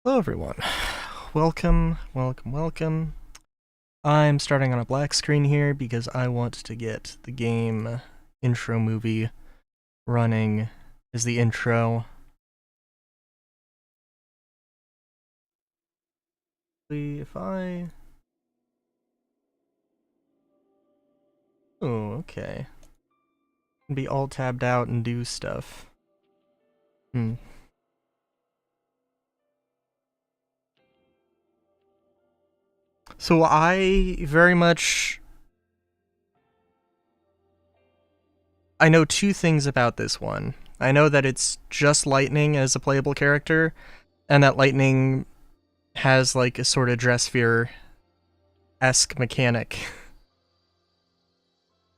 Hello everyone. Welcome. I'm starting on a black screen here because I want to get the game intro movie running as the intro. If I... Oh, okay. Be all tabbed out and do stuff. So I know two things about this one. I know that it's just Lightning as a playable character, and that Lightning has like a sort of Dressphere-esque mechanic.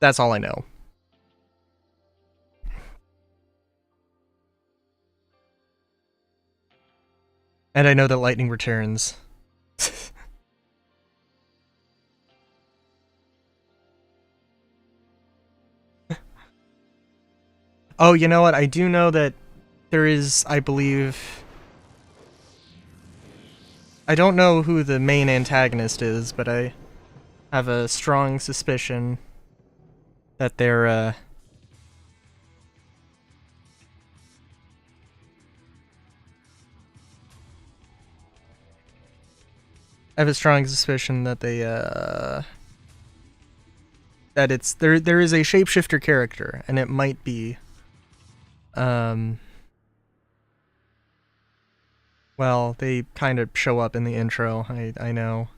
That's all I know. And I know that Lightning returns. Oh, you know what? I do know that there is, I believe... I don't know who the main antagonist is, but I have a strong suspicion that they're, I have a strong suspicion that that it's... There is a shapeshifter character, and it might be... Well, they kind of show up in the intro, I know.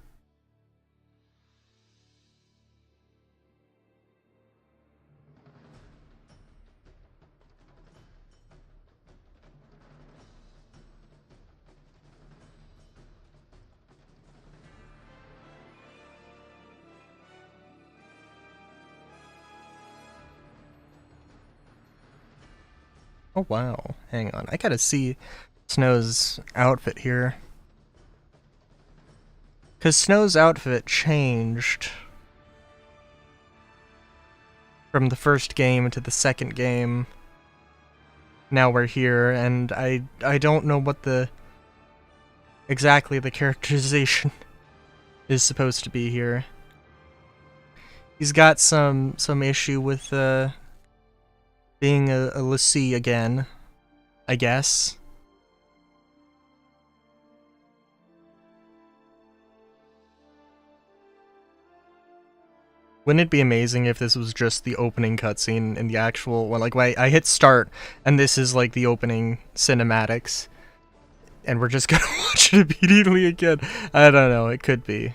Oh wow, hang on. I gotta see Snow's outfit here. Because Snow's outfit changed from the first game to the second game. Now we're here, and I don't know what exactly the characterization is supposed to be here. He's got some issue with being a l'Cie again, I guess. Wouldn't it be amazing if this was just the opening cutscene in the actual one? Like, I hit start, and this is like the opening cinematics, and we're just gonna watch it immediately again. I don't know. It could be.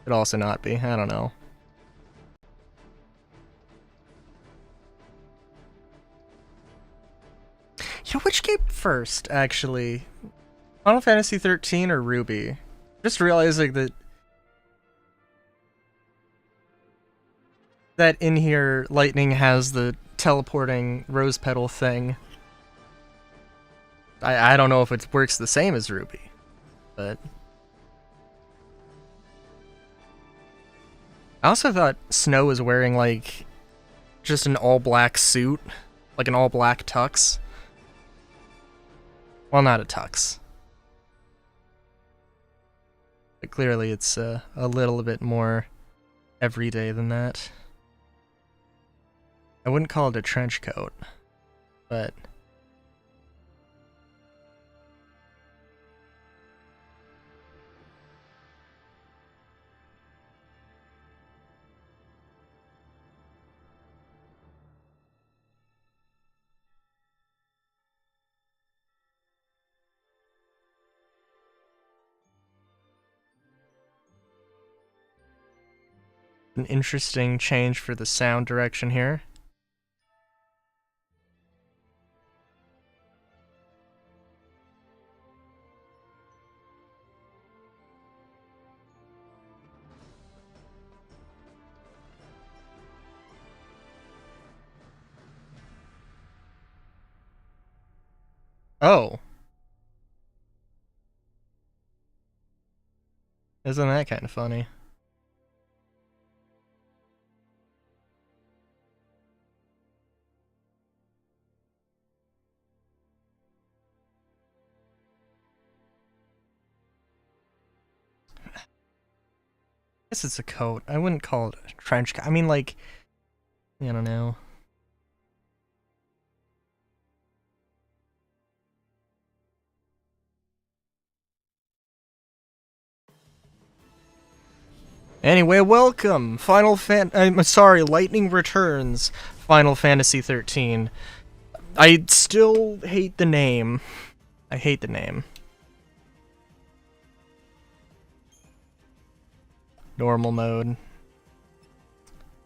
Could also not be. I don't know. You know, which came first, actually? Final Fantasy 13 or Ruby? Just realizing that in here, Lightning has the teleporting rose petal thing. I don't know if it works the same as Ruby, but... I also thought Snow was wearing, like, just an all-black suit. Like an all-black tux. Well, not a tux. But clearly it's a little bit more everyday than that. I wouldn't call it a trench coat, but... An interesting change for the sound direction here. Oh. Isn't that kind of funny? guess it's a coat. I wouldn't call it a trench coat. I mean, like, I don't know. Anyway, welcome! I'm sorry, Lightning Returns, Final Fantasy 13. I still hate the name. I hate the name. Normal mode.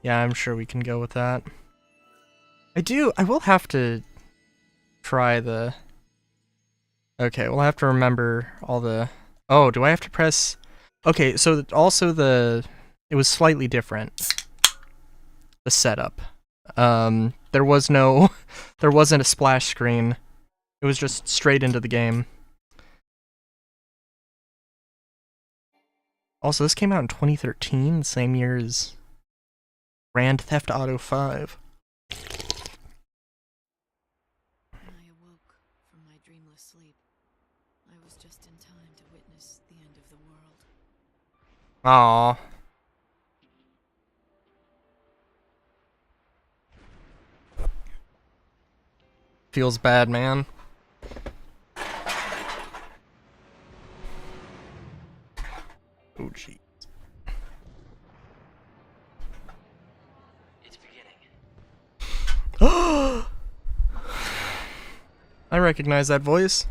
Yeah, I'm sure we can go with that. I will have to try the... Okay, we'll have to remember all the... Oh, do I have to press... Okay, so also it was slightly different. The setup. There wasn't a splash screen. It was just straight into the game. Also, this came out in 2013, the same year as Grand Theft Auto 5. I awoke from my dreamless sleep. I was just in time to witness the end of the world. Aww. Feels bad, man. Oh, jeez. It's beginning. I recognize that voice.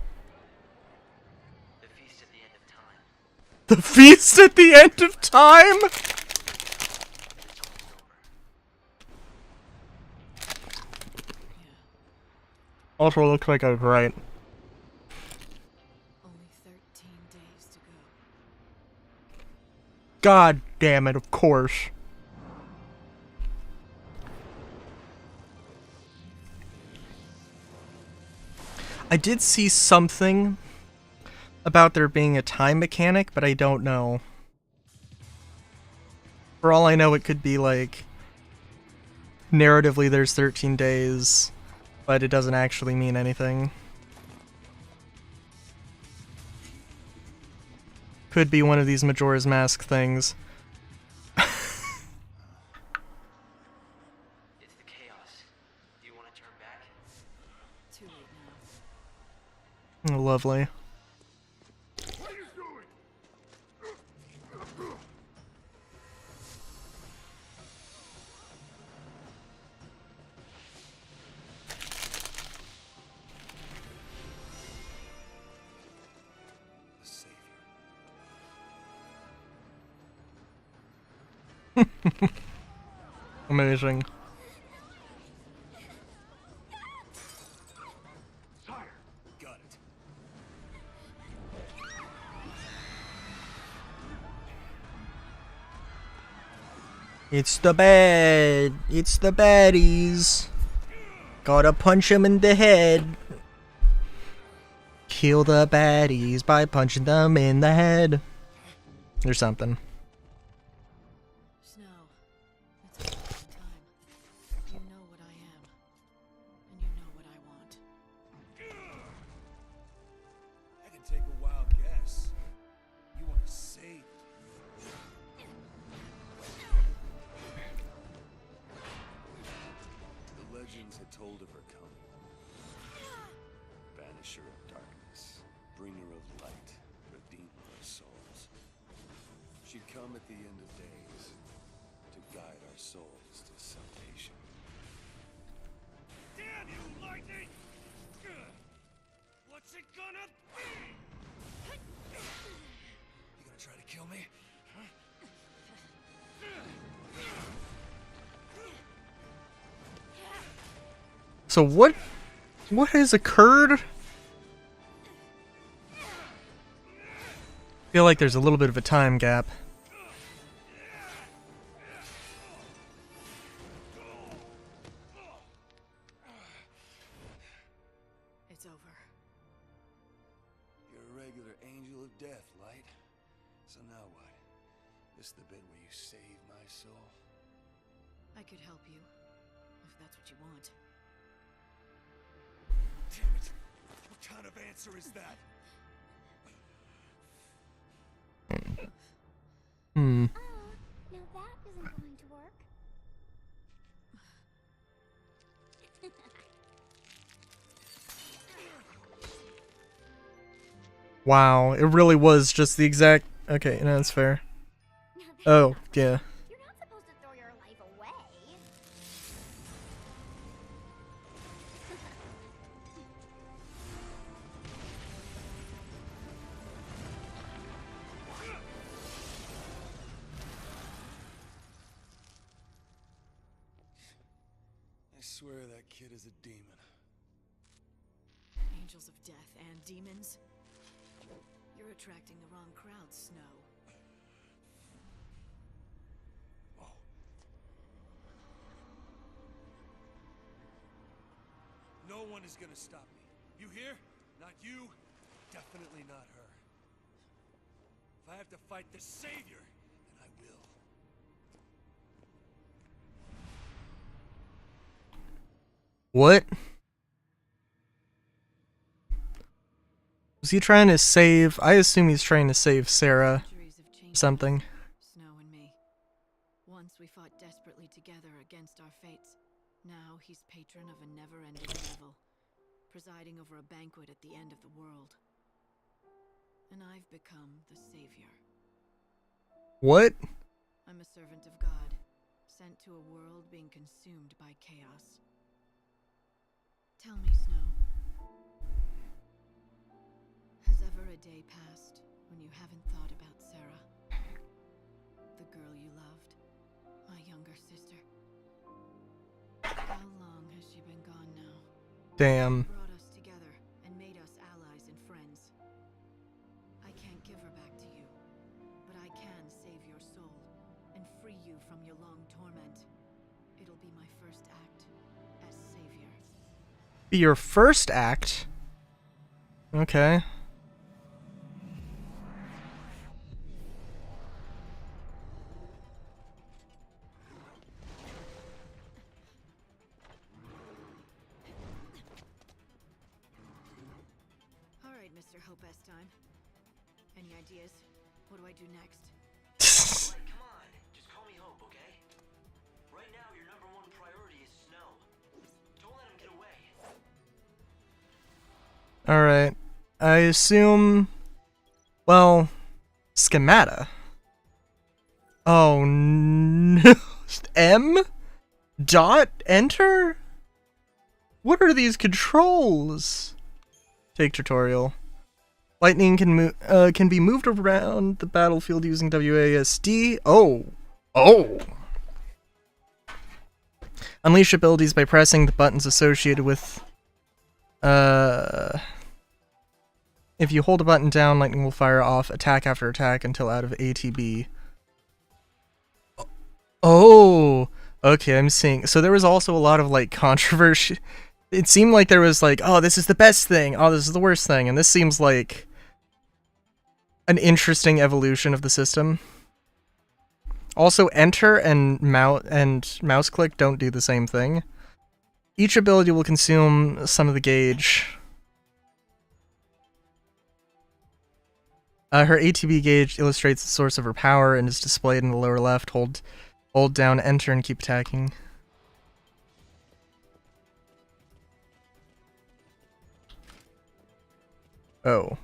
The feast at the end of time. The feast at the end of time? Also looks like I was right. Only 13 days to go. God damn it, of course. I did see something about there being a time mechanic, but I don't know. For all I know, it could be like, narratively there's 13 days, but it doesn't actually mean anything. Could be one of these Majora's Mask things. It's the chaos. Do you want to turn back? Too late now. Oh, lovely. Amazing. Got it. It's the baddies. Gotta punch him in the head. Kill the baddies by punching them in the head. Or something. Snow, it's been a long time. You know what I am. And you know what I want. I can take a wild guess. You want to save. The legends had told of her coming. Banisher of darkness, bringer of light, redeemer of souls. She'd come at the end of days to guide our souls to salvation. Damn you, lightning! What's it gonna be? You gonna try to kill me? Huh? So what has occurred? I feel like there's a little bit of a time gap. It's over. You're a regular angel of death, Light. So now what? This the bit where you save my soul? I could help you, if that's what you want. Damn it! What kind of answer is that? That isn't going to work. Wow, it really was just the exact. Okay, no, that's fair. Now that's Oh, not yeah. right. You're not supposed to throw your life away. I swear that kid is a demon. Angels of death and demons. You're attracting the wrong crowd, Snow. Oh. No one is gonna stop me. You hear? Not you. Definitely not her. If I have to fight the Savior, then I will. What? Was he trying to save? I assume he's trying to save Sarah. Centuries have changed Something. Snow and me. Once we fought desperately together against our fates. Now he's patron of a never-ending evil, presiding over a banquet at the end of the world. And I've become the savior. What? I'm a servant of God, sent to a world being consumed by chaos. Tell me, Snow. Has ever a day passed when you haven't thought about Sarah? The girl you loved? My younger sister? How long has she been gone now? Damn. Brought us together and made us allies and friends. I can't give her back to you, but I can save your soul and free you from your long torment. It'll be my first act as savior. Be your first act? Okay. All right, Mr. Hopestime. Any ideas? What do I do next? Like, come on, just call me Hope, okay? Right now, your number one priority is Snow. Don't let him get away. Alright. I assume. Well. Schemata. Oh no. M? Dot? Enter? What are these controls? Take tutorial. Lightning can be moved around the battlefield using WASD. Oh. Oh. Unleash abilities by pressing the buttons associated with if you hold a button down, lightning will fire off attack after attack until out of ATB. Oh, okay, I'm seeing. So there was also a lot of like controversy. It seemed like there was like, oh, this is the best thing. Oh, this is the worst thing. And this seems like an interesting evolution of the system. Also, enter and mouse click don't do the same thing. Each ability will consume some of the gauge. Her ATB gauge illustrates the source of her power and is displayed in the lower left. Hold down enter and keep attacking. Oh.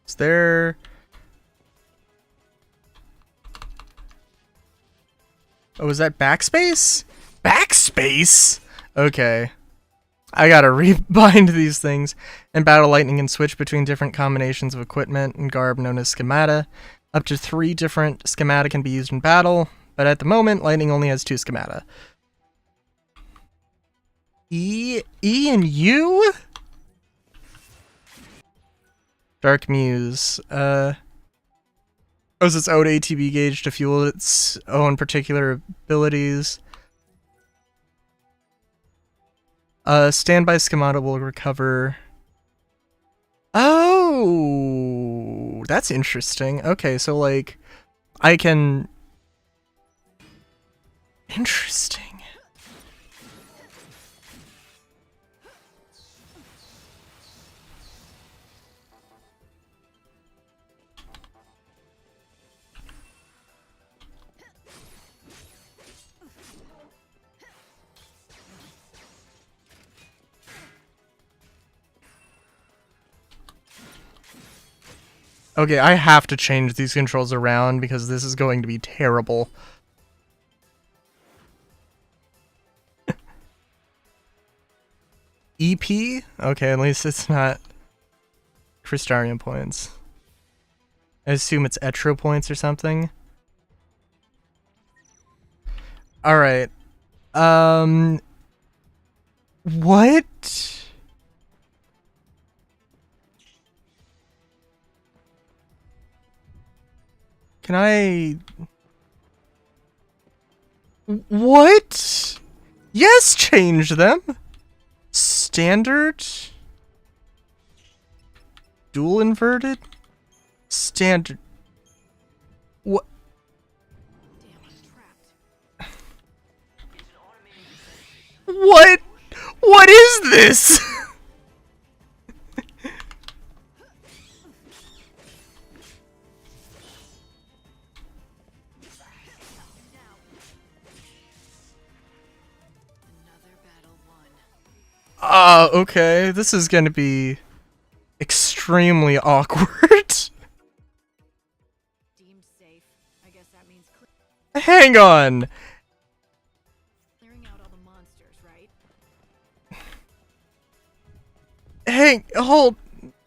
Is there... Oh, is that backspace? Backspace? Okay. I gotta rebind these things. In battle, lightning can switch between different combinations of equipment and garb known as schemata. Up to 3 different schemata can be used in battle, but at the moment, lightning only has 2 schemata. E and U? Dark Muse. Its own ATB gauge to fuel its own particular abilities. Standby schemata will recover. Oh, that's interesting. Okay, so like, I can. Interesting. Okay, I have to change these controls around because this is going to be terrible. EP? Okay, at least it's not Crystarium points. I assume it's Etro points or something. Alright. What? Can I... What? Yes, change them! Standard? Dual inverted? Standard. What? Damn, I'm trapped. It's an automated defense. What? What is this? Another battle won. Okay. This is gonna be extremely awkward. Deemed safe. I guess that means Hang on. clearing out all the monsters, right?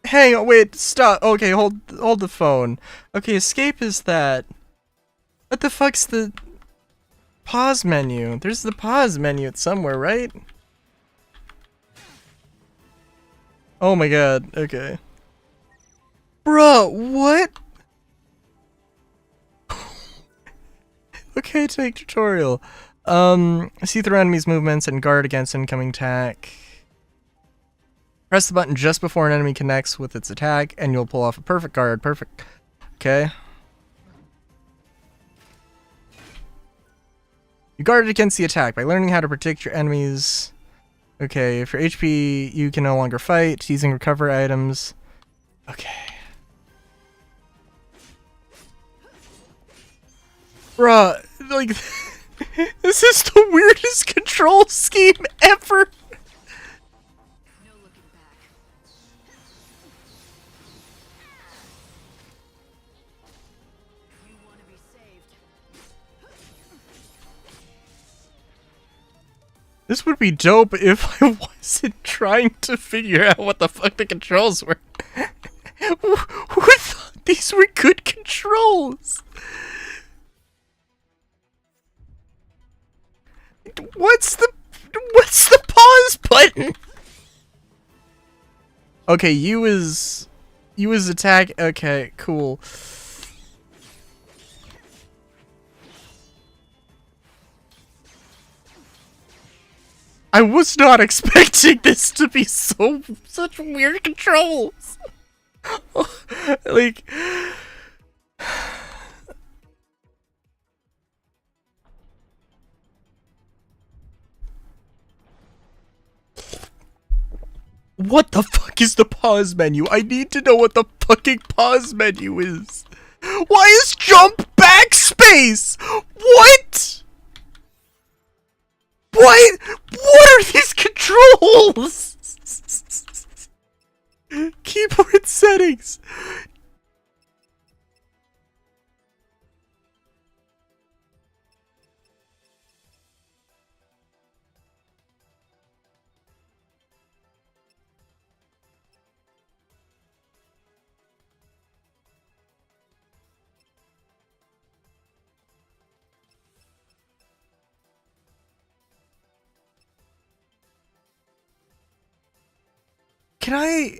Hang on, wait, stop. Okay, hold the phone. Okay, escape is that. What the fuck's the pause menu? There's the pause menu somewhere, right? Oh my god, okay. Bruh, what? Okay, take tutorial. See through enemies' movements and guard against incoming attack. Press the button just before an enemy connects with its attack, and you'll pull off a perfect guard. Perfect. Okay. You guard against the attack by learning how to protect your enemies. Okay, if you're HP, you can no longer fight, using recover items. Okay. Bruh, like, this is the weirdest control scheme ever! No looking back. You want to be saved. This would be dope if I wasn't trying to figure out what the fuck the controls were. Who thought these were good controls? What's the pause button? Okay, you is attack. Okay, cool. I was not expecting this to be such weird controls. Like, what the fuck is the pause menu? I need to know what the fucking pause menu is. Why is jump backspace? What? What? What are these controls? Keyboard settings. Can I...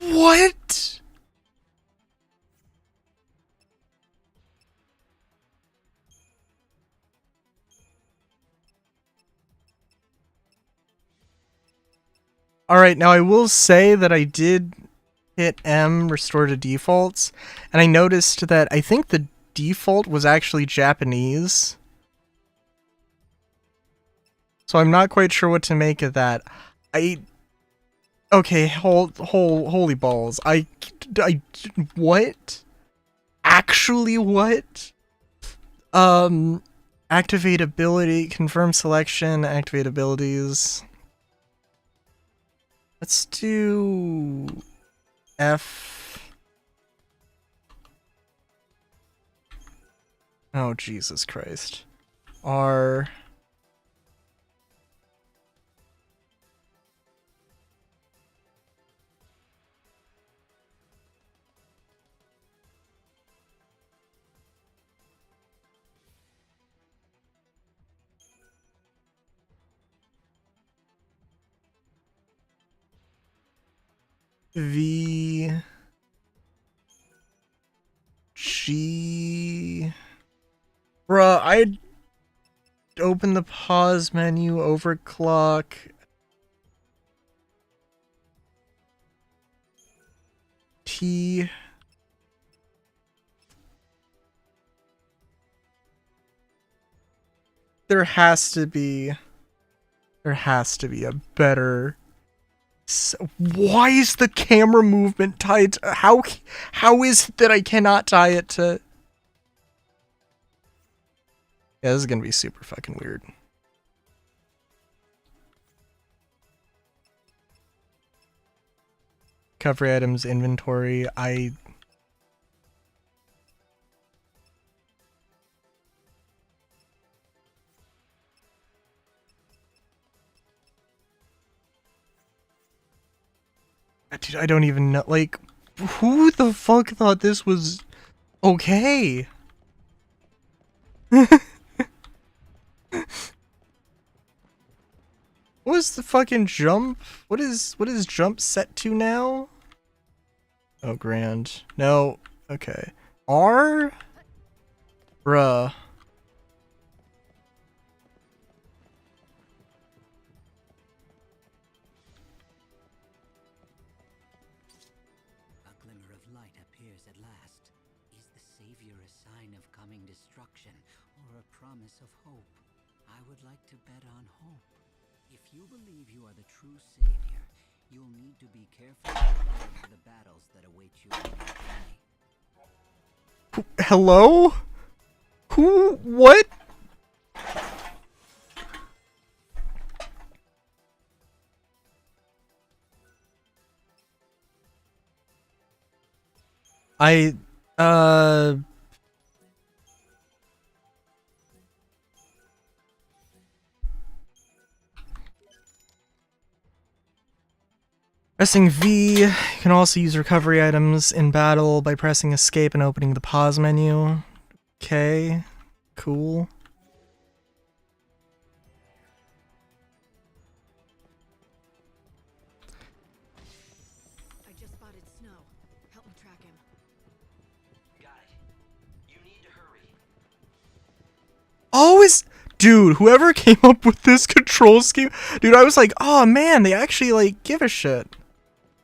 What? Alright, now I will say that I did hit M, restore to defaults, and I noticed that I think the default was actually Japanese. So I'm not quite sure what to make of that. Okay, holy balls. What? Actually what? Activate ability, confirm selection, activate abilities. Let's do F. Oh, Jesus Christ. R. V. G. Bruh, I'd open the pause menu, overclock. T. There has to be a better. Why is the camera movement tied to, how is it that I cannot tie it to? Yeah, this is gonna be super fucking weird. Cover items, inventory, dude, I don't even know, like, who the fuck thought this was okay? What is the fucking jump? What is jump set to now? Oh, grand. No. Okay. R? Bruh. A glimmer of light appears at last. Is the savior a sign of coming destruction or a promise of hope? I would like to bet on hope. If you believe you are the true savior, you'll need to be careful for the battles that await you on your journey. Hello? Who? What? Pressing V, you can also use recovery items in battle by pressing escape and opening the pause menu. Okay, cool. I just spotted Snow. Help me track him. Got it. You need to hurry. Always, dude, whoever came up with this control scheme, dude, I was like, oh man, they actually like give a shit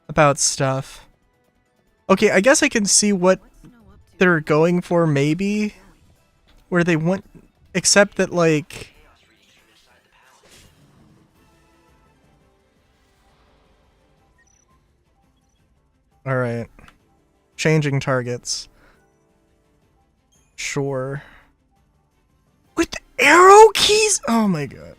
about stuff. Okay, I guess I can see what Snow up to? they're going for, maybe, where they want, except that like, Chaos readings from inside the palace. all right, changing targets. Sure. With the arrow keys? Oh my god.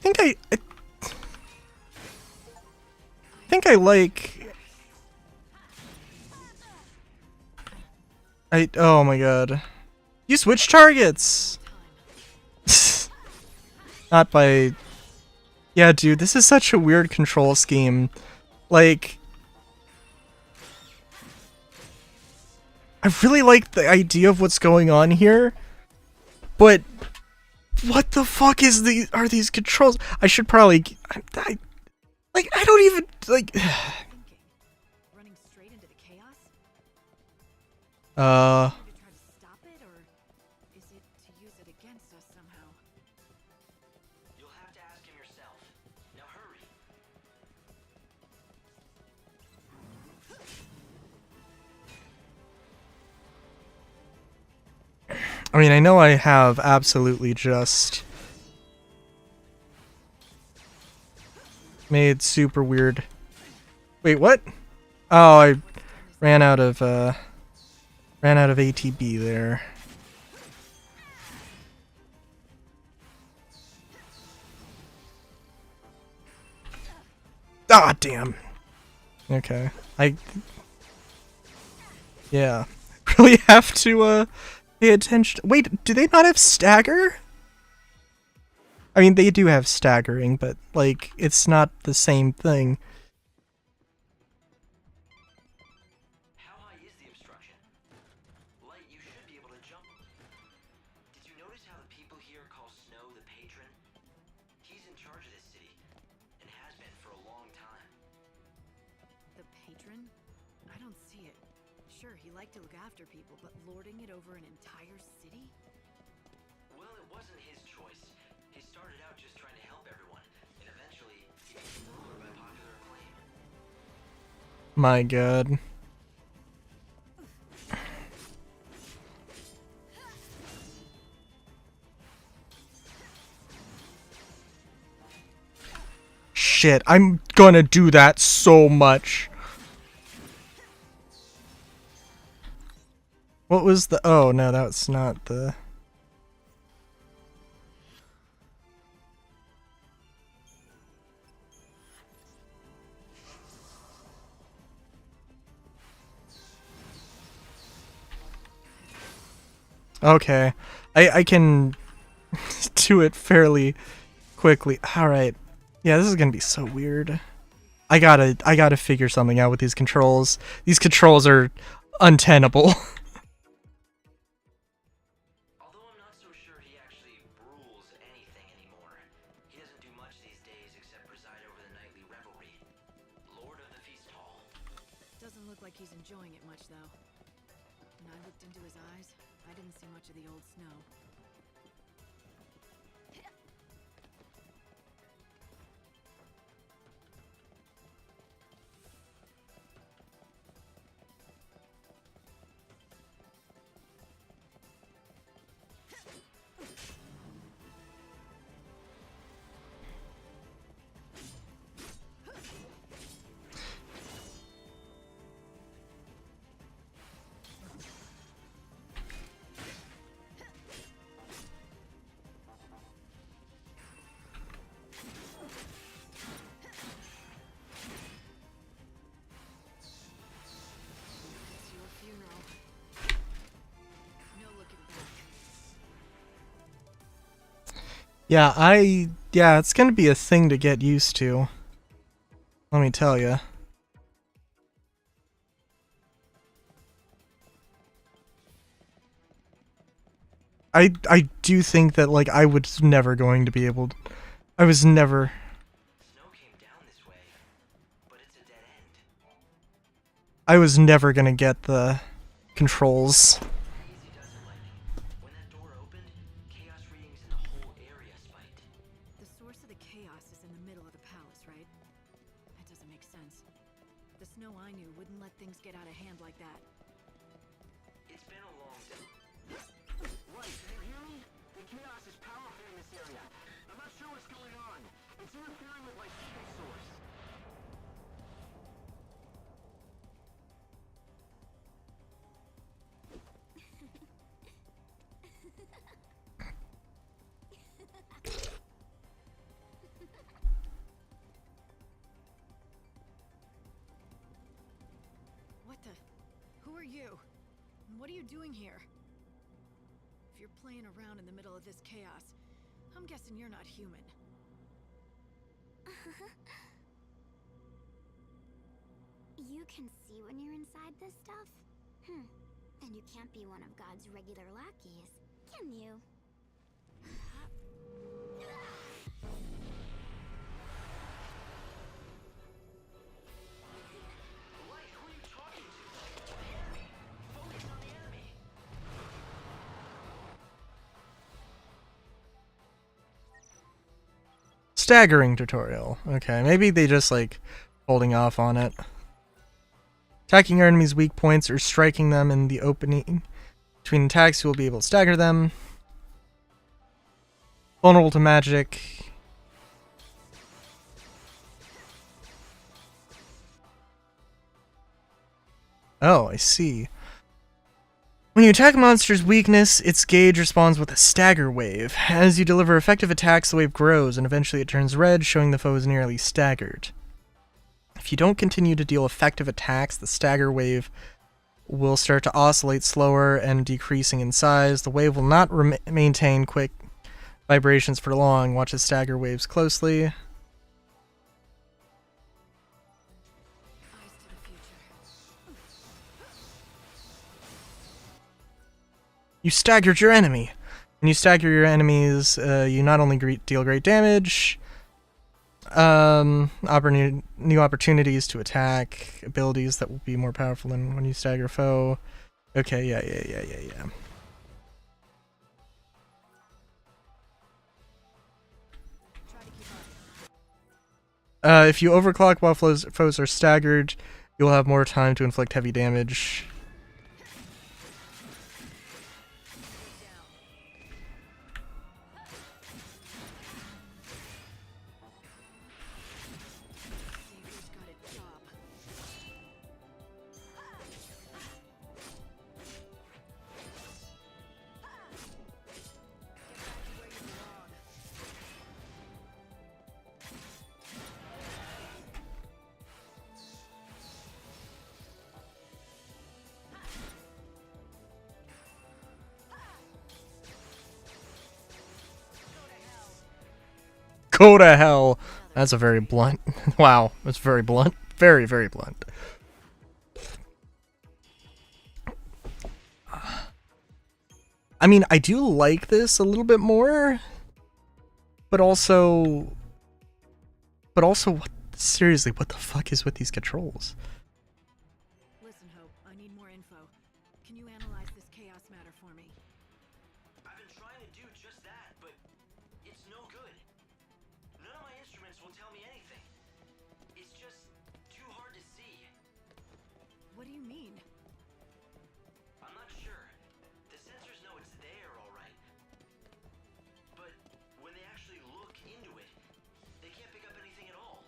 I think I like. Oh my god. You switch targets! Not by. Yeah, dude, this is such a weird control scheme. Like. I really like the idea of what's going on here, but what the fuck are these controls? I should probably. I don't even like. Thinking. Running straight into the chaos? To try to stop it, or is it to use it against us somehow? You'll have to ask him yourself. Now hurry. I mean, I know I have absolutely just made super weird. Wait, what? Oh, I ran out of ATB there. Ah, damn. Okay. Yeah. Really have to pay attention. Wait, do they not have stagger? I mean, they do have staggering, but like it's not the same thing. How high is the obstruction? Light, you should be able to jump. Did you notice how the people here call Snow the patron? He's in charge of this city, and has been for a long time. The patron? I don't see it. Sure, he liked to look after people, but lording it over an entire city? Well, it wasn't his choice. He started out just trying to help everyone, and eventually he became ruler by popular acclaim. My god. Shit, I'm gonna do that so much. What was the... Oh, no, that's not the... Okay. I can do it fairly quickly. Alright. Yeah, this is gonna be so weird. I gotta figure something out with these controls. These controls are untenable. Although I'm not so sure he actually rules anything anymore. He doesn't do much these days except preside over the nightly revelry. Lord of the Feast Hall. Doesn't look like he's enjoying it much, though. When I looked into his eyes, I didn't see much of the old Snow. It's your funeral. No looking back. Yeah, it's gonna be a thing to get used to. Let me tell you. I do think that like I was never going to be able to, I was never Snow came down this way, but it's a dead end. I was never gonna get the controls. Easy does it, Lightning. When that door opened, chaos readings in the whole area spiked. The source of the chaos is in the middle of the palace, right? That doesn't make sense. The Snow I knew wouldn't let things get out of hand like that. It's been a long day. Right, can you hear me? The chaos is powerful in this area. I'm not sure what's going on. It's interfering with my space source. What the? Who are you? And what are you doing here? If you're playing around in the middle of this chaos, I'm guessing you're not human. You can see when you're inside this stuff? Then you can't be one of God's regular lackeys, can you? Light, who are you talking to? The enemy! Focus on the enemy! Staggering tutorial. Okay, maybe they just like holding off on it. Attacking your enemy's weak points or striking them in the opening Between attacks, you will be able to stagger them. Vulnerable to magic. Oh, I see. When you attack a monster's weakness, its gauge responds with a stagger wave. As you deliver effective attacks, the wave grows, and eventually it turns red, showing the foe is nearly staggered. If you don't continue to deal effective attacks, the stagger wave will start to oscillate slower and decreasing in size. The wave will not maintain quick vibrations for long. Watch the stagger waves closely. Eyes to the future. You staggered your enemy. When you stagger your enemies, you not only deal great damage, new opportunities to attack, abilities that will be more powerful than when you stagger a foe. Okay, yeah. If you overclock while foes are staggered, you'll have more time to inflict heavy damage. Savior's got a job. Get back to where you belong. Go to hell. That's a very blunt. Wow, that's very blunt. Very, very blunt. I mean, I do like this a little bit more, but also, seriously, what the fuck is with these controls? Listen, Hope, I need more info. Can you analyze this chaos matter for me? I've been trying to do just that, but it's no good. None of my instruments will tell me anything. It's just too hard to see. What do you mean? I'm not sure. The sensors know it's there, all right. But when they actually look into it, they can't pick up anything at all.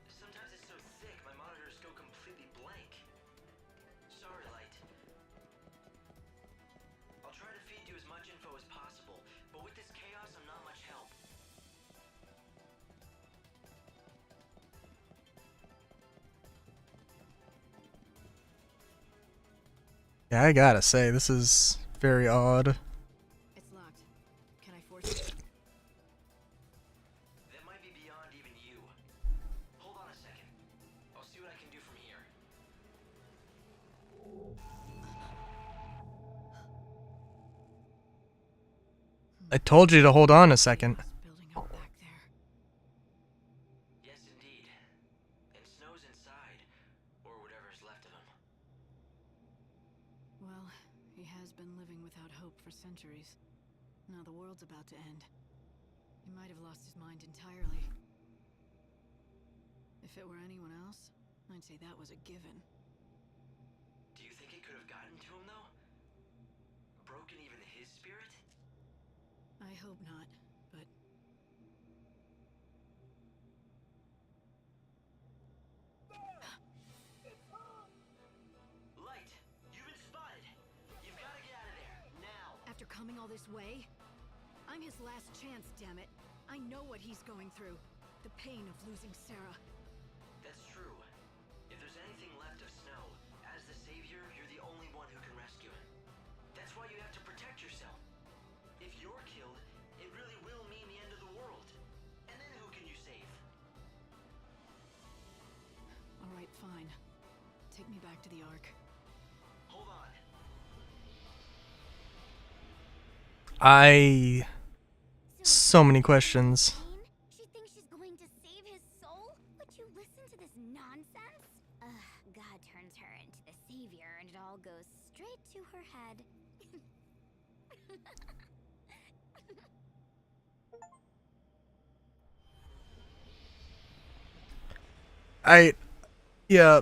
Sometimes it's so thick, my monitors go completely blank. Sorry, Light. I'll try to feed you as much info as possible, but with this chaos, I'm not much help. Yeah, I gotta say, this is very odd. It's locked. Can I force it? That might be beyond even you. Hold on a second. I'll see what I can do from here. I told you to hold on a second. Building up back there. Yes, indeed. And Snow's inside, or whatever's left of him. Well, he has been living without hope for centuries. Now the world's about to end. He might have lost his mind entirely. If it were anyone else, I'd say that was a given. Do you think it could have gotten to him, though? Broken even his spirit? I hope not, but Light, you've been spotted. You've got to get out of there, now. after coming all this way, I'm his last chance, damn it. I know what he's going through. The pain of losing Sarah. That's true. If there's anything left of Snow, as the Savior, you're the only one who can rescue him. That's why you have to protect yourself. If you're killed, it really will mean the end of the world. And then who can you save? All right, fine. Take me back to the Ark. Hold on. So many questions. She thinks she's going to save his soul? Would you listen to this nonsense? God turns her into the savior and it all goes straight to her head. Yeah.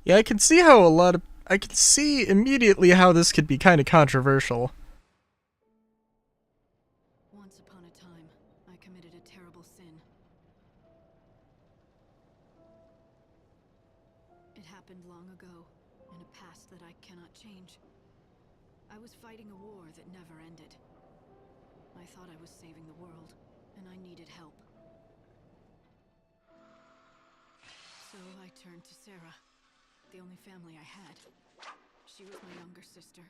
Yeah, I can see immediately how this could be kind of controversial. Once upon a time, I committed a terrible sin. It happened long ago, in a past that I cannot change. I was fighting a war that never ended. I thought I was saving the world, and I needed help. So I turned to Sarah, the only family I had. She was my younger sister.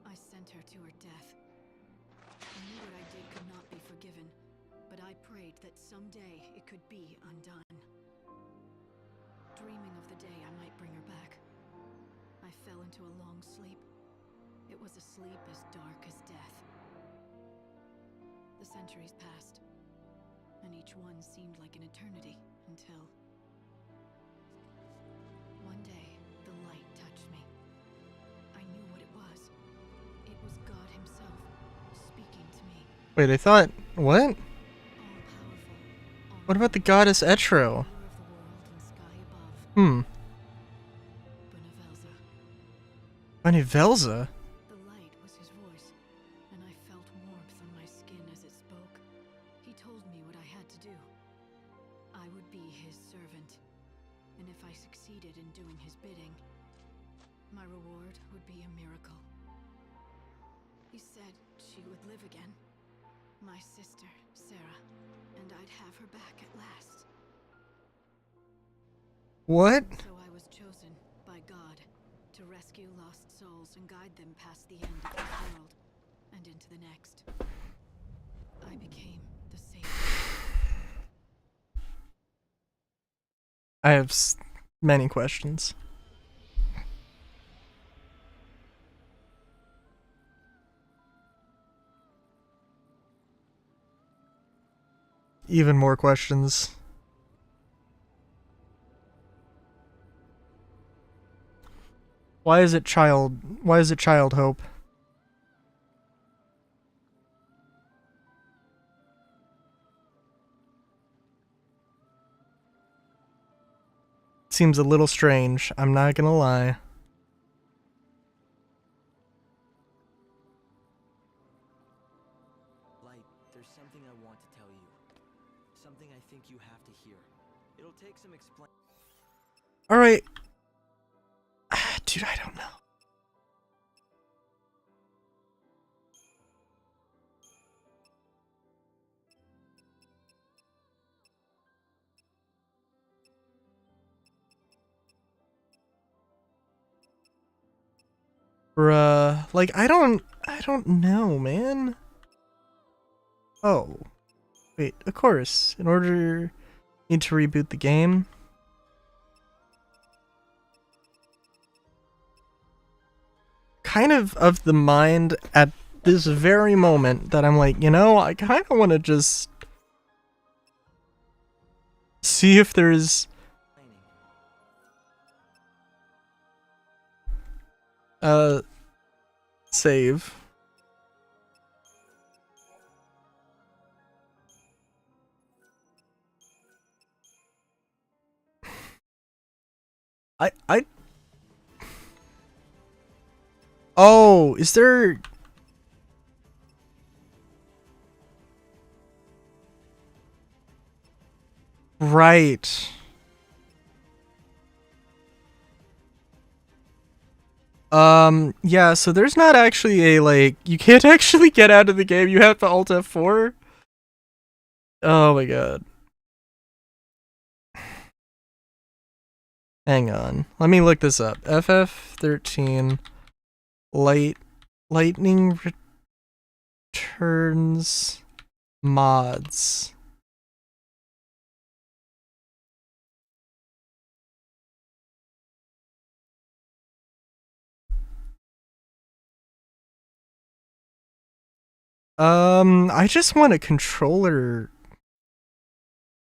I sent her to her death. I knew what I did could not be forgiven, but I prayed that someday it could be undone. Dreaming of the day I might bring her back, I fell into a long sleep. It was a sleep as dark as death. The centuries passed, and each one seemed like an eternity until... one day, the light touched me. I knew what it was. It was God himself, speaking to me. Wait, I thought... what? All-powerful. What about the goddess Etro? Ruler of the world and sky above. Benevelza. Benevelza? The light was his voice, and I felt warmth on my skin as it spoke. He told me what I had to do. I would be his servant, and if I succeeded in doing his bidding, my reward would be a miracle. He said she would live again, my sister, Sarah, and I'd have her back at last. What? So I was chosen by God to rescue lost souls and guide them past the end of this world and into the next. I became the savior. I have many questions. Even more questions. Why is it child hope? Seems a little strange, I'm not gonna lie. Light, there's something I want to tell you. Something I think you have to hear. It'll take some explain. Alright. Dude, I don't know. Bruh, like I don't know, man. Oh. Wait, of course. In order need to reboot the game. Kind of the mind at this very moment that I'm like, you know, I kind of want to just see if there's save. I Oh, is there... Right. Yeah, so there's not actually a, like, you can't actually get out of the game, you have to Alt F4? Oh my god. Hang on, let me look this up. FF13 Lightning Returns mods. I just want a controller.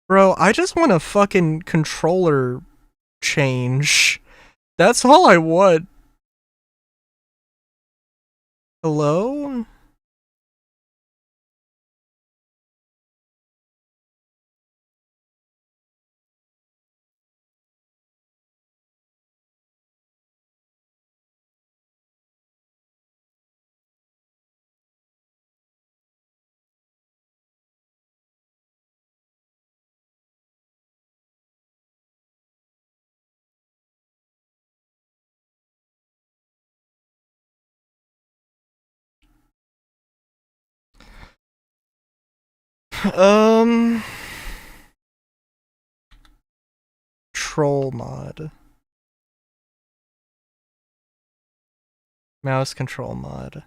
Bro, I just want a fucking controller change. That's all I want. Hello? Troll mod. Mouse control mod.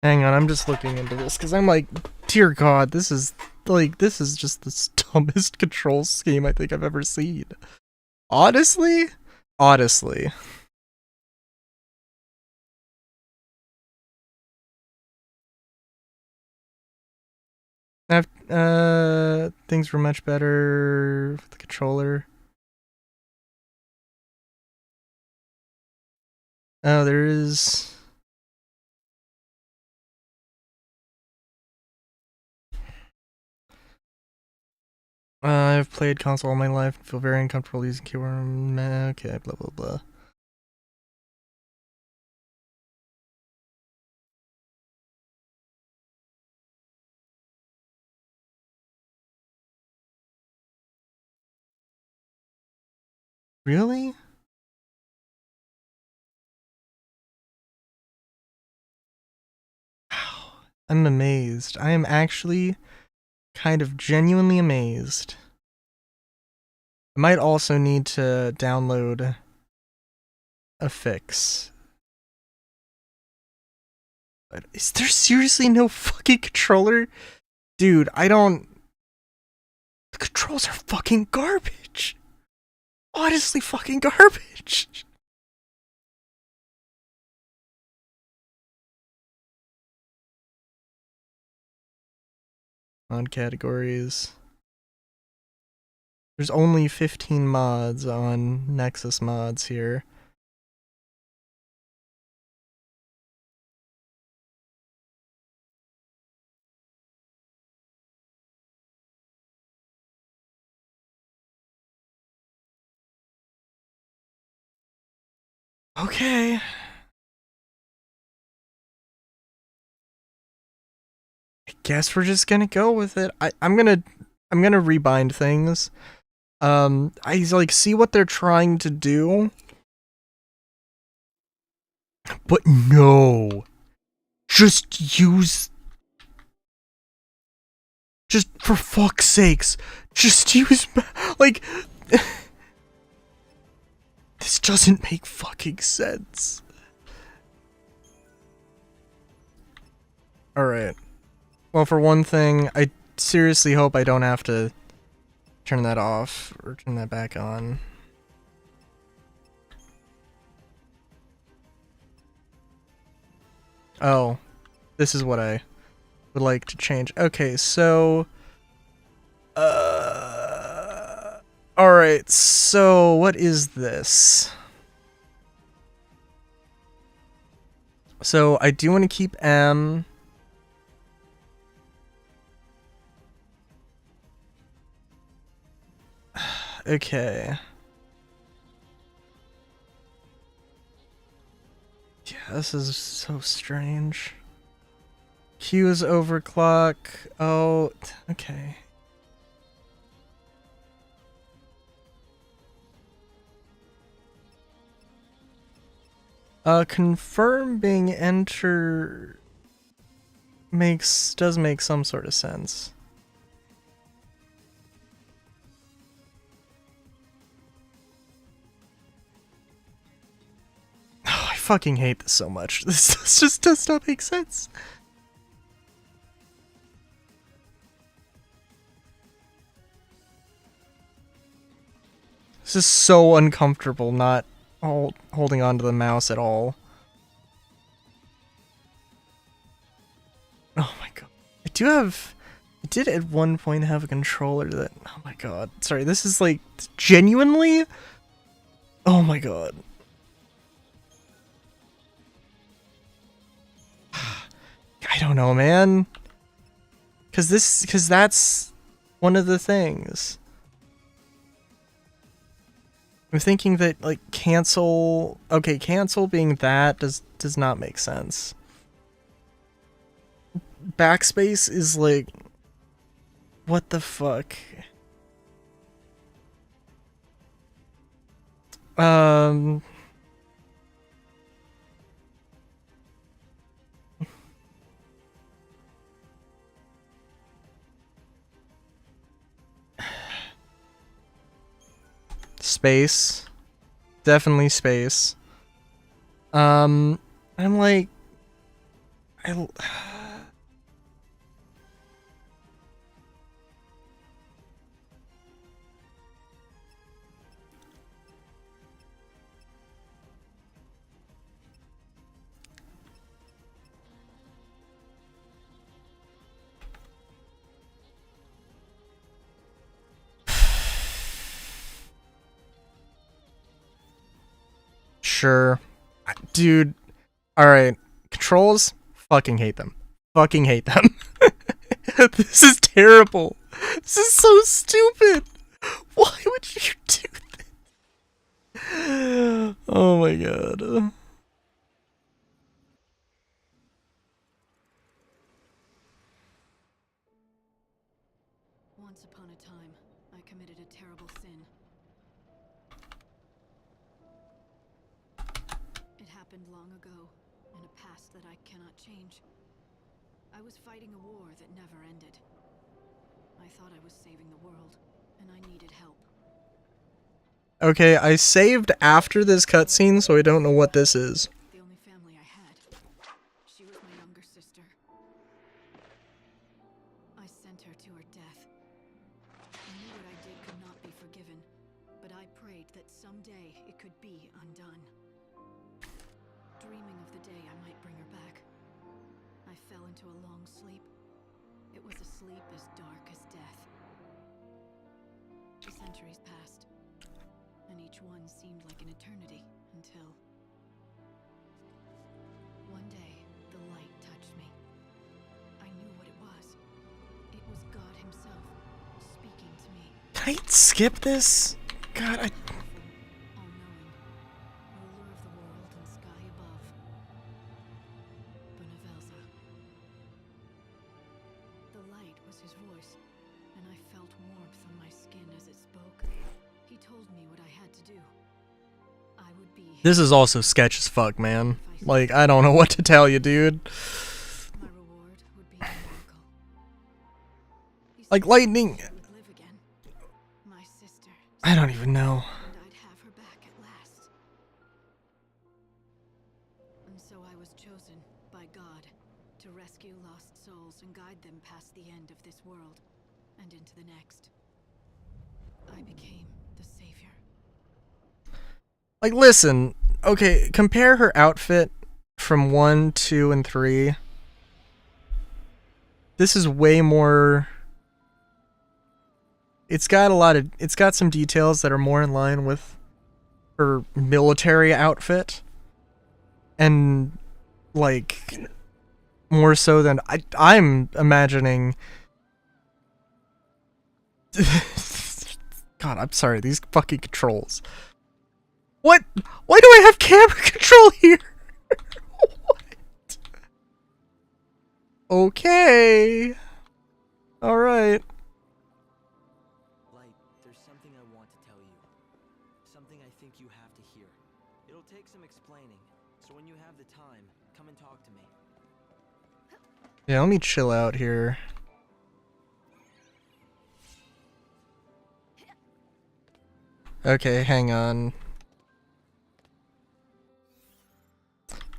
Hang on, I'm just looking into this because I'm like, dear God, this is just the dumbest control scheme I think I've ever seen. Honestly. Things were much better with the controller. Oh, there is. I've played console all my life and feel very uncomfortable using keyboard. Okay, blah blah blah. Really? I'm amazed. I am actually kind of genuinely amazed. I might also need to download a fix. But is there seriously no fucking controller? Dude, I don't... The controls are fucking garbage. Honestly fucking garbage. Mod categories. There's only 15 mods on Nexus Mods here. Okay. I guess we're just gonna go with it. I'm gonna rebind things. I like see what they're trying to do. But no. Just for fuck's sakes, just use, like, this doesn't make fucking sense. Alright. Well, for one thing, I seriously hope I don't have to turn that off or turn that back on. Oh, this is what I would like to change. Okay, so alright, so what is this? So I do want to keep M. Okay. Yeah, this is so strange. Q is overclock. Oh, okay. Confirm being enter does make some sort of sense. Oh, I fucking hate this so much. This just does not make sense. This is so uncomfortable not holding on to the mouse at all. I did at one point have a controller that, oh my god, sorry, this is like, genuinely, oh my god. I don't know, man. Cause that's one of the things. I'm thinking that, like, cancel being that does not make sense. Backspace is like, what the fuck? Space. Definitely space. I'm like, sure. Dude, alright. Controls, fucking hate them. Fucking hate them. This is terrible. This is so stupid. Why would you do this? Oh my god. Once upon a time, I committed a terrible sin. It happened long ago, in a past that I cannot change. I was fighting a war that never ended. I thought I was saving the world, and I needed help. Okay, I saved after this cutscene, so I don't know what this is. The only family I had. She was my younger sister. I sent her to her death. I knew what I did could not be forgiven, but I prayed that someday it could be undone. Dreaming of the day I might bring her back, I fell into a long sleep. It was a sleep as dark as death. The centuries passed, and each one seemed like an eternity until... One day, the light touched me. I knew what it was. It was God himself, speaking to me. Can I skip this? God, I... All-knowing, ruler of the world and sky above. Benevelza. The light was his voice, and I felt warmth on my skin as it spoke. He told me what I had to do. I would be This is also sketch as fuck, man. Like, I don't know what to tell you, dude. my reward would be a miracle. He Like, said lightning... she would live again. My sister. I don't even know. And I'd have her back at last. And so I was chosen by God to rescue lost souls and guide them past the end of this world and into the next. I became the savior. Like, listen. Okay, compare her outfit from 1, 2, and 3. This is way more... It's got some details that are more in line with her military outfit. And, like, more so than... I'm imagining... God, I'm sorry, these fucking controls. What? Why do I have camera control here? What? Okay. Alright. Light, there's something I want to tell you. Something I think you have to hear. It'll take some explaining, so when you have the time, come and talk to me. Yeah, let me chill out here. Okay, hang on.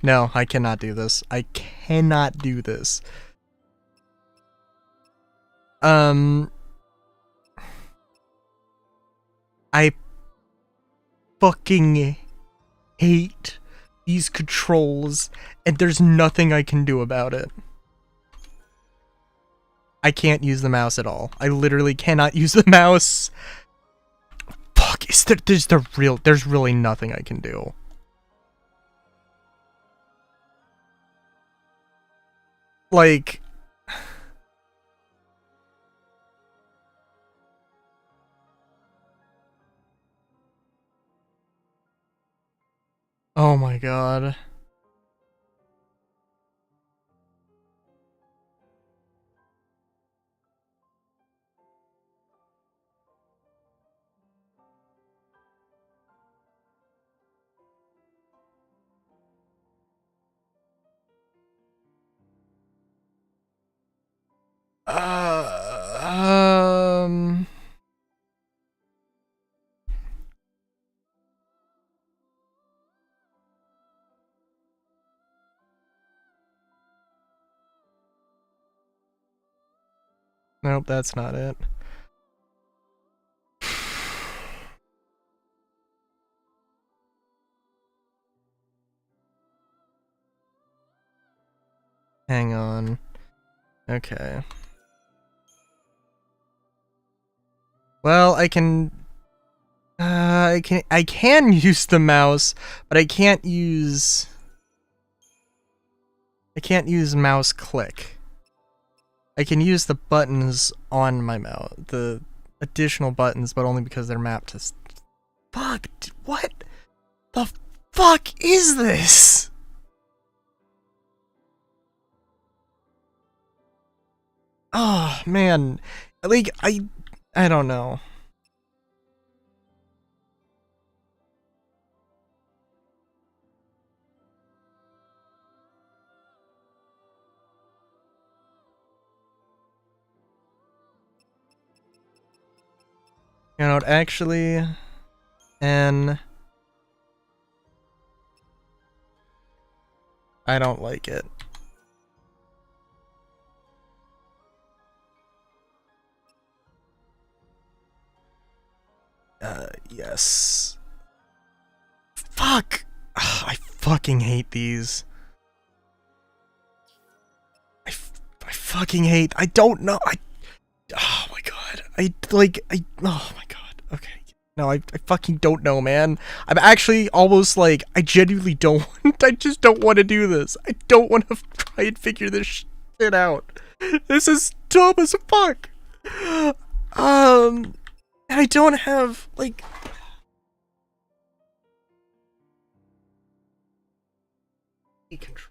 No, I cannot do this. I cannot do this. I fucking hate these controls, and there's nothing I can do about it. I can't use the mouse at all. I literally cannot use the mouse. Fuck, there's really nothing I can do. Like, oh my god. Um. Nope, that's not it. Hang on. Okay. Well, I can use the mouse, but I can't use mouse click. I can use the buttons on my mouse, the additional buttons, but only because they're mapped to fuck, what the fuck is this? Oh, man. Like, I don't know. You know, actually, and I don't like it. Yes. Fuck! Ugh, I fucking hate these. I fucking hate. I don't know. Oh my god. Oh my god. Okay. No, I fucking don't know, man. I'm actually almost like, I genuinely don't want, I just don't want to do this. I don't want to try and figure this shit out. This is dumb as fuck. And I don't have, like... control.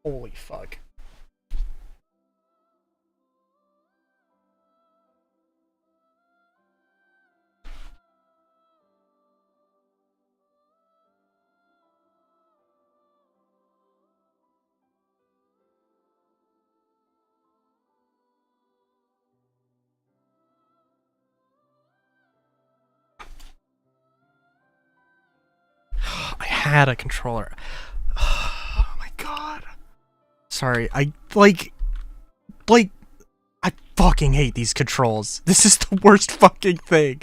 Holy fuck. I had a controller. Oh my god. Sorry, I fucking hate these controls. This is the worst fucking thing.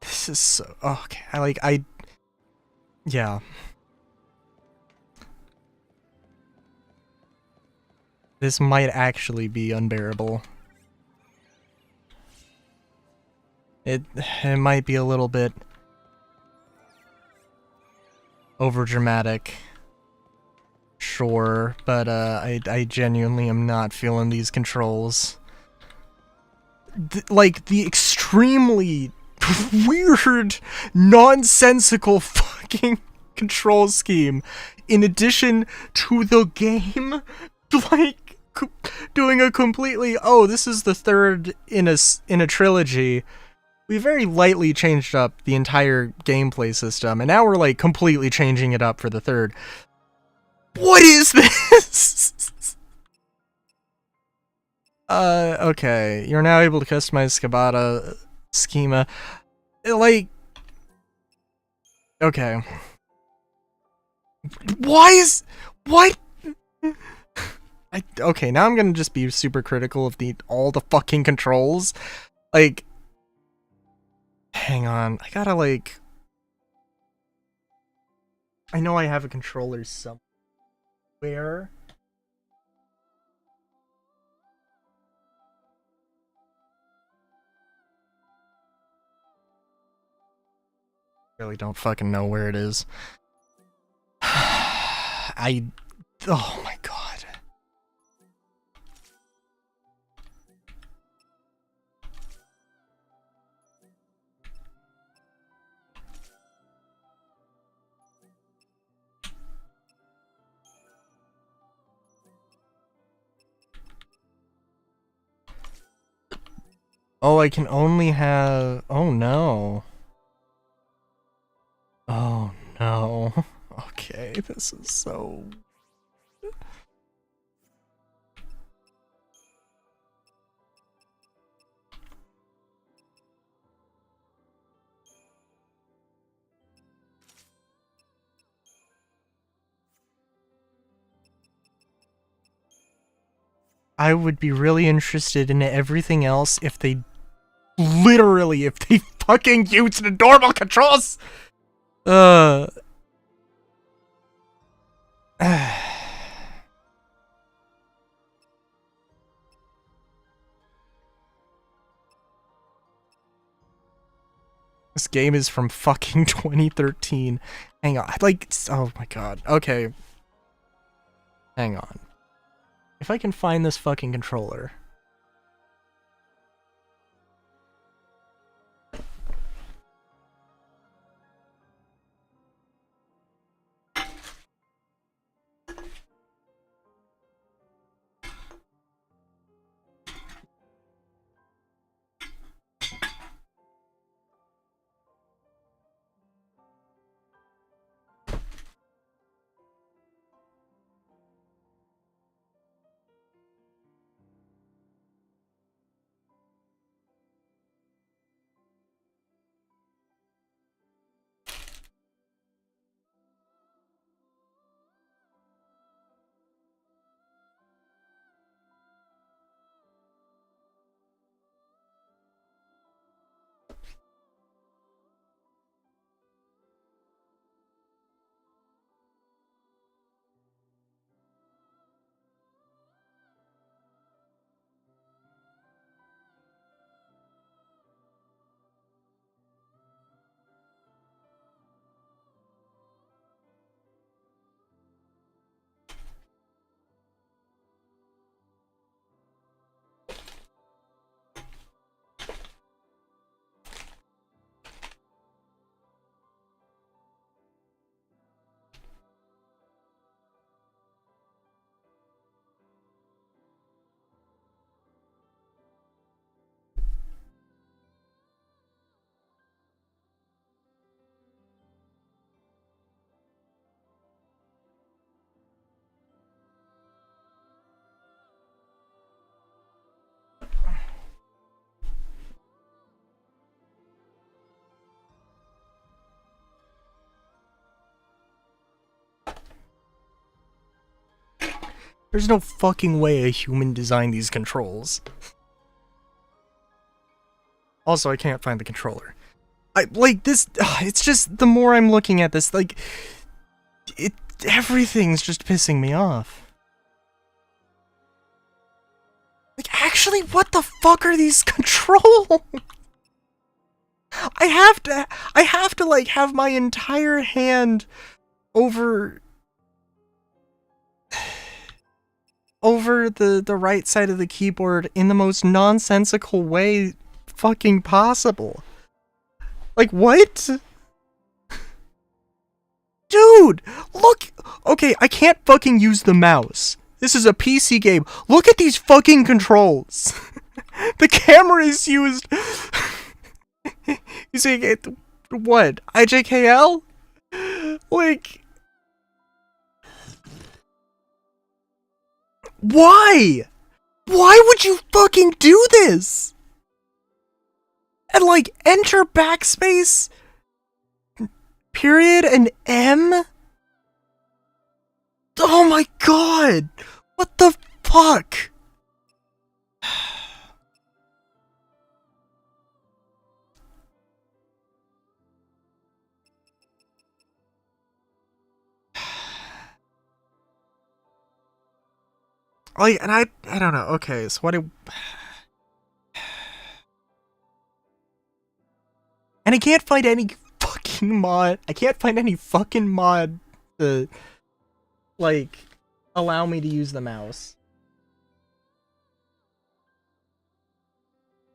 This is so... okay, yeah. This might actually be unbearable. It might be a little bit overdramatic, sure, but I genuinely am not feeling these controls. Like, the extremely weird, nonsensical fucking control scheme, in addition to the game, like, doing a completely, oh, this is the third in a trilogy. We very lightly changed up the entire gameplay system, and now we're like completely changing it up for the third. What is this? Okay. You're now able to customize Skabata schema. Like, okay. What? Okay, now I'm gonna just be super critical of all the fucking controls. Like, hang on, I gotta like, I know I have a controller somewhere. Really don't fucking know where it is. Oh my god. Oh, I can only have... Oh no. Oh no. Okay, this is so... I would be really interested in everything else if they literally, if they fucking used the normal controls. This game is from fucking 2013. Hang on, like, oh my god. Okay. Hang on. If I can find this fucking controller. There's no fucking way a human designed these controls. Also, I can't find the controller. Like, this, it's just, the more I'm looking at this, like, everything's just pissing me off. Like, actually, what the fuck are these controls? I have to, like, have my entire hand over the right side of the keyboard in the most nonsensical way fucking possible. Like, what? Dude, look! Okay, I can't fucking use the mouse. This is a PC game. Look at these fucking controls. The camera is used... You see, what? IJKL? Like... Why? Why would you fucking do this? And like, enter backspace, period, and M? Oh my god! What the Fuck! Like, and I don't know. Okay, so what do... And I can't find any fucking mod. I can't find any fucking mod to, like, allow me to use the mouse.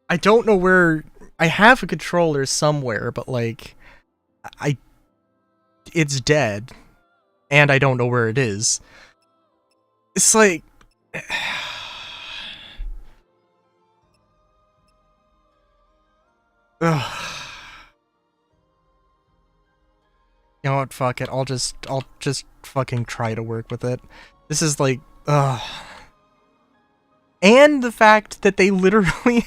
I don't know where... I have a controller somewhere, but, like... It's dead. And I don't know where it is. It's like... Ugh. You know what, fuck it, I'll just fucking try to work with it. This is like, ugh. And the fact that they literally...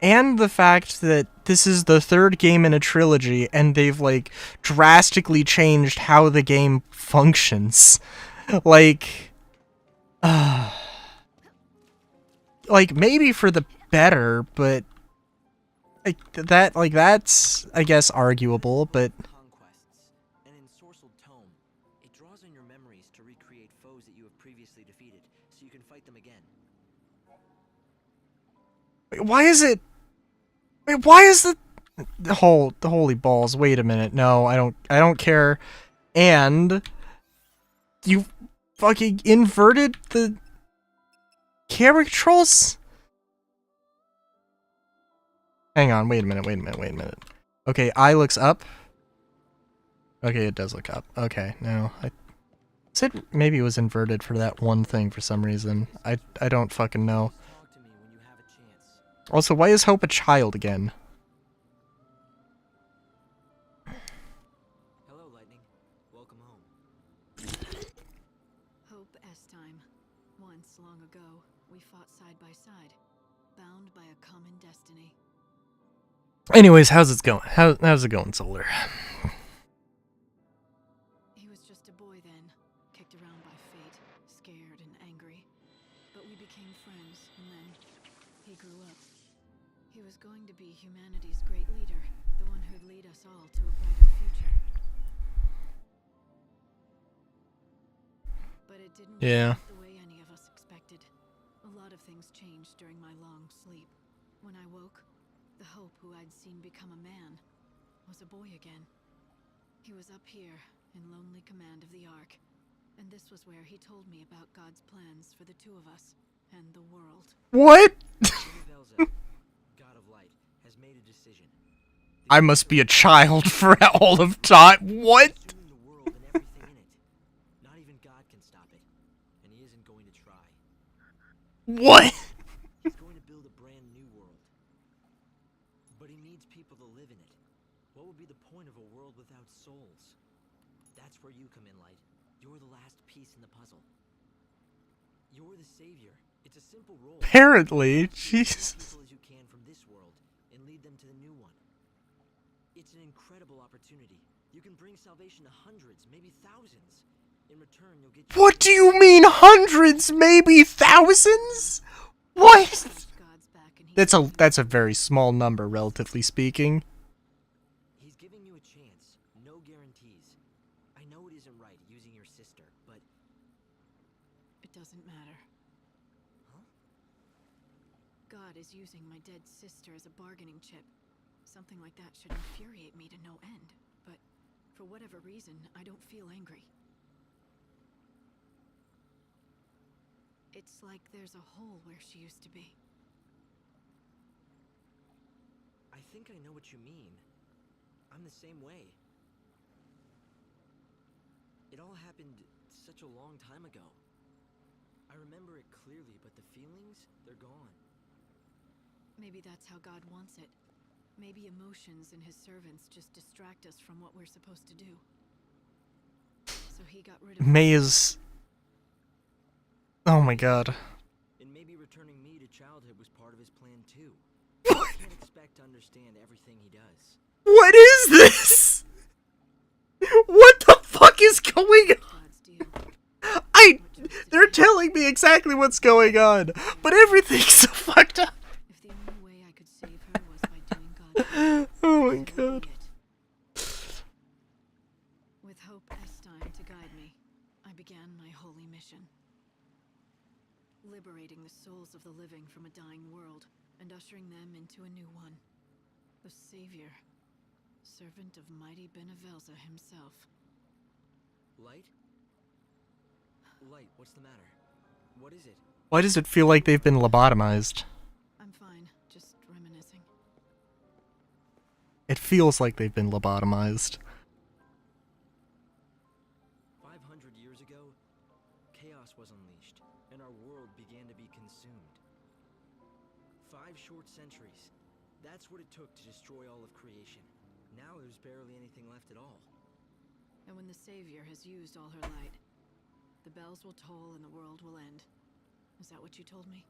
And the fact that this is the third game in a trilogy, and they've, like, drastically changed how the game functions. Like... like, maybe for the better, but... that's, I guess, arguable, but... Conquests, and in Sorcel Tome, it draws on your memories to recreate foes that you have previously defeated, so you can fight them again. Wait, why is it... Wait, why is the holy balls, wait a minute, no, I don't care. And... You fucking inverted the... camera controls? Hang on, wait a minute. Okay, eye looks up. Okay, it does look up. Okay, no, I said maybe it was inverted for that one thing for some reason. I don't fucking know. Talk to me when you have a chance. Also, why is Hope a child again? Hello, Lightning. Welcome home. Hope S-time. Once, long ago, we fought side by side, bound by a common destiny. Anyways, how's it going? How's it going, Solar? He was just a boy then, kicked around by fate, scared and angry. But we became friends, and then he grew up. He was going to be humanity's great leader, the one who'd lead us all to a brighter future. But it didn't Yeah. work out the way any of us expected. A lot of things changed during my long sleep. When I woke, the Hope who I'd seen become a man was a boy again. He was up here, in lonely command of the Ark, and this was where he told me about God's plans for the two of us, and the world. What? Jimmy Velza, God of Light, has made a decision. I must be a child for all of time. What? Consuming the world and everything in it. Not even God can stop it, and he isn't going to try. What? He's going to build a brand new world. But he needs people to live in it. What would be the point of a world without souls? That's where you come in, Light. You're the last piece in the puzzle. You're the savior. It's a simple role. Apparently, Jesus. People as you can from this world and lead them to the new one. It's an incredible opportunity. You can bring salvation to hundreds, maybe thousands. In return, you'll get... What do you mean hundreds, maybe thousands? What? God's back, and he That's a very small number, relatively speaking. He's giving you a chance. No guarantees. I know it isn't right using your sister, but... It doesn't matter. Huh? God is using my dead sister as a bargaining chip. Something like that should infuriate me to no end. But for whatever reason, I don't feel angry. It's like there's a hole where she used to be. I think I know what you mean. I'm the same way. It all happened such a long time ago. I remember it clearly, but the feelings, they're gone. Maybe that's how God wants it. Maybe emotions in his servants just distract us from what we're supposed to do. So he got rid of May is... Oh my god. And maybe returning me to childhood was part of his plan too. I can't expect to understand everything he does. What is this? exactly what's going on, but everything's so fucked up. If the only way I could save her was by doing God's will, Oh my so be god. it. With Hope Estine to guide me, I began my holy mission. Liberating the souls of the living from a dying world and ushering them into a new one. The Savior, servant of mighty Benevelza himself. Light? Light, what's the matter? What is it? Why does it feel like they've been lobotomized? I'm fine, just reminiscing. It feels like they've been lobotomized. 500 years ago, chaos was unleashed, and our world began to be consumed. 5 short centuries. That's what it took to destroy all of creation. Now there's barely anything left at all. And when the Savior has used all her light, the bells will toll and the world will end. Is that what you told me?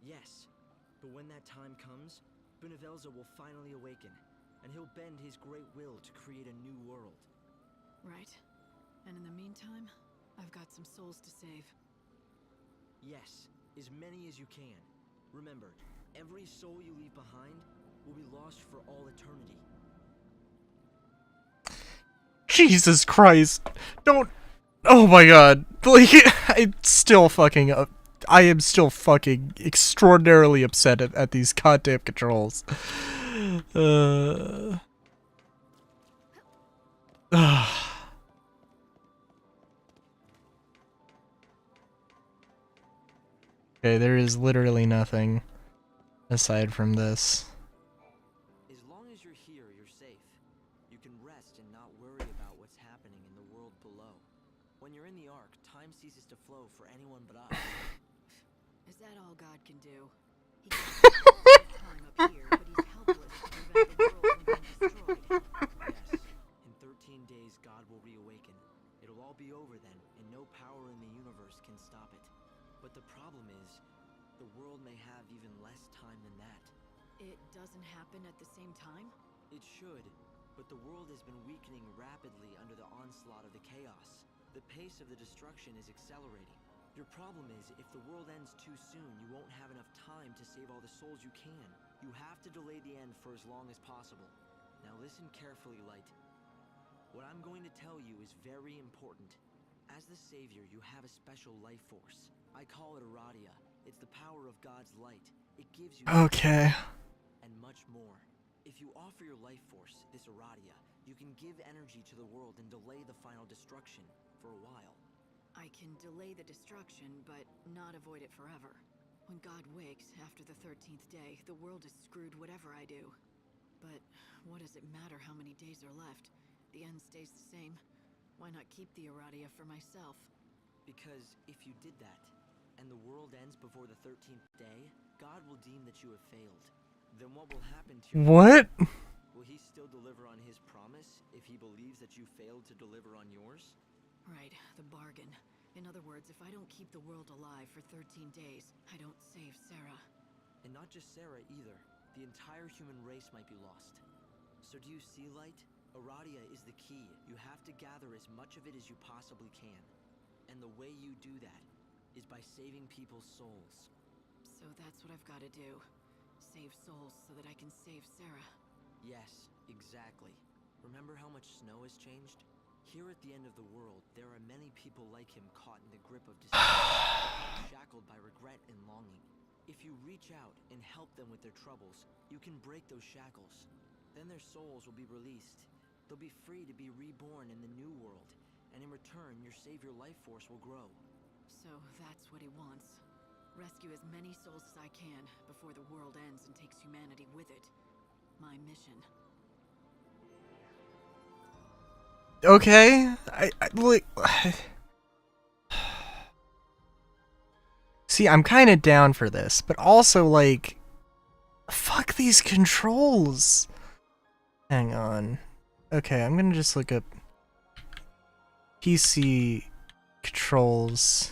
Yes, but when that time comes, Benevelza will finally awaken, and he'll bend his great will to create a new world. Right. And in the meantime, I've got some souls to save. Yes, as many as you can. Remember, every soul you leave behind will be lost for all eternity. Jesus Christ. Don't. Oh my god. Like, I am still fucking extraordinarily upset at these goddamn controls. Okay, there is literally nothing aside from this. As long as you're here, you're safe. You can rest and not worry about what's happening in the world below. When you're in the Ark, time ceases to flow for anyone but us. Is that all God can do? He can stop time up here, but he's helpless to prevent the world from being destroyed. Yes, in 13 days God will reawaken. It'll all be over then, and no power in the universe can stop it. But the problem is, the world may have even less time than that. It doesn't happen at the same time? It should, but the world has been weakening rapidly under the onslaught of the chaos. The pace of the destruction is accelerating. Your problem is, if the world ends too soon, you won't have enough time to save all the souls you can. You have to delay the end for as long as possible. Now listen carefully, Light. What I'm going to tell you is very important. As the Savior, you have a special life force. I call it Aradia. It's the power of God's light. It gives you Okay. and much more. If you offer your life force, this Aradia, you can give energy to the world and delay the final destruction for a while. I can delay the destruction, but not avoid it forever. When God wakes after the 13th day, the world is screwed whatever I do. But what does it matter how many days are left? The end stays the same. Why not keep the Aradia for myself? Because if you did that, and the world ends before the 13th day, God will deem that you have failed. Then what will happen to your... What? Will he still deliver on his promise if he believes that you failed to deliver on yours? Right, the bargain. In other words, if I don't keep the world alive for 13 days, I don't save Sarah. And not just Sarah either. The entire human race might be lost. So do you see, Light? Aradia is the key. You have to gather as much of it as you possibly can. And the way you do that is by saving people's souls. So that's what I've got to do. Save souls so that I can save Sarah. Yes, exactly. Remember how much snow has changed? Here at the end of the world, there are many people like him caught in the grip of despair, shackled by regret and longing. If you reach out and help them with their troubles, you can break those shackles. Then their souls will be released. They'll be free to be reborn in the new world, and in return, your savior life force will grow. So that's what he wants. Rescue as many souls as I can before the world ends and takes humanity with it. My mission. Okay. Like. See, I'm kind of down for this, but also, like, fuck these controls. Hang on. Okay, I'm gonna just look up PC controls.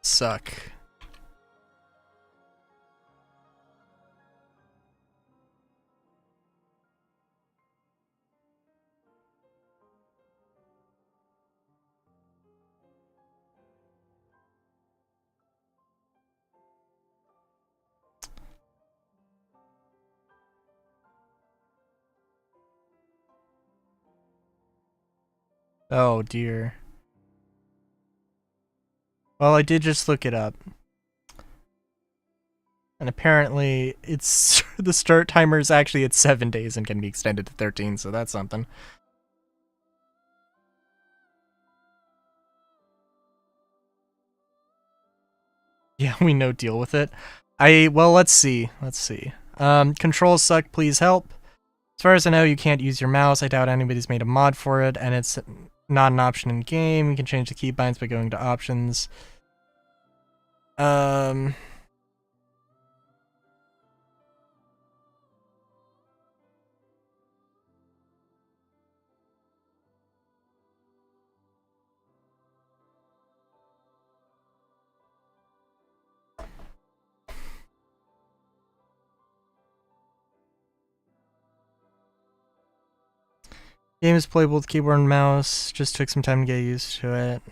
Suck. Oh dear. Well, I did just look it up. And apparently it's the start timer is actually at 7 days and can be extended to 13, so that's something. Yeah, we no deal with it. Well, let's see. Controls suck, please help. As far as I know, you can't use your mouse. I doubt anybody's made a mod for it, and it's not an option in game. You can change the keybinds by going to options. Game is playable with keyboard and mouse. Just took some time to get used to it.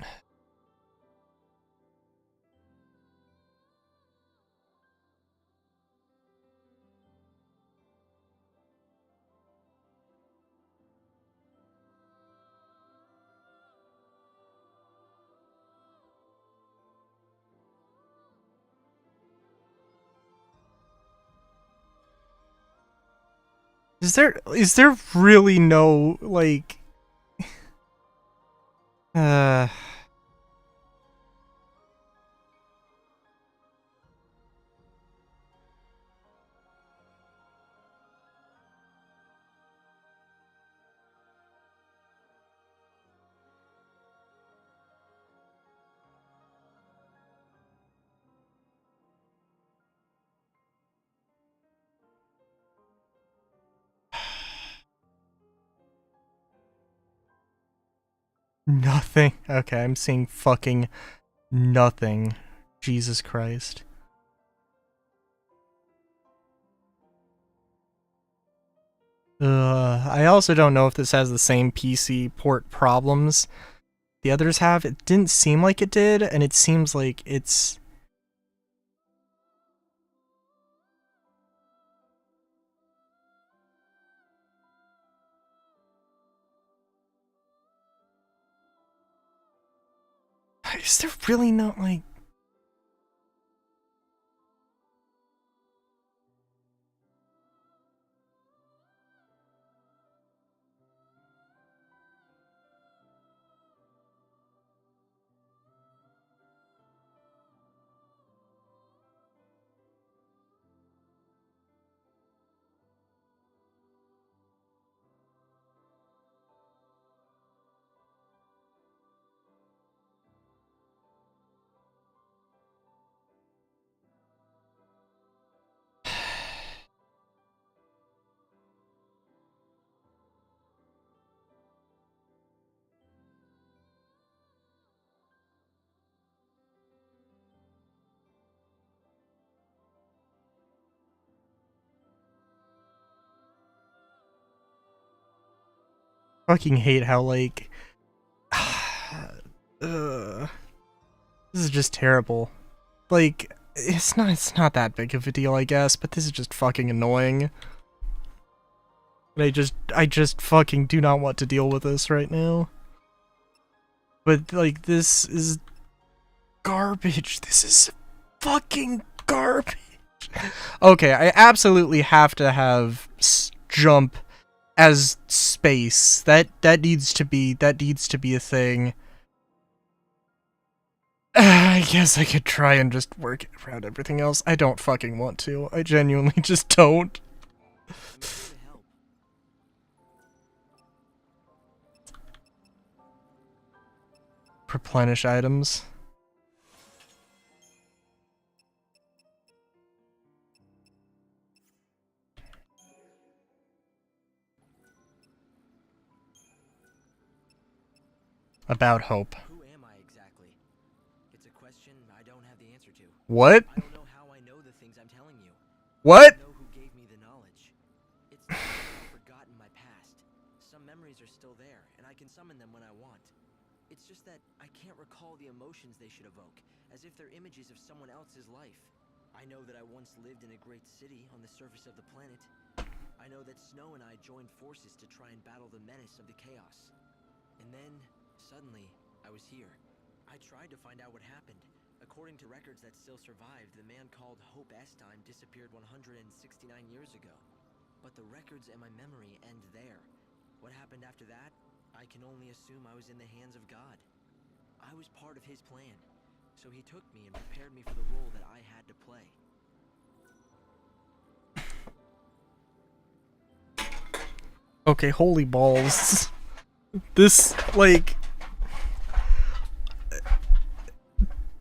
Is there really no, like... Nothing. Okay, I'm seeing fucking nothing. Jesus Christ. I also don't know if this has the same PC port problems the others have. It didn't seem like it did, and it seems like it's... Is there really not, like... Fucking hate how, like... This is just terrible. Like, it's not that big of a deal, I guess, but this is just fucking annoying. And I just fucking do not want to deal with this right now. But, like, this is garbage. This is fucking garbage. Okay, I absolutely have to have jump as space. That needs to be a thing. I guess I could try and just work around everything else. I don't fucking want to. I genuinely just don't. Replenish items. About hope. Who am I exactly? It's a question I don't have the answer to. What? I don't know how I know the things I'm telling you. What? I know who gave me the knowledge. It's not that I've forgotten my past. Some memories are still there, and I can summon them when I want. It's just that I can't recall the emotions they should evoke, as if they're images of someone else's life. I know that I once lived in a great city on the surface of the planet. I know that Snow and I joined forces to try and battle the menace of the chaos. And then Suddenly, I was here. I tried to find out what happened. According to records that still survived, the man called Hope Estime disappeared 169 years ago. But the records and my memory end there. What happened after that? I can only assume I was in the hands of God. I was part of his plan, so he took me and prepared me for the role that I had to play. Okay, holy balls. This, like...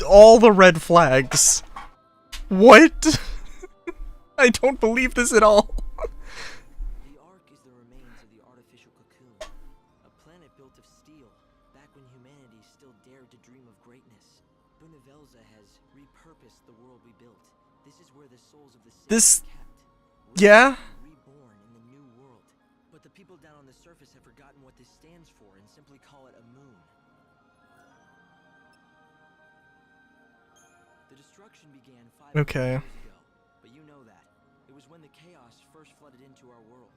all the red flags. What? I don't believe this at all. The Ark is the remains of the artificial cocoon, a planet built of steel, back when humanity still dared to dream of greatness. Benevelza has repurposed the world we built. This is where the souls of the city This- are kept. Yeah? Reborn in the new world. But the people down on the surface have forgotten what this stands for and simply call it a moon. The destruction began 500 Okay. years ago, but you know that. It was when the chaos first flooded into our world.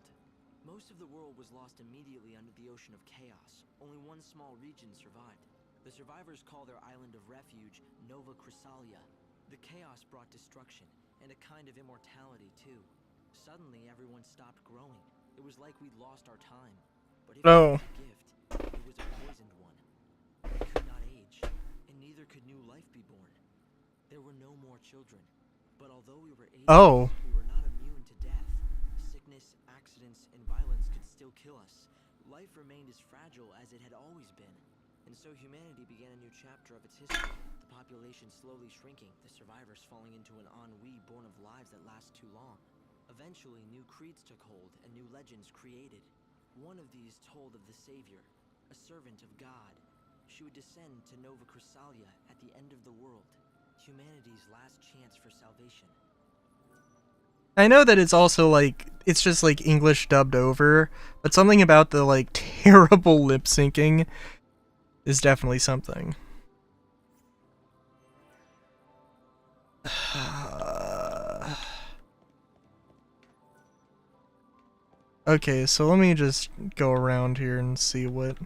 Most of the world was lost immediately under the ocean of chaos. Only one small region survived. The survivors call their island of refuge Nova Chrysalia. The chaos brought destruction, and a kind of immortality too. Suddenly everyone stopped growing. It was like we'd lost our time. But if Oh. it was a gift, it was a poisoned one. We could not age, and neither could new life be born. There were no more children, but although we were ageless, Oh. we were not immune to death. Sickness, accidents, and violence could still kill us. Life remained as fragile as it had always been. And so humanity began a new chapter of its history. The population slowly shrinking, the survivors falling into an ennui born of lives that last too long. Eventually, new creeds took hold and new legends created. One of these told of the Savior, a servant of God. She would descend to Nova Chrysalia at the end of the world, humanity's last chance for salvation. I know that it's also like, it's just like English dubbed over, but something about the like terrible lip syncing is definitely something. Okay, so let me just go around here and see what...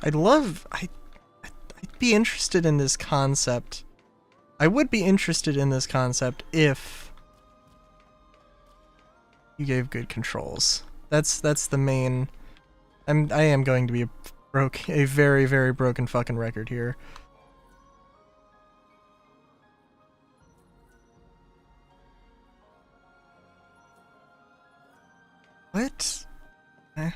I'd be interested in this concept. I would be interested in this concept if you gave good controls. That's the main... I am going to be a very, very broken fucking record here. What? Eh.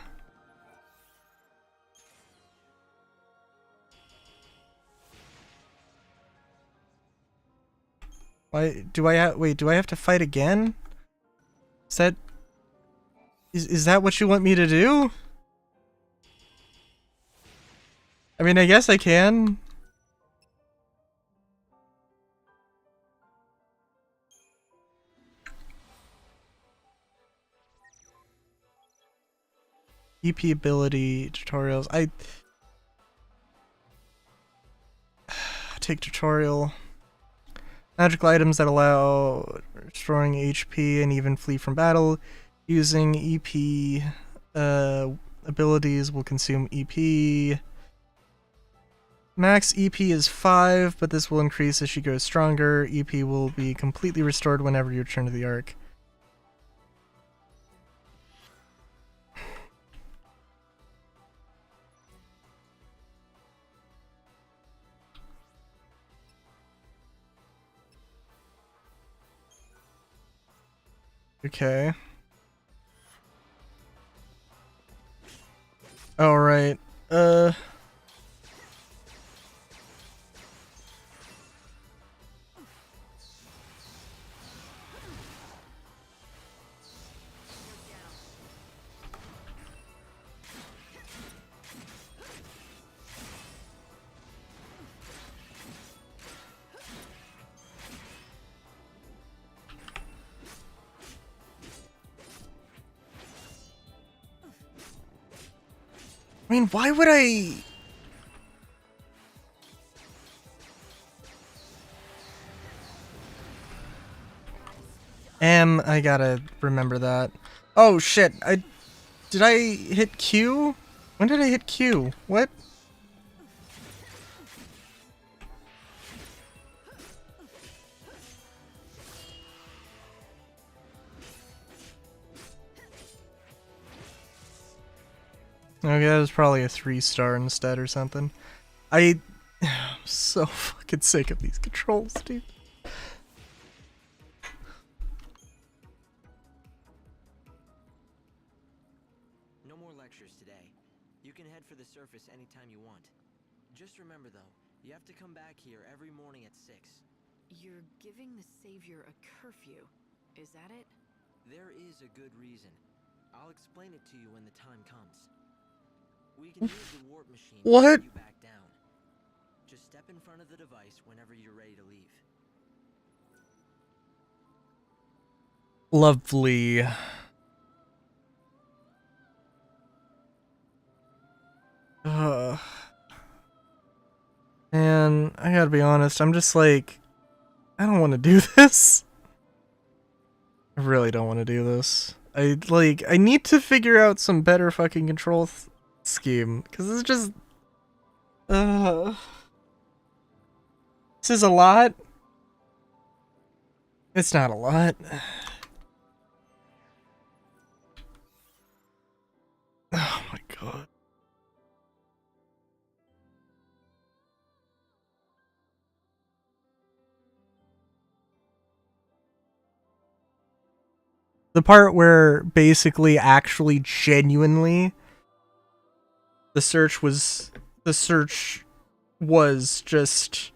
Why do I wait, do I have to fight again? Is that what you want me to do? I mean, I guess I can. EP ability tutorials. I take tutorial. Magical items that allow restoring HP and even flee from battle. Using EP abilities will consume EP. Max EP is 5, but this will increase as she grows stronger. EP will be completely restored whenever you return to the Ark. Okay. Alright. I mean, why would I... I gotta remember that. Oh shit, did I hit Q? When did I hit Q? What? Okay, that was probably a 3-star instead or something. I'm so fucking sick of these controls, dude. No more lectures today. You can head for the surface anytime you want. Just remember though, you have to come back here every morning at 6. You're giving the Savior a curfew. Is that it? There is a good reason. I'll explain it to you when the time comes. We can use the warp machine to What? get you back down. Just step in front of the device whenever you're ready to leave. Lovely. Man, I gotta be honest, I'm just like, I don't want to do this. I really don't want to do this. I need to figure out some better fucking control scheme, because it's just, this is a lot. It's not a lot. Oh my god. The part where basically actually genuinely the search was just,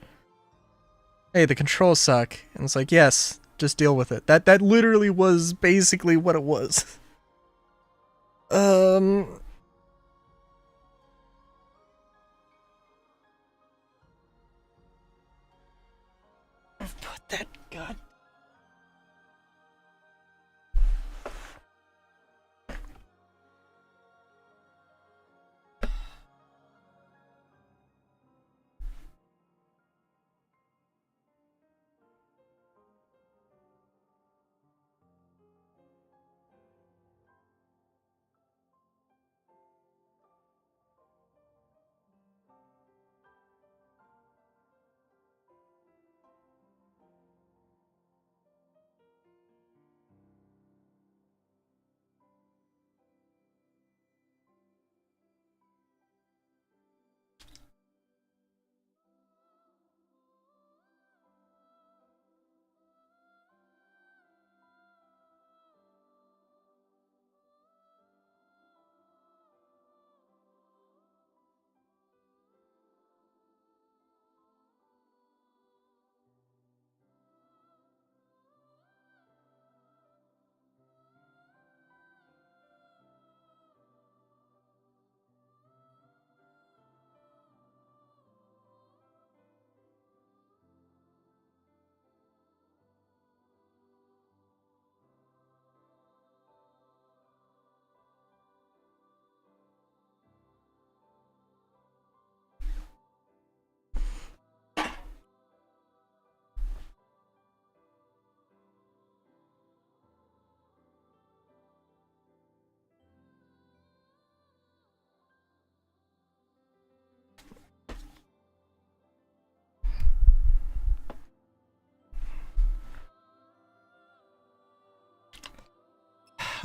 hey, the controls suck. And it's like, yes, just deal with it. That literally was basically what it was. I've put that god.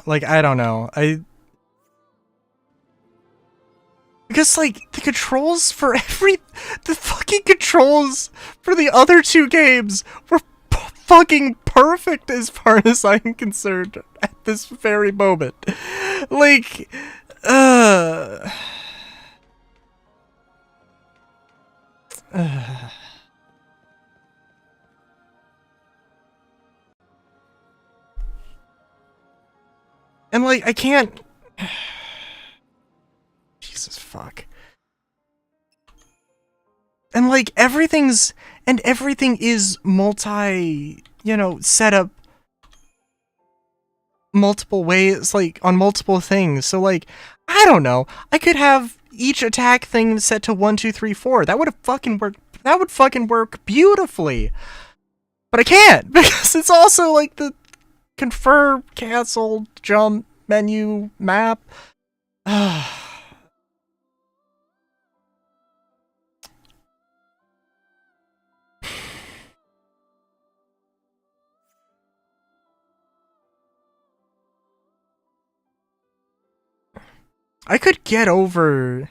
Like, I don't know. Because, like, the fucking controls for the other two games were fucking perfect as far as I'm concerned at this very moment. Like, and, like, I can't... Jesus fuck. And, like, everything is set up multiple ways, like, on multiple things. So, like, I don't know. I could have each attack thing set to 1, 2, 3, 4. That would have fucking worked. That would fucking work beautifully. But I can't because it's also like the confirm, cancel, jump, menu, map. I could get over.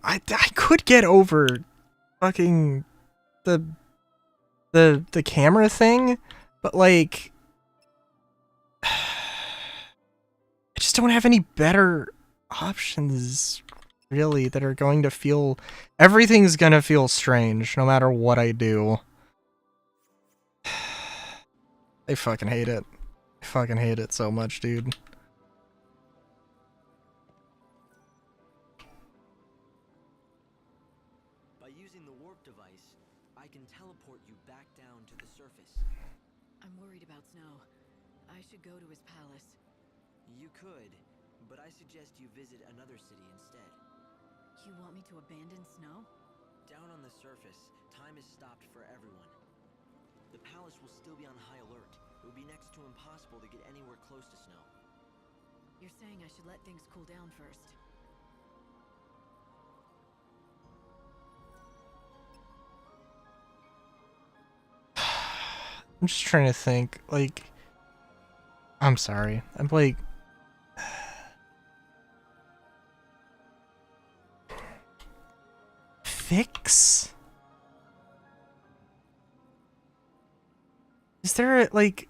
I could get over fucking the camera thing, but like I just don't have any better options really that are going to feel. Everything's gonna feel strange no matter what I do. I fucking hate it. I fucking hate it so much, dude. By using the warp device, I can teleport you back down to the surface. I'm worried about Snow. I should go to his palace. You could, but I suggest you visit another city instead. You want me to abandon Snow? Down on the surface, time is stopped for everyone. The palace will still be on high alert. It would be next to impossible to get anywhere close to Snow. You're saying I should let things cool down first. I'm just trying to think, like, I'm sorry. I'm like, fix? Is there a, like,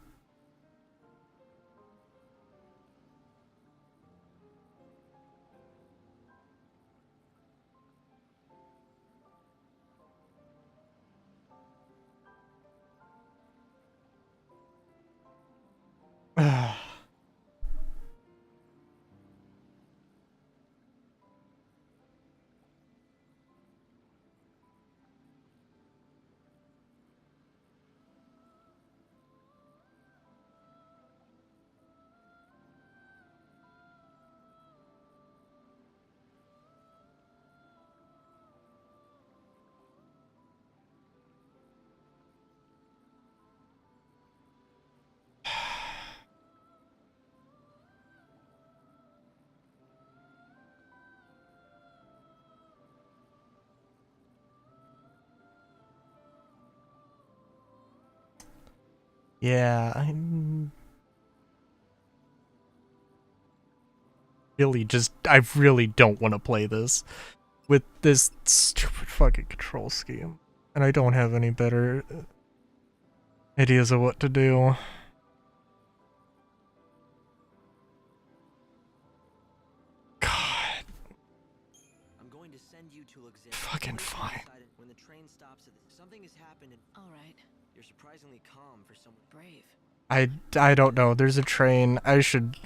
yeah, I'm really just, I really don't want to play this with this stupid fucking control scheme. And I don't have any better ideas of what to do. God. I'm going to send you to Luxaria. Fucking fine. When the train stops at something has happened and All right. you're surprisingly calm for someone. Brave. I don't know. There's a train. I should.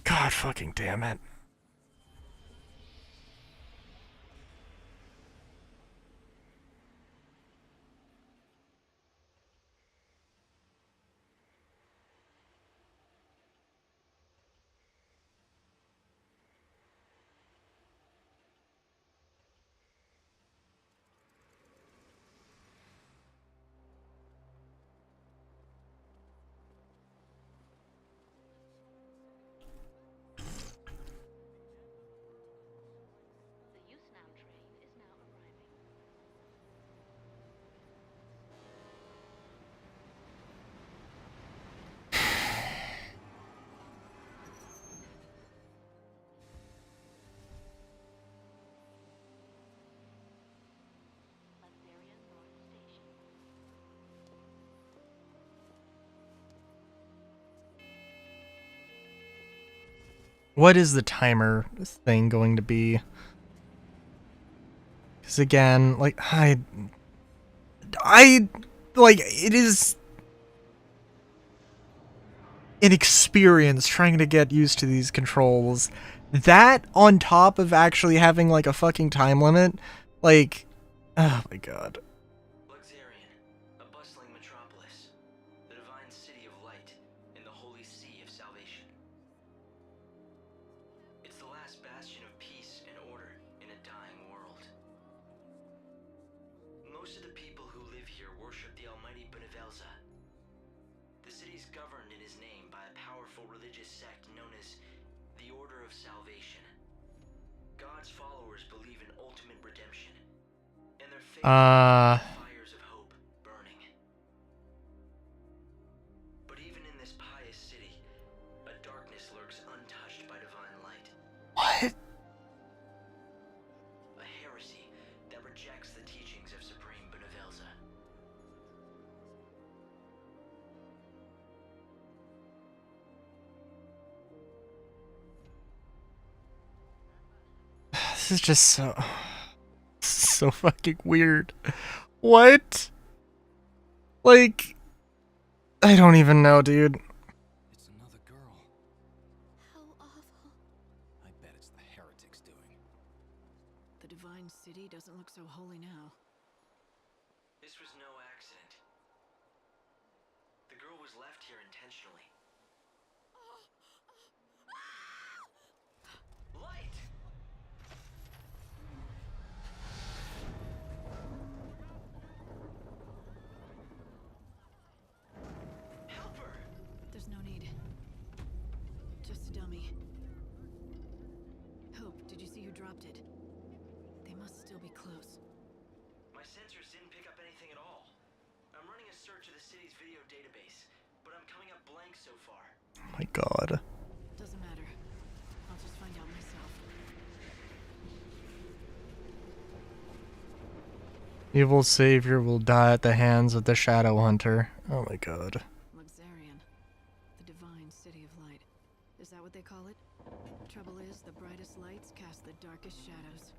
God fucking damn it. The Yusnam train is now arriving. Latveria North Station. What is the timer thing going to be? Because again, like, I like, it is an experience trying to get used to these controls. That on top of actually having like a fucking time limit, like, oh my god. Luxarian, a bustling metropolis, the divine city of light, in the holy sea of salvation. the last bastion of peace and order in a dying world. Most of the people who live here worship the almighty Benevelza. The city is governed in his name by a powerful religious sect known as the Order of Salvation. God's followers believe in ultimate redemption, and their faith fires of hope burning. But even in this pious city, a darkness lurks untouched by divine light. What? A heresy that rejects the teachings of Supreme Benevelza. This is just so fucking weird. What? Like, I don't even know, dude. It's another girl. How awful. I bet it's the heretics doing. The divine city doesn't look so holy now. This was no accident. The girl was left here intentionally. Light! Help her! There's no need. Just a dummy. Hope, did you see who dropped it? They must still be close. My sensors didn't pick up anything at all. I'm running a search of the city's video database, but I'm coming up blank so far. Oh my god. Doesn't matter. I'll just find out myself. Evil savior will die at the hands of the Shadow Hunter. Oh my god. Luxarian. The divine city of light. Is that what they call it? Trouble is, the brightest lights cast the darkest shadows.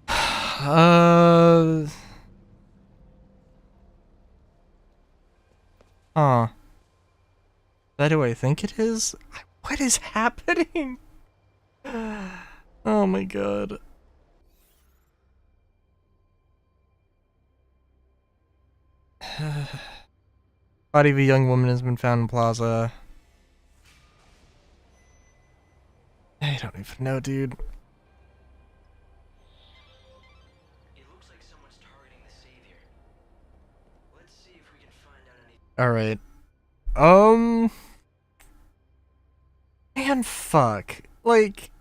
Huh. Is that who I think it is? What is happening? Oh my god. Body of a young woman has been found in plaza. I don't even know, dude. It looks like someone's targeting the savior. Let's see if we can find out any. Alright. Man, fuck. Like...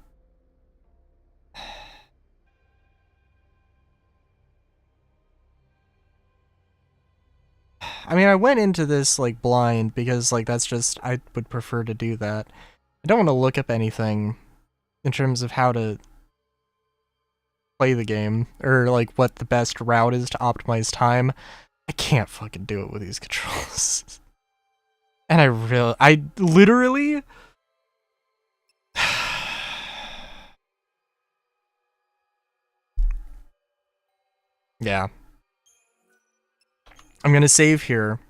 I mean, I went into this, like, blind, because, like, that's just... I would prefer to do that. I don't want to look up anything in terms of how to play the game, or, like, what the best route is to optimize time. I can't fucking do it with these controls. And I literally... Yeah. I'm gonna save here.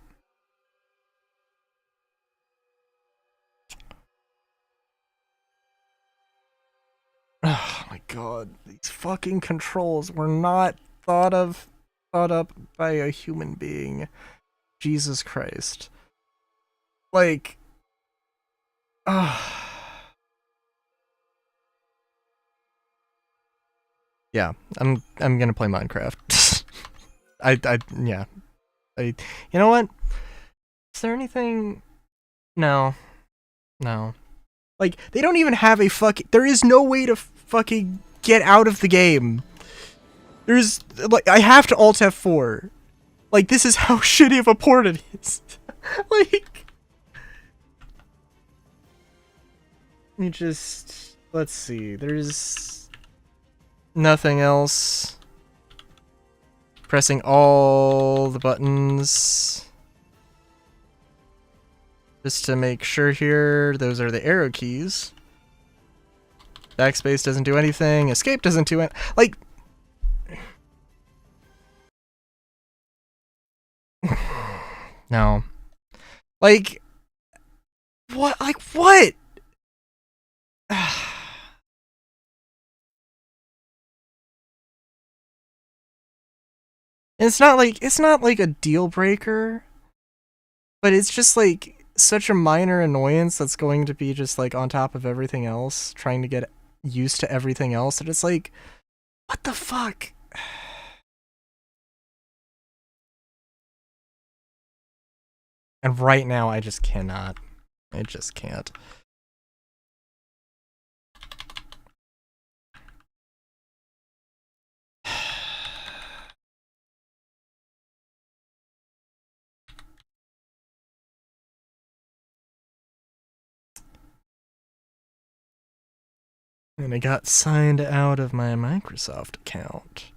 Oh my god, these fucking controls were not thought up by a human being. Jesus Christ. Like, yeah, I'm gonna play Minecraft. Yeah. You know what? Is there anything? No. Like, they don't even have a there is no way to fucking get out of the game. There's, like, I have to Alt F4. Like, this is how shitty of a port it is. Like, you just, let's see, there's nothing else. Pressing all the buttons. Just to make sure here, those are the arrow keys. Backspace doesn't do anything, escape doesn't do it. Like, no. Like, what? Like, what? It's not like a deal breaker, But it's just like such a minor annoyance that's going to be just like on top of everything else, trying to get used to everything else, and it's like, what the fuck? And right now I just cannot. I just can't. And I got signed out of my Microsoft account.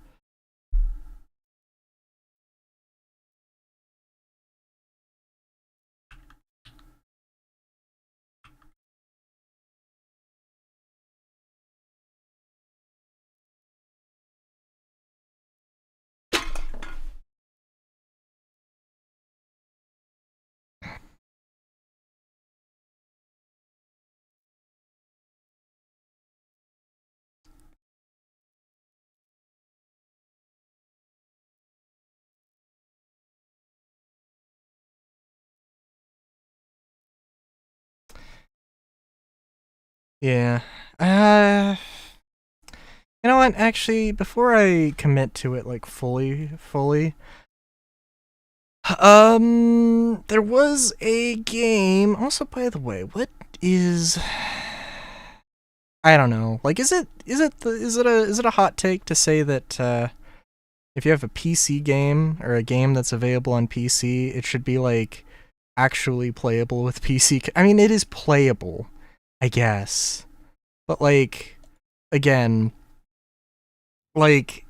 Yeah. You know what? Actually, before I commit to it like fully, there was a game. Also, by the way, what is? I don't know. Like, is it a hot take to say that if you have a PC game or a game that's available on PC, it should be like actually playable with PC? I mean, it is playable, I guess, but like, again, like,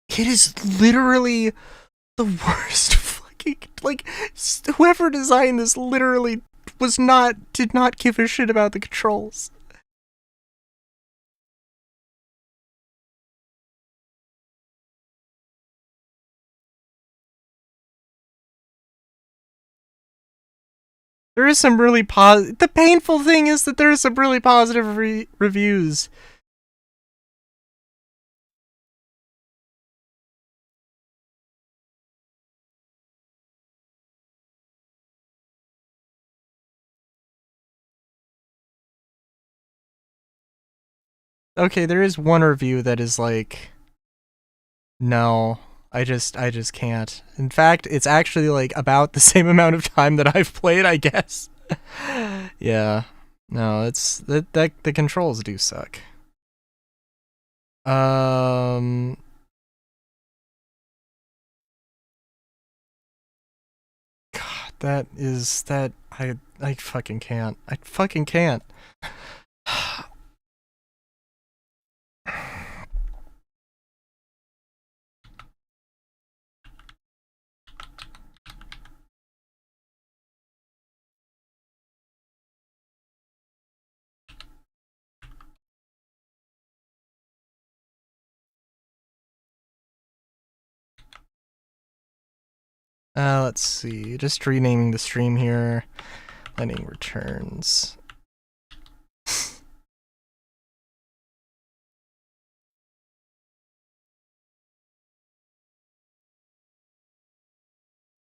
it is literally the worst fucking, like, whoever designed this literally did not give a shit about the controls. There is some really the painful thing is that there is some really positive reviews. Okay, there is one review that is like, no, I just can't. In fact, it's actually like about the same amount of time that I've played, I guess. Yeah. No, it's that the controls do suck. God, I fucking can't. I fucking can't. Let's see. Just renaming the stream here. Lightning Returns.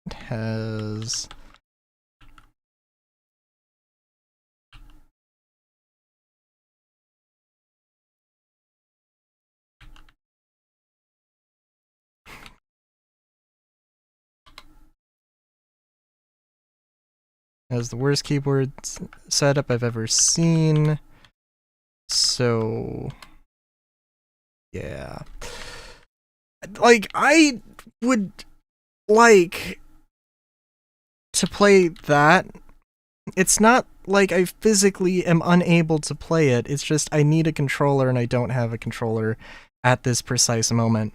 It has the worst keyboard setup I've ever seen. So, yeah. Like, I would like to play that. It's not like I physically am unable to play it. It's just I need a controller and I don't have a controller at this precise moment.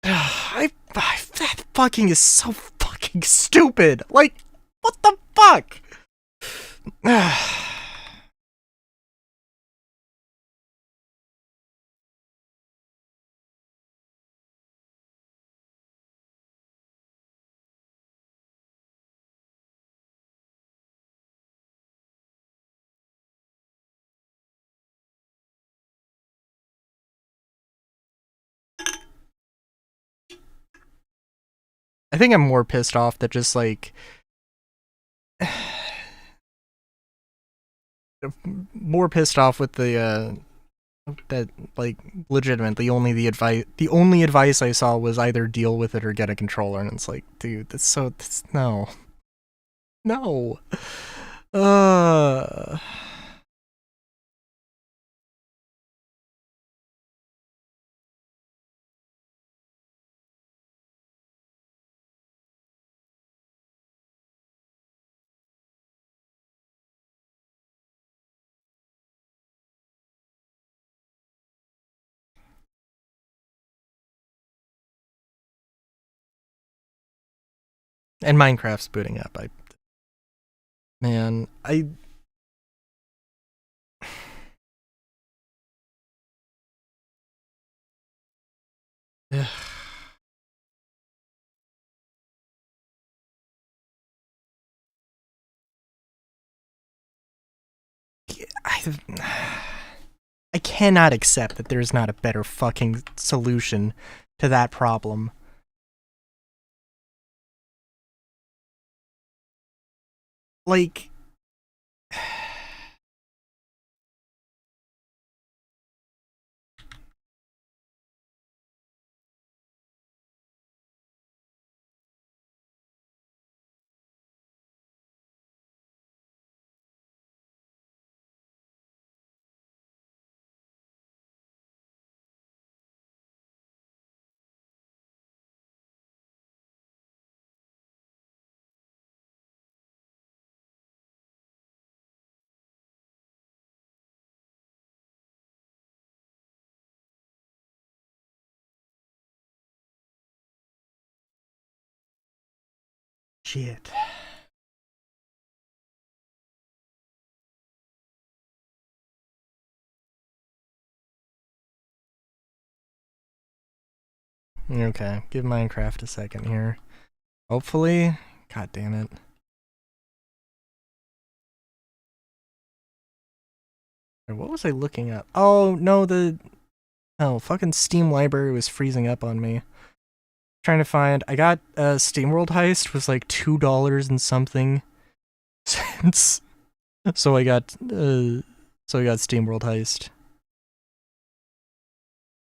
That fucking is so fucking stupid. Like, what the fuck? I think I'm more pissed off that just like more pissed off with the that like legitimately the only advice I saw was either deal with it or get a controller, and it's like, dude, that's no. No. And Minecraft's booting up. Man, I Ugh. I cannot accept that there's not a better fucking solution to that problem. Like, shit. Okay, give Minecraft a second here. Hopefully. God damn it. What was I looking up? Oh, no, fucking Steam library was freezing up on me. Trying to find, I got SteamWorld Heist was like $2 and something cents. So I got SteamWorld Heist.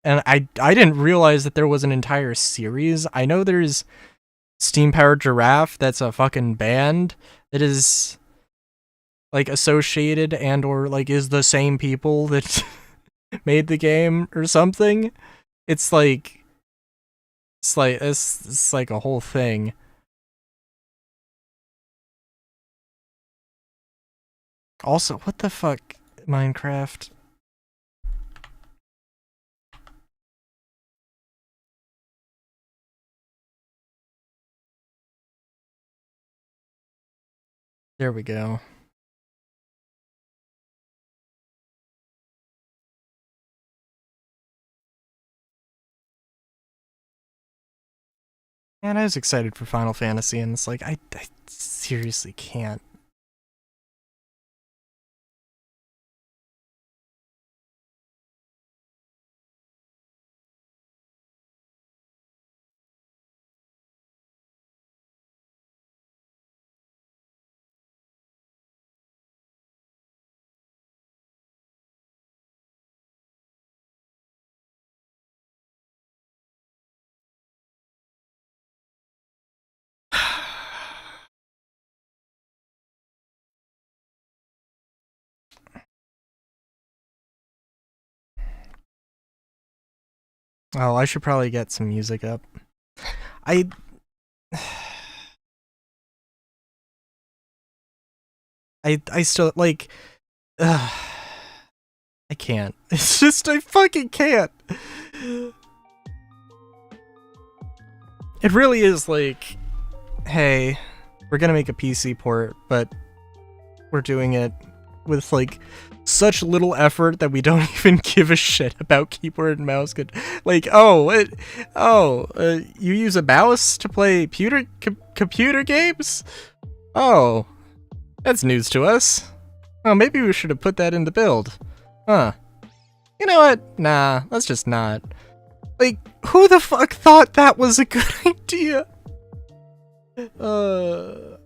And I didn't realize that there was an entire series. I know there's Steam Powered Giraffe, that's a fucking band that is like associated and or like is the same people that made the game or something. It's like a whole thing. Also, what the fuck, Minecraft? There we go. Man, I was excited for Final Fantasy, and it's like, I seriously can't. Oh, I should probably get some music up. I still, like, I can't. It's just, I fucking can't. It really is like, hey, we're gonna make a PC port, but we're doing it with, like, such little effort that we don't even give a shit about keyboard and mouse. Like, you use a mouse to play computer games? Oh, that's news to us. Oh, maybe we should have put that in the build. Huh. You know what? Nah, let's just not. Like, who the fuck thought that was a good idea? uh.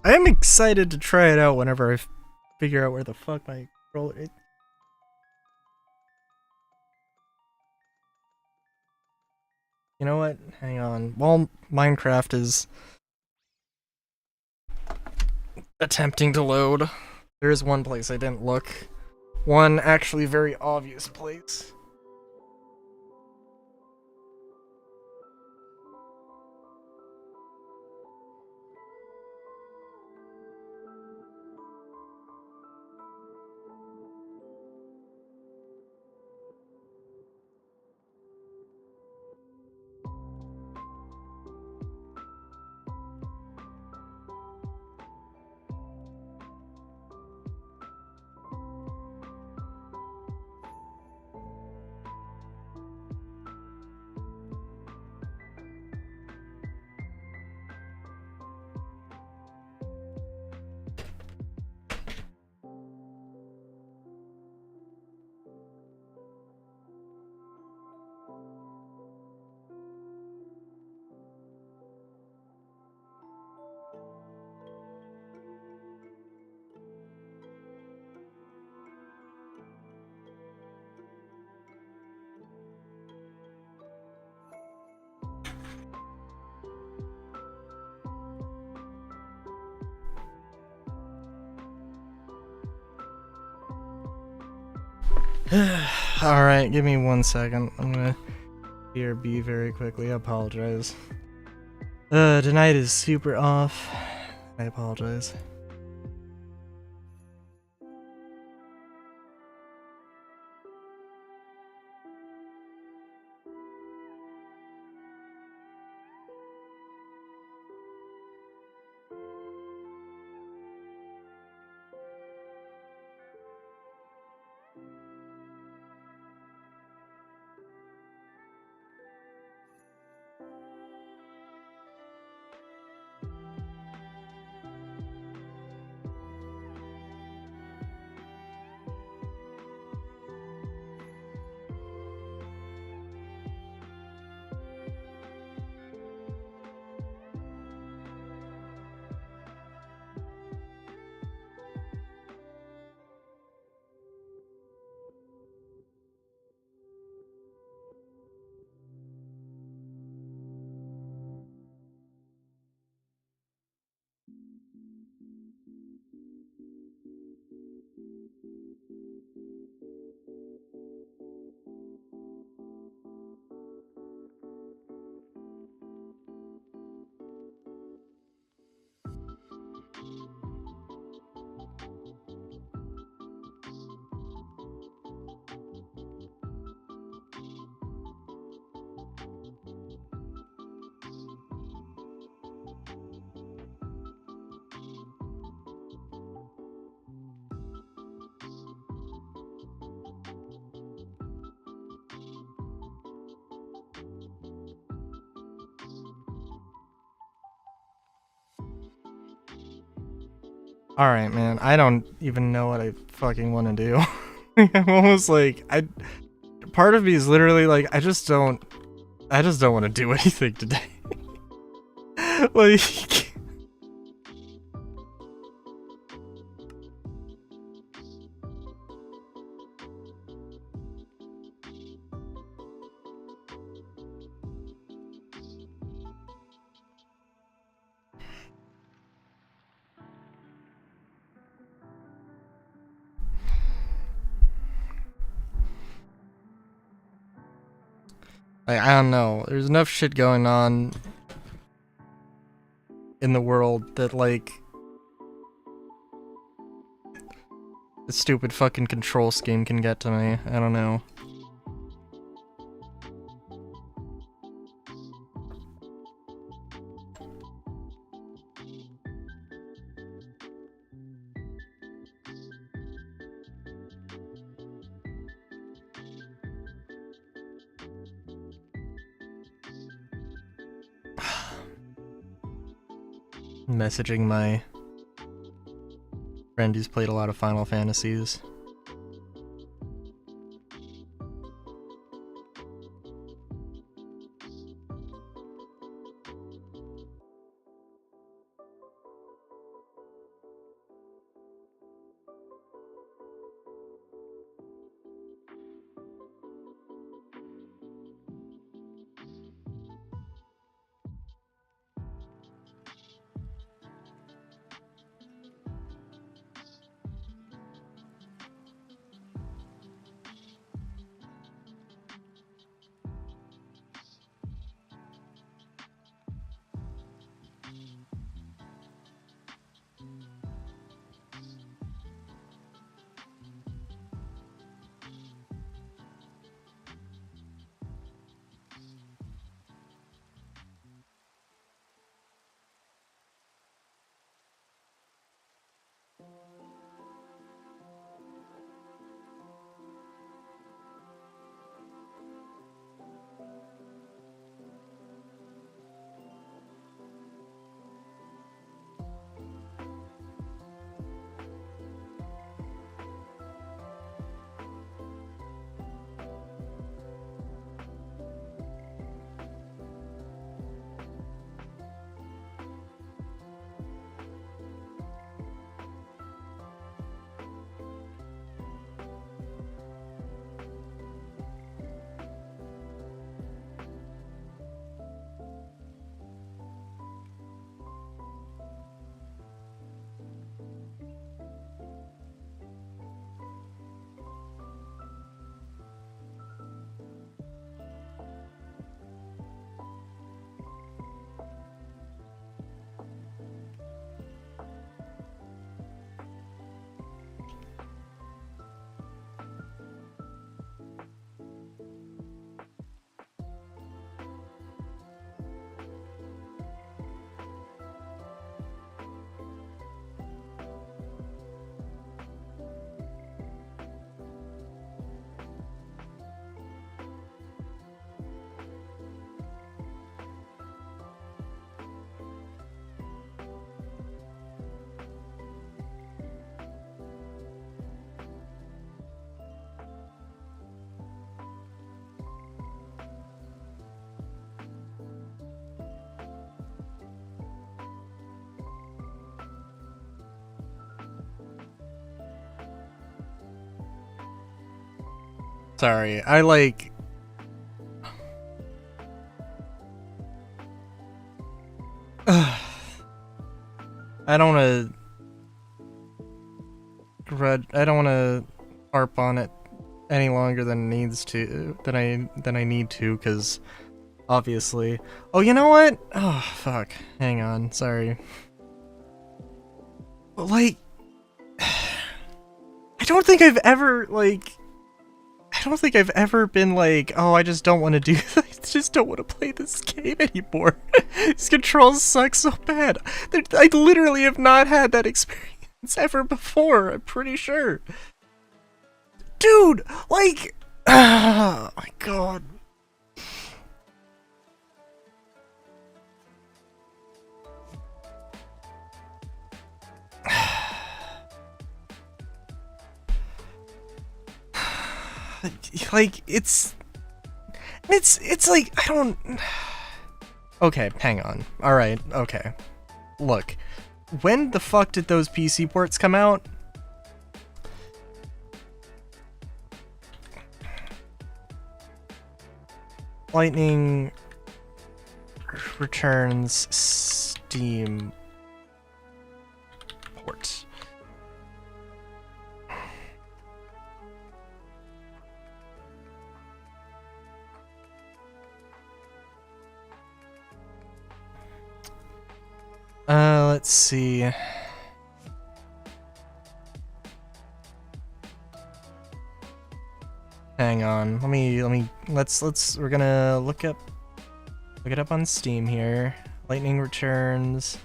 I am excited to try it out whenever I figure out where the fuck my roller is. You know what? Hang on. While Minecraft is attempting to load, there is one place I didn't look. One actually very obvious place. Alright, give me 1 second. I'm gonna BRB very quickly. I apologize. Tonight is super off. I apologize. Alright, man. I don't even know what I fucking want to do. I'm almost like, part of me is literally like, I just don't want to do anything today. Like, I don't know. There's enough shit going on in the world that, like, the stupid fucking control scheme can get to me. I don't know. Messaging my friend who's played a lot of Final Fantasies. Sorry, I like... I don't wanna... I don't wanna harp on it any longer than it needs to, than I need to, because obviously... Oh, you know what? Oh, fuck. Hang on, sorry. But like... I don't think I've ever, like... I don't think I've ever been like, oh, I just don't want to do I just don't want to play this game anymore. These controls suck so bad. I literally have not had that experience ever before, I'm pretty sure. Dude, like, oh my god. Like, it's like, I don't... Okay, hang on. Alright, okay. Look, when the fuck did those PC ports come out? Lightning Returns Steam port. Let's see. Hang on. We're gonna look it up on Steam here. Lightning Returns.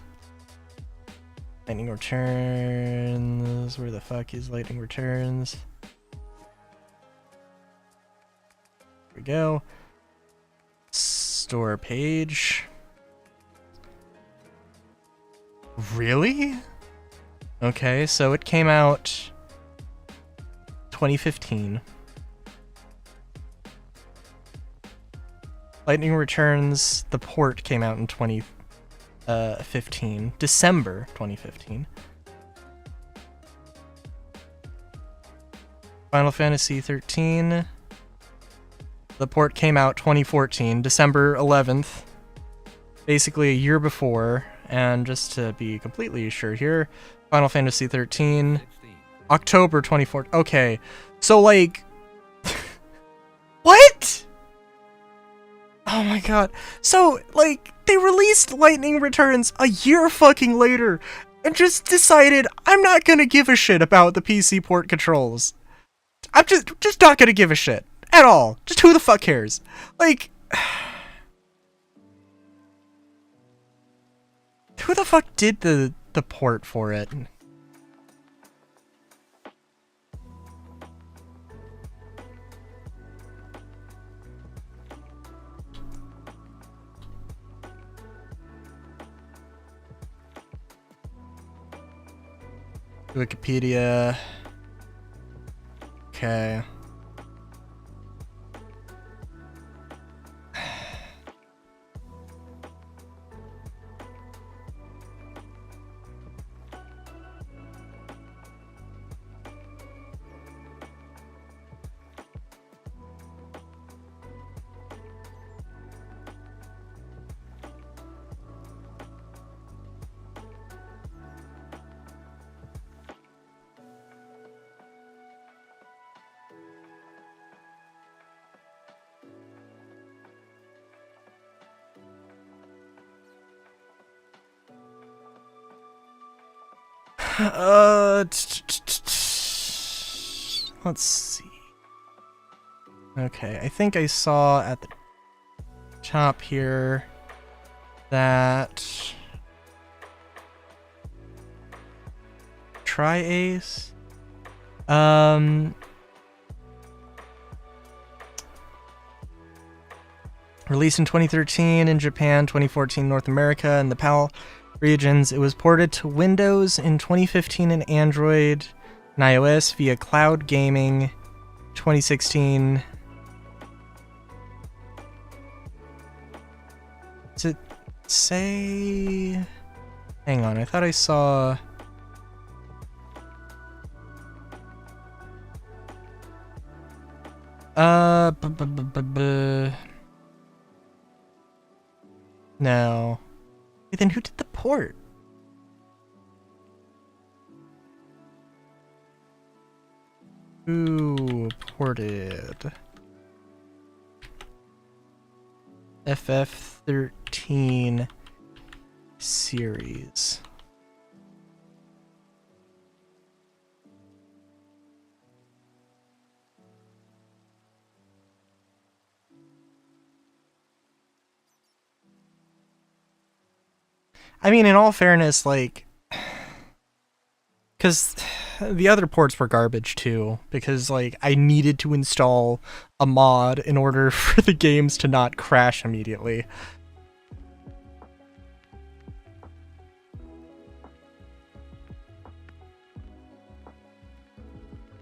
Lightning Returns. Where the fuck is Lightning Returns? Here we go. Store page. Really? Okay, so it came out 2015. Lightning Returns, the port came out in 2015. December 2015. Final Fantasy 13. The port came out 2014, December 11th. Basically a year before. And just to be completely sure here, Final Fantasy 13, October 2014. Okay, so like... What? Oh my god. So, like, they released Lightning Returns a year fucking later and just decided I'm not gonna give a shit about the PC port controls. I'm just not gonna give a shit at all. Just who the fuck cares? Like, who the fuck did the port for it? Wikipedia. Okay. Let's see. Okay, I think I saw at the top here that Tri-Ace, released in 2013 in Japan, 2014 North America, and the PAL regions. It was ported to Windows in 2015 and Android and iOS via cloud gaming 2016. Does it say... Hang on, I thought I saw... No. Wait, then who did the port? Who ported FF13 series? I mean, in all fairness, like, because the other ports were garbage too, because, like, I needed to install a mod in order for the games to not crash immediately.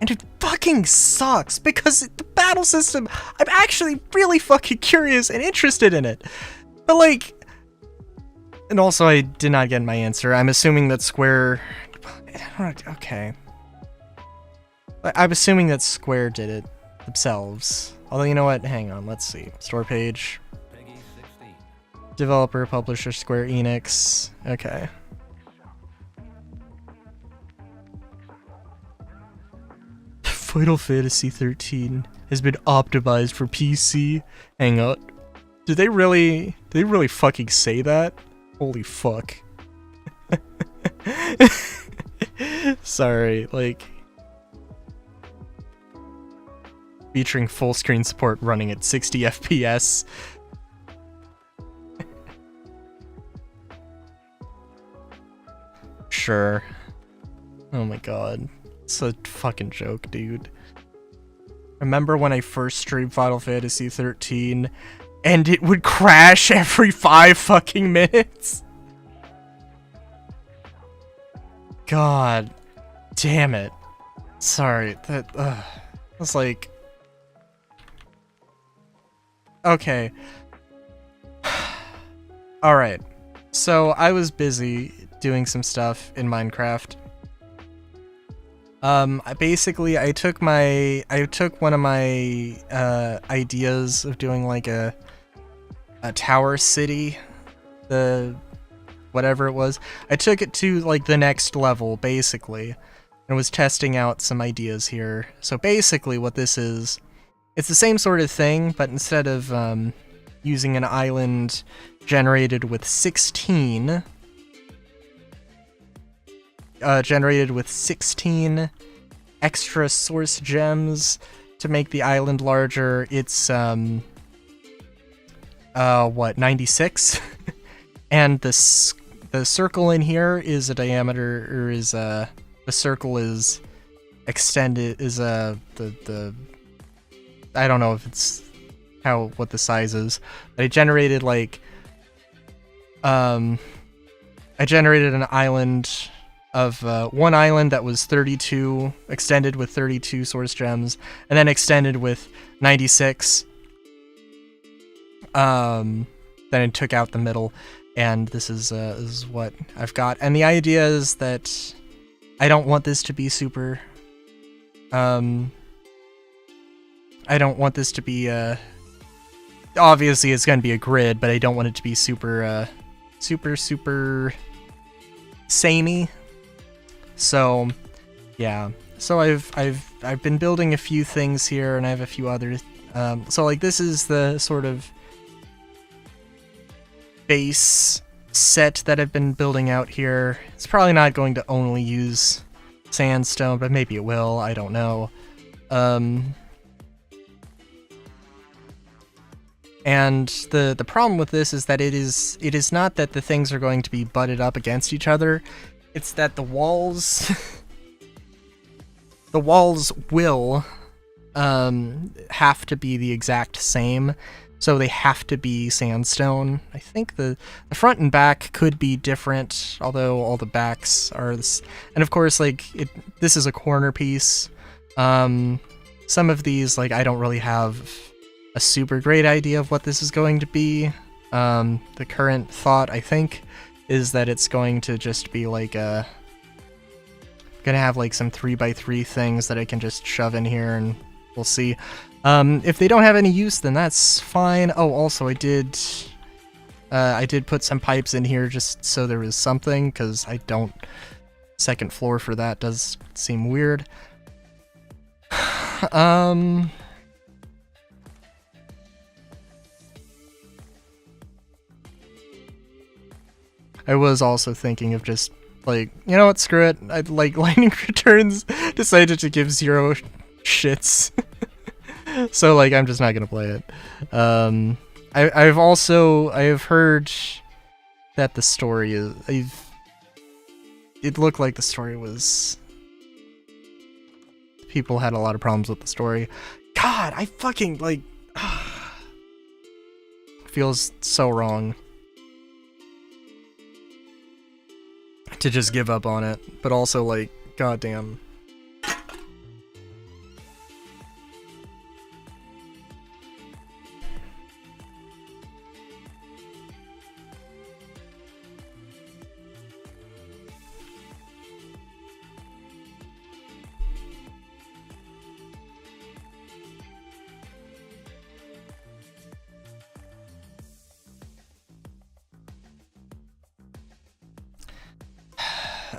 And it fucking sucks, because the battle system, I'm actually really fucking curious and interested in it. But, like... And also, I did not get my answer. I'm assuming that Square... Okay. I'm assuming that Square did it themselves. Although, you know what? Hang on, let's see. Store page. Developer, publisher, Square Enix. Okay. Final Fantasy 13 has been optimized for PC. Hang on. Did they really fucking say that? Holy fuck. Sorry, like... Featuring full screen support running at 60 FPS. Sure. Oh my god. It's a fucking joke, dude. Remember when I first streamed Final Fantasy 13 and it would crash every 5 fucking minutes? god. Damn it. Sorry, that was like... Okay. Alright. So, I was busy doing some stuff in Minecraft. I took one of my, ideas of doing, like, a tower city, whatever it was. I took it to, like, the next level, basically, and was testing out some ideas here. So basically what this is, it's the same sort of thing, but instead of, using an island generated with 16 extra source gems to make the island larger, it's, 96? And the circle in here is a diameter, or is, the circle is extended, is, I don't know if it's what the size is, but I generated, like, I generated an island of, one island that was 32, extended with 32 source gems, and then extended with 96. Then it took out the middle, and this is what I've got. And the idea is that I don't want this to be super, I don't want this to be, obviously it's going to be a grid, but I don't want it to be super, super samey. So, yeah. So I've been building a few things here, and I have a few others. So like this is the sort of base set that I've been building out here. It's probably not going to only use sandstone, but maybe it will. I don't know. And the problem with this is that it is not that the things are going to be butted up against each other. It's that the walls will have to be the exact same, so they have to be sandstone. I think the front and back could be different, although all the backs are this. And of course, like this is a corner piece. Some of these, like, I don't really have a super great idea of what this is going to be. The current thought, I think, is that it's going to just be like gonna have like some 3x3 things that I can just shove in here, and we'll see. If they don't have any use, then that's fine. Oh, also I did put some pipes in here just so there was something, because I don't... Second floor for that does seem weird. I was also thinking of just, like, you know what, screw it. I'd like Lightning Returns decided to give 0 shits. So, like, I'm just not gonna play it. I've heard that the story is... It looked like the story was... People had a lot of problems with the story. God, I fucking, like... Feels so wrong to just give up on it, but also, like, goddamn.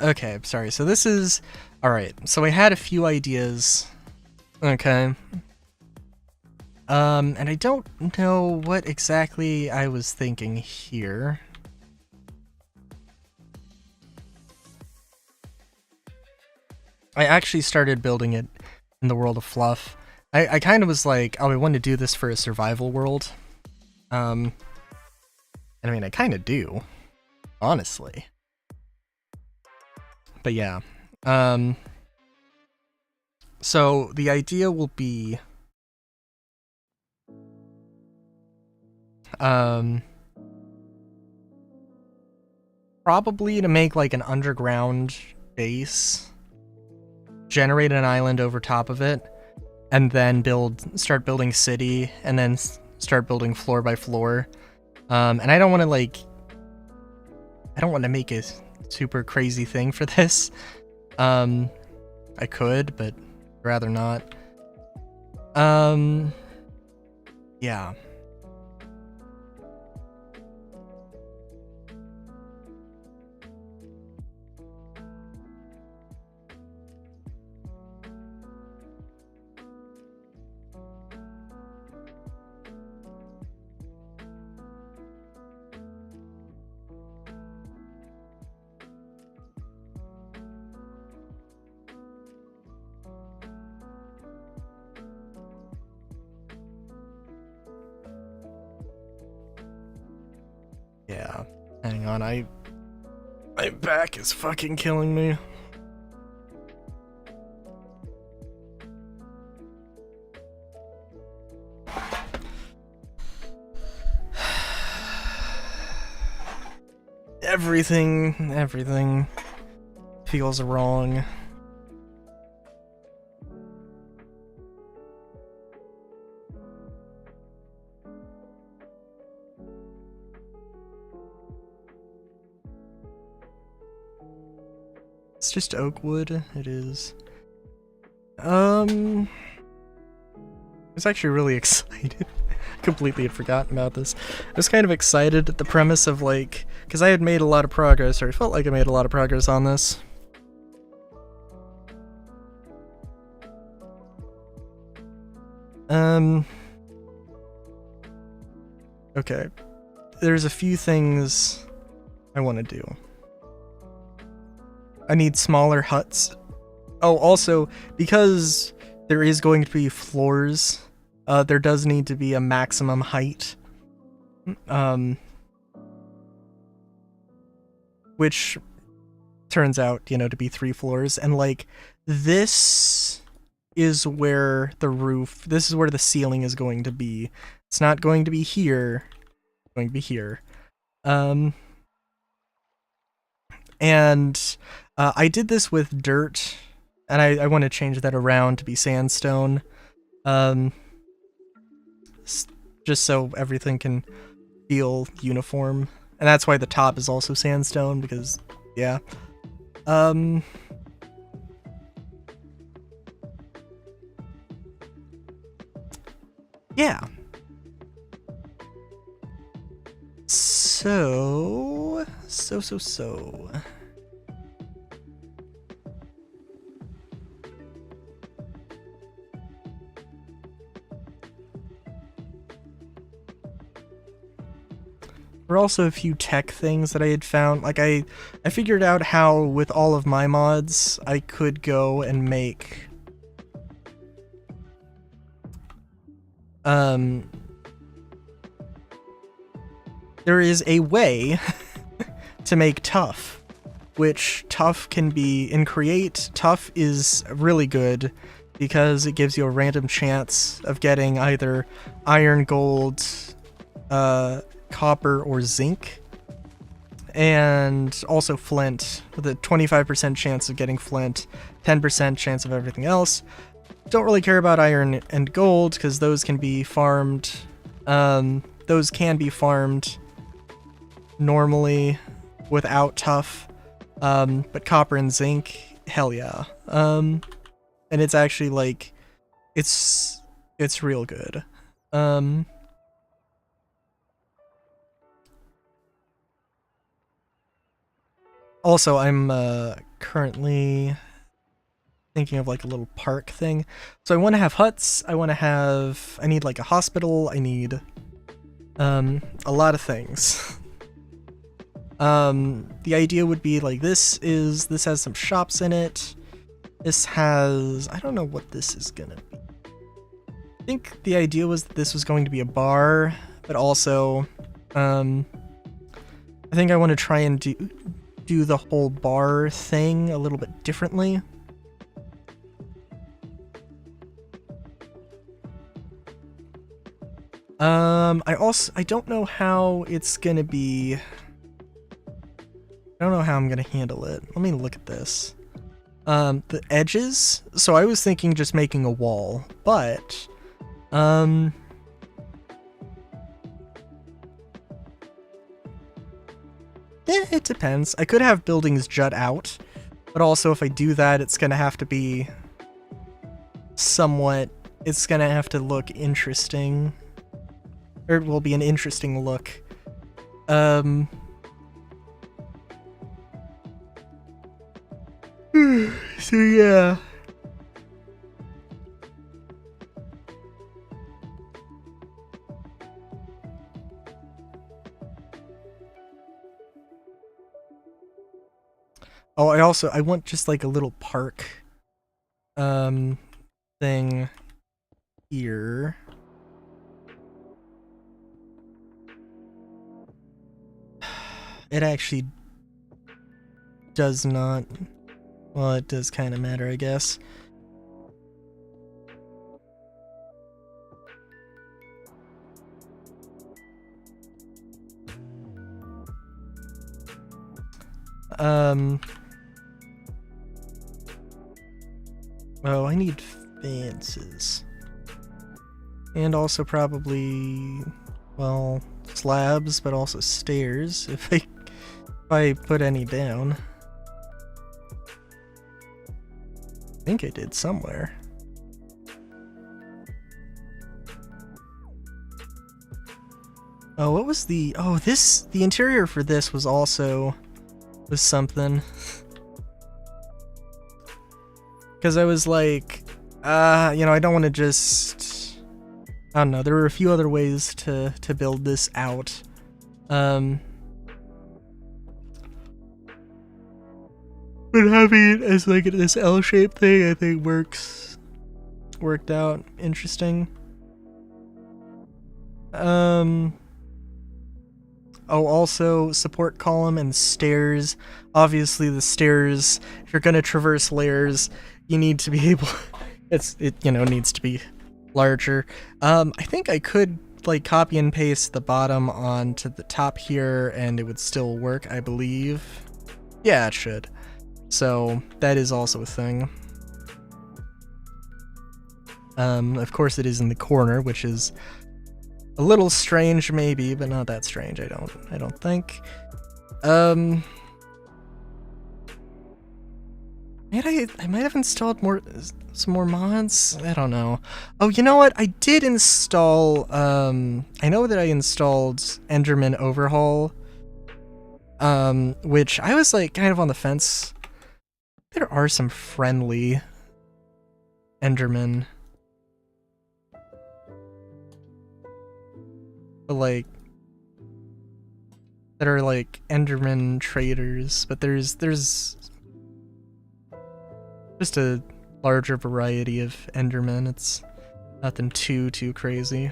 Okay, sorry. So this is... Alright, so I had a few ideas. Okay. And I don't know what exactly I was thinking here. I actually started building it in the world of Fluff. I kind of was like, oh, I want to do this for a survival world. And I mean, I kind of do, honestly. But yeah, so the idea will be, probably to make like an underground base, generate an island over top of it, and then start building city, and then start building floor by floor. And I don't want to make a super crazy thing for this. I could, but rather not. Yeah. Yeah. Hang on, my back is fucking killing me. Everything feels wrong. It's just oak wood, it is. I was actually really excited. Completely had forgotten about this. I was kind of excited at the premise of like, because I had made a lot of progress, or I felt like I made a lot of progress on this. Okay. There's a few things I want to do. I need smaller huts. Oh, also, because there is going to be floors, there does need to be a maximum height. Which turns out, to be 3 floors. And, like, this is where this is where the ceiling is going to be. It's not going to be here. It's going to be here. And I did this with dirt, and I want to change that around to be sandstone. Just so everything can feel uniform. And that's why the top is also sandstone, because, yeah. Yeah. So. There were also a few tech things that I had found. Like, I figured out how, with all of my mods, I could go and make... there is a way to make tough, which tough can be in create. Tough is really good because it gives you a random chance of getting either iron, gold, copper, or zinc, and also flint, with a 25% chance of getting flint, 10% chance of everything else. Don't really care about iron and gold because those can be farmed. Those can be farmed normally without tough, but copper and zinc, hell yeah. And it's actually like, it's real good. Also, I'm currently thinking of like a little park thing. So I want to have huts, I need like a hospital, I need a lot of things. The idea would be like this has some shops in it. This has, I don't know what this is gonna be. I think the idea was that this was going to be a bar, but also, I think I want to try and do the whole bar thing a little bit differently. I don't know how it's gonna be. I don't know how I'm gonna handle it. Let me look at this. the edges. So I was thinking just making a wall, but it depends. I could have buildings jut out, but also if I do that, it's gonna have to be somewhat, it's gonna have to look interesting. Or it will be an interesting look. So yeah. Oh, I want just like a little park thing here. It actually does not, well, it does kind of matter, I guess. Oh, I need fences. And also probably, well, slabs, but also stairs, if I put any down. I think I did somewhere. Oh, what was the, oh, the interior for this was something. Because I was like, you know, I don't want to just, I don't know, there were a few other ways to build this out. But having it as like this L-shaped thing, I think worked out interesting. Oh, also support column and stairs. Obviously the stairs, if you're gonna traverse layers, you need to be able, it you know, needs to be larger. I think I could like copy and paste the bottom onto the top here and it would still work, I believe. Yeah, it should. So that is also a thing. Of course it is in the corner, which is a little strange maybe, but not that strange, I don't think. I might have installed some more mods. I don't know. Oh, you know what? I did install. I know that I installed Enderman Overhaul. Which I was like kind of on the fence. There are some friendly Endermen, but like that are like Enderman traders. But there's just a larger variety of Endermen. It's nothing too crazy.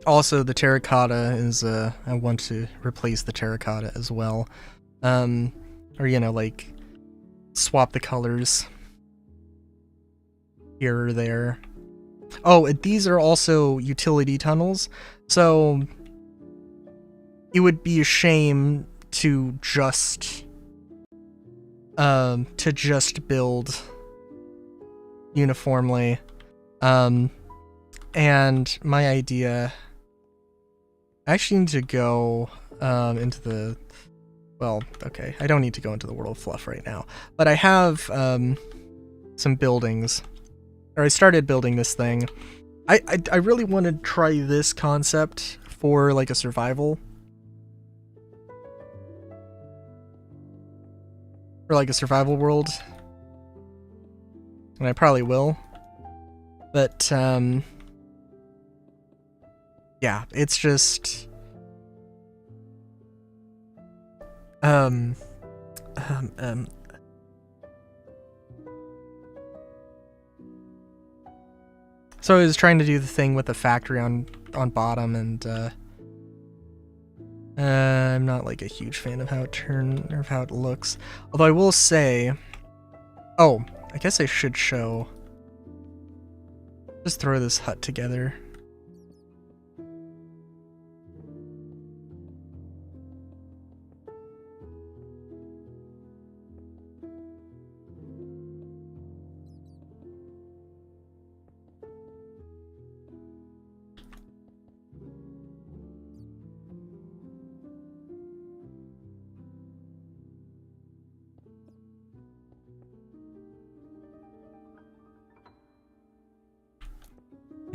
Also, the terracotta is, I want to replace the terracotta as well. Or, you know, like, swap the colors here or there. Oh, these are also utility tunnels, so it would be a shame to just build uniformly. And my idea, I actually need to go into the, well, okay, I don't need to go into the World of Fluff right now, but I have some buildings, or I started building this thing. I really want to try this concept for like a survival, world, and I probably will, but yeah, it's just so I was trying to do the thing with the factory on bottom, and I'm not like a huge fan of how it looks. Although I will say, oh, I guess I should show. Just throw this hut together.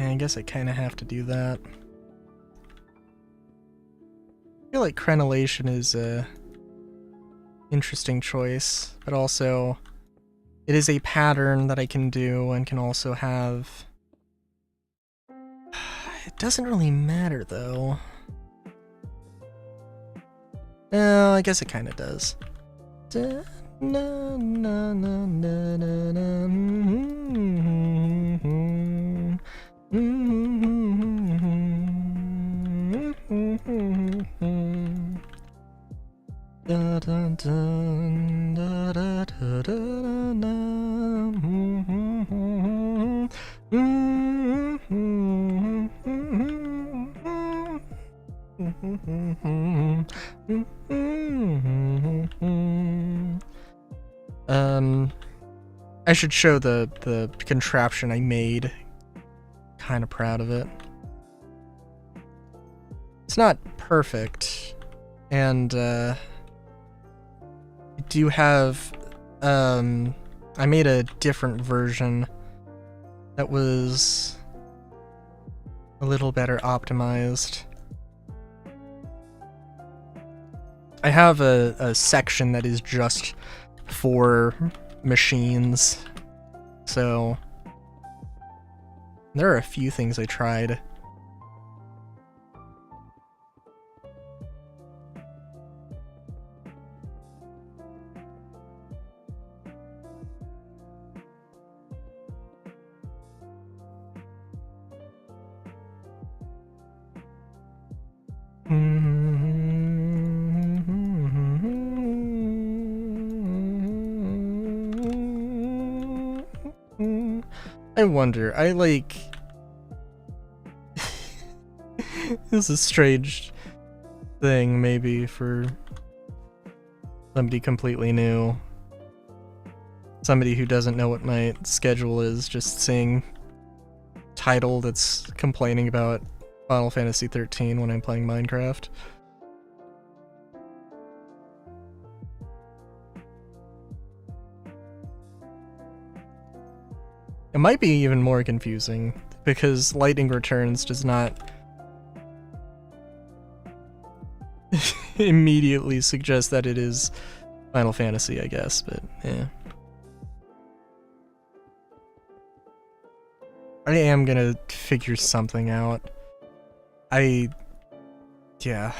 And I guess I kind of have to do that. I feel like crenellation is a interesting choice, but also it is a pattern that I can do and can also have. It doesn't really matter though. No, I guess it kind of does. Da, na, na, na, na, na, na, Da, da, dun, da, da, da, da, da, I should show the contraption I made. Kind of proud of it. It's not perfect, and I do have I made a different version that was a little better optimized. I have a section that is just for machines, so there are a few things I tried. I wonder, I like... This is a strange thing, maybe, for somebody completely new. Somebody who doesn't know what my schedule is, just seeing title that's complaining about Final Fantasy 13 when I'm playing Minecraft. It might be even more confusing, because Lightning Returns does not immediately suggest that it is Final Fantasy, I guess, but yeah. I am gonna figure something out. Yeah.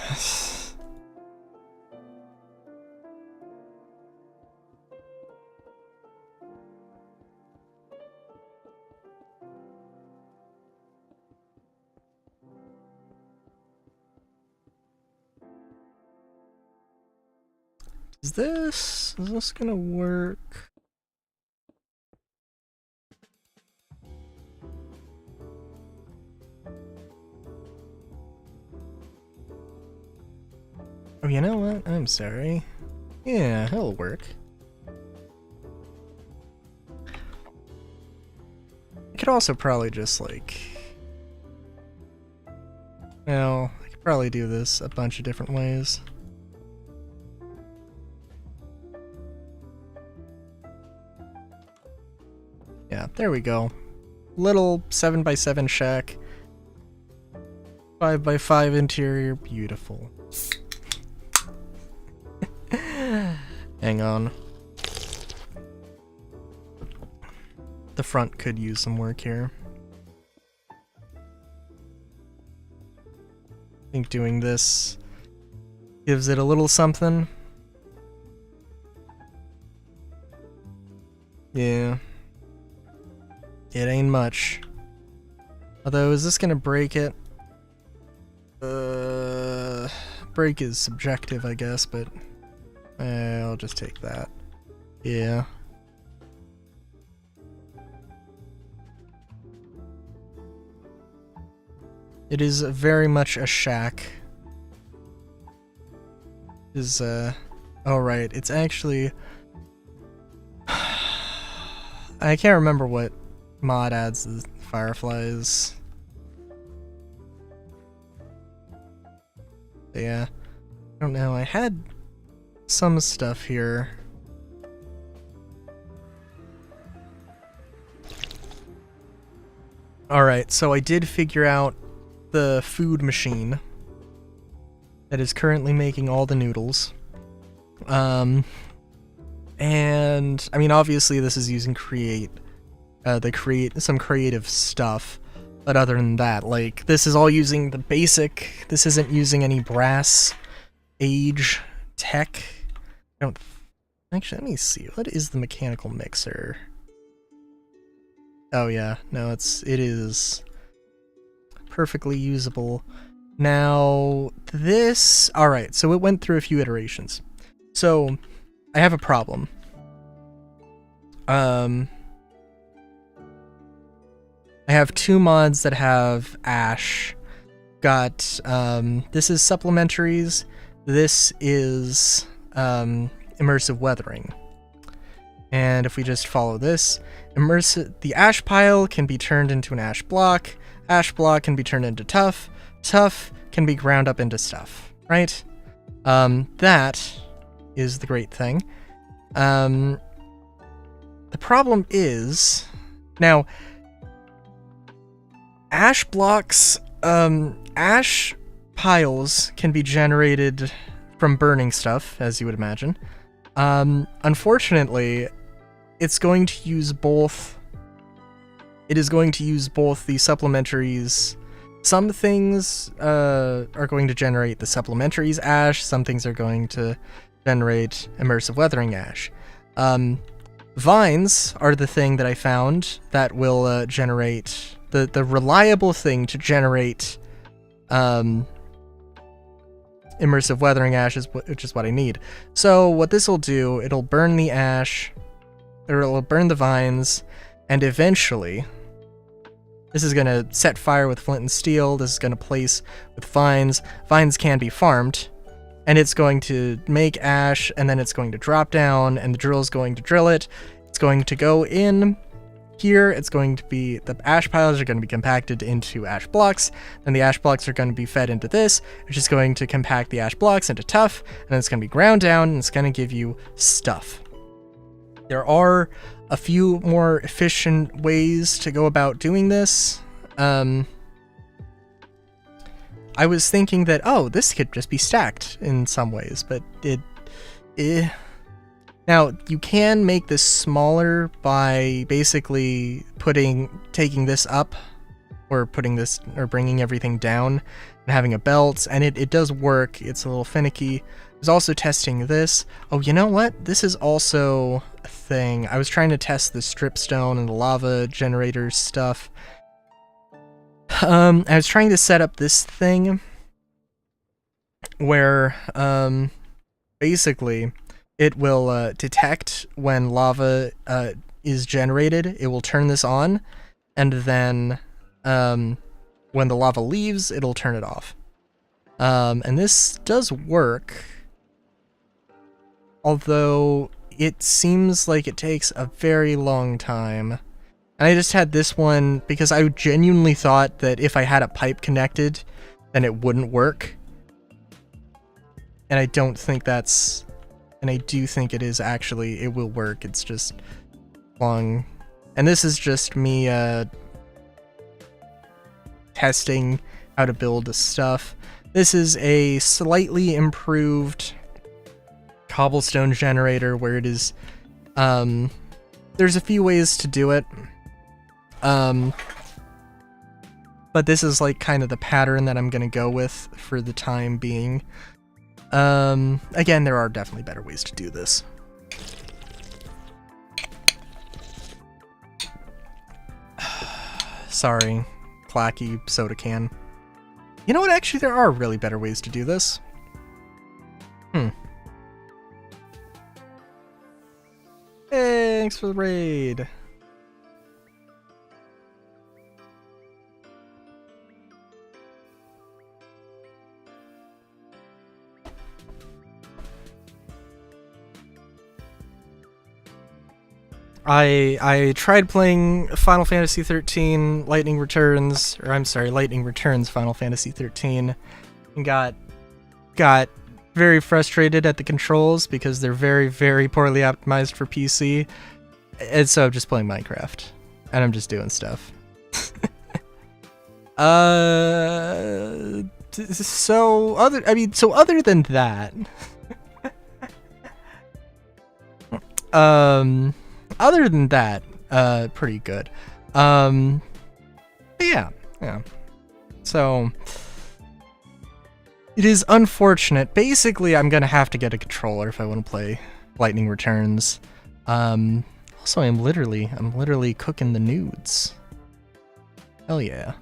Is this gonna work? Oh, you know what? I'm sorry. Yeah, it'll work. I could also probably just like... Well, I could probably do this a bunch of different ways. Yeah, there we go. Little 7x7 shack. 5x5 interior, beautiful. Hang on. The front could use some work here. I think doing this gives it a little something. Yeah. It ain't much. Although, is this gonna break it? heartbreak is subjective, I guess, but I'll just take that. Yeah. It is very much a shack. Is oh right, it's actually I can't remember what mod adds the fireflies. But yeah, I don't know. I had some stuff here. Alright, so I did figure out the food machine that is currently making all the noodles. And I mean, obviously this is using some creative stuff, but other than that, like, this is all using the basic. This isn't using any brass age tech. I don't actually, let me see, what is the mechanical mixer? Oh yeah, no, it is perfectly usable. Now, this... Alright, so it went through a few iterations. So, I have a problem. I have two mods that have ash. Got, this is supplementaries. This is, immersive weathering. And if we just follow this, the ash pile can be turned into an ash block can be turned into tough can be ground up into stuff, right? That is the great thing. The problem is, now, ash blocks, ash piles can be generated from burning stuff, as you would imagine. Unfortunately, it's going to use both. It is going to use both the supplementaries. Some things are going to generate the supplementaries ash. Some things are going to generate immersive weathering ash. Vines are the thing that I found that will generate the reliable thing to generate immersive weathering ash, which is what I need. So what this will do, it'll burn the ash, or it'll burn the vines, and eventually this is going to set fire with flint and steel. This is going to place with vines. Vines can be farmed, and it's going to make ash, and then it's going to drop down, and the drill is going to drill it. It's going to go in here. It's going to be, the ash piles are going to be compacted into ash blocks, then the ash blocks are going to be fed into this, which is going to compact the ash blocks into tough, and then it's going to be ground down, and it's going to give you stuff. There are a few more efficient ways to go about doing this. I was thinking that, oh, this could just be stacked in some ways, but now, you can make this smaller by basically taking this up, or bringing everything down, and having a belt, and it does work. It's a little finicky. I was also testing this. Oh, you know what? This is also a thing. I was trying to test the stripstone and the lava generator stuff. I was trying to set up this thing where, basically, it will detect when lava is generated. It will turn this on, and then when the lava leaves, it'll turn it off. And this does work, although it seems like it takes a very long time. And I just had this one because I genuinely thought that if I had a pipe connected, then it wouldn't work. And I don't think that's... And I do think it is actually, it will work. It's just long. And this is just me testing how to build the stuff. This is a slightly improved cobblestone generator where it is, there's a few ways to do it. But this is like kind of the pattern that I'm gonna go with for the time being. Again, there are definitely better ways to do this. Sorry, clacky soda can. You know what, actually there are really better ways to do this. Thanks for the raid. I tried playing Final Fantasy 13 Lightning Returns, or I'm sorry, Lightning Returns Final Fantasy 13, and got very frustrated at the controls because they're very, very poorly optimized for PC. And so I'm just playing Minecraft, and I'm just doing stuff. So other than that, other than that, pretty good. But yeah. So it is unfortunate. Basically, I'm gonna have to get a controller if I want to play Lightning Returns. Also, I'm literally cooking the nudes. Hell yeah.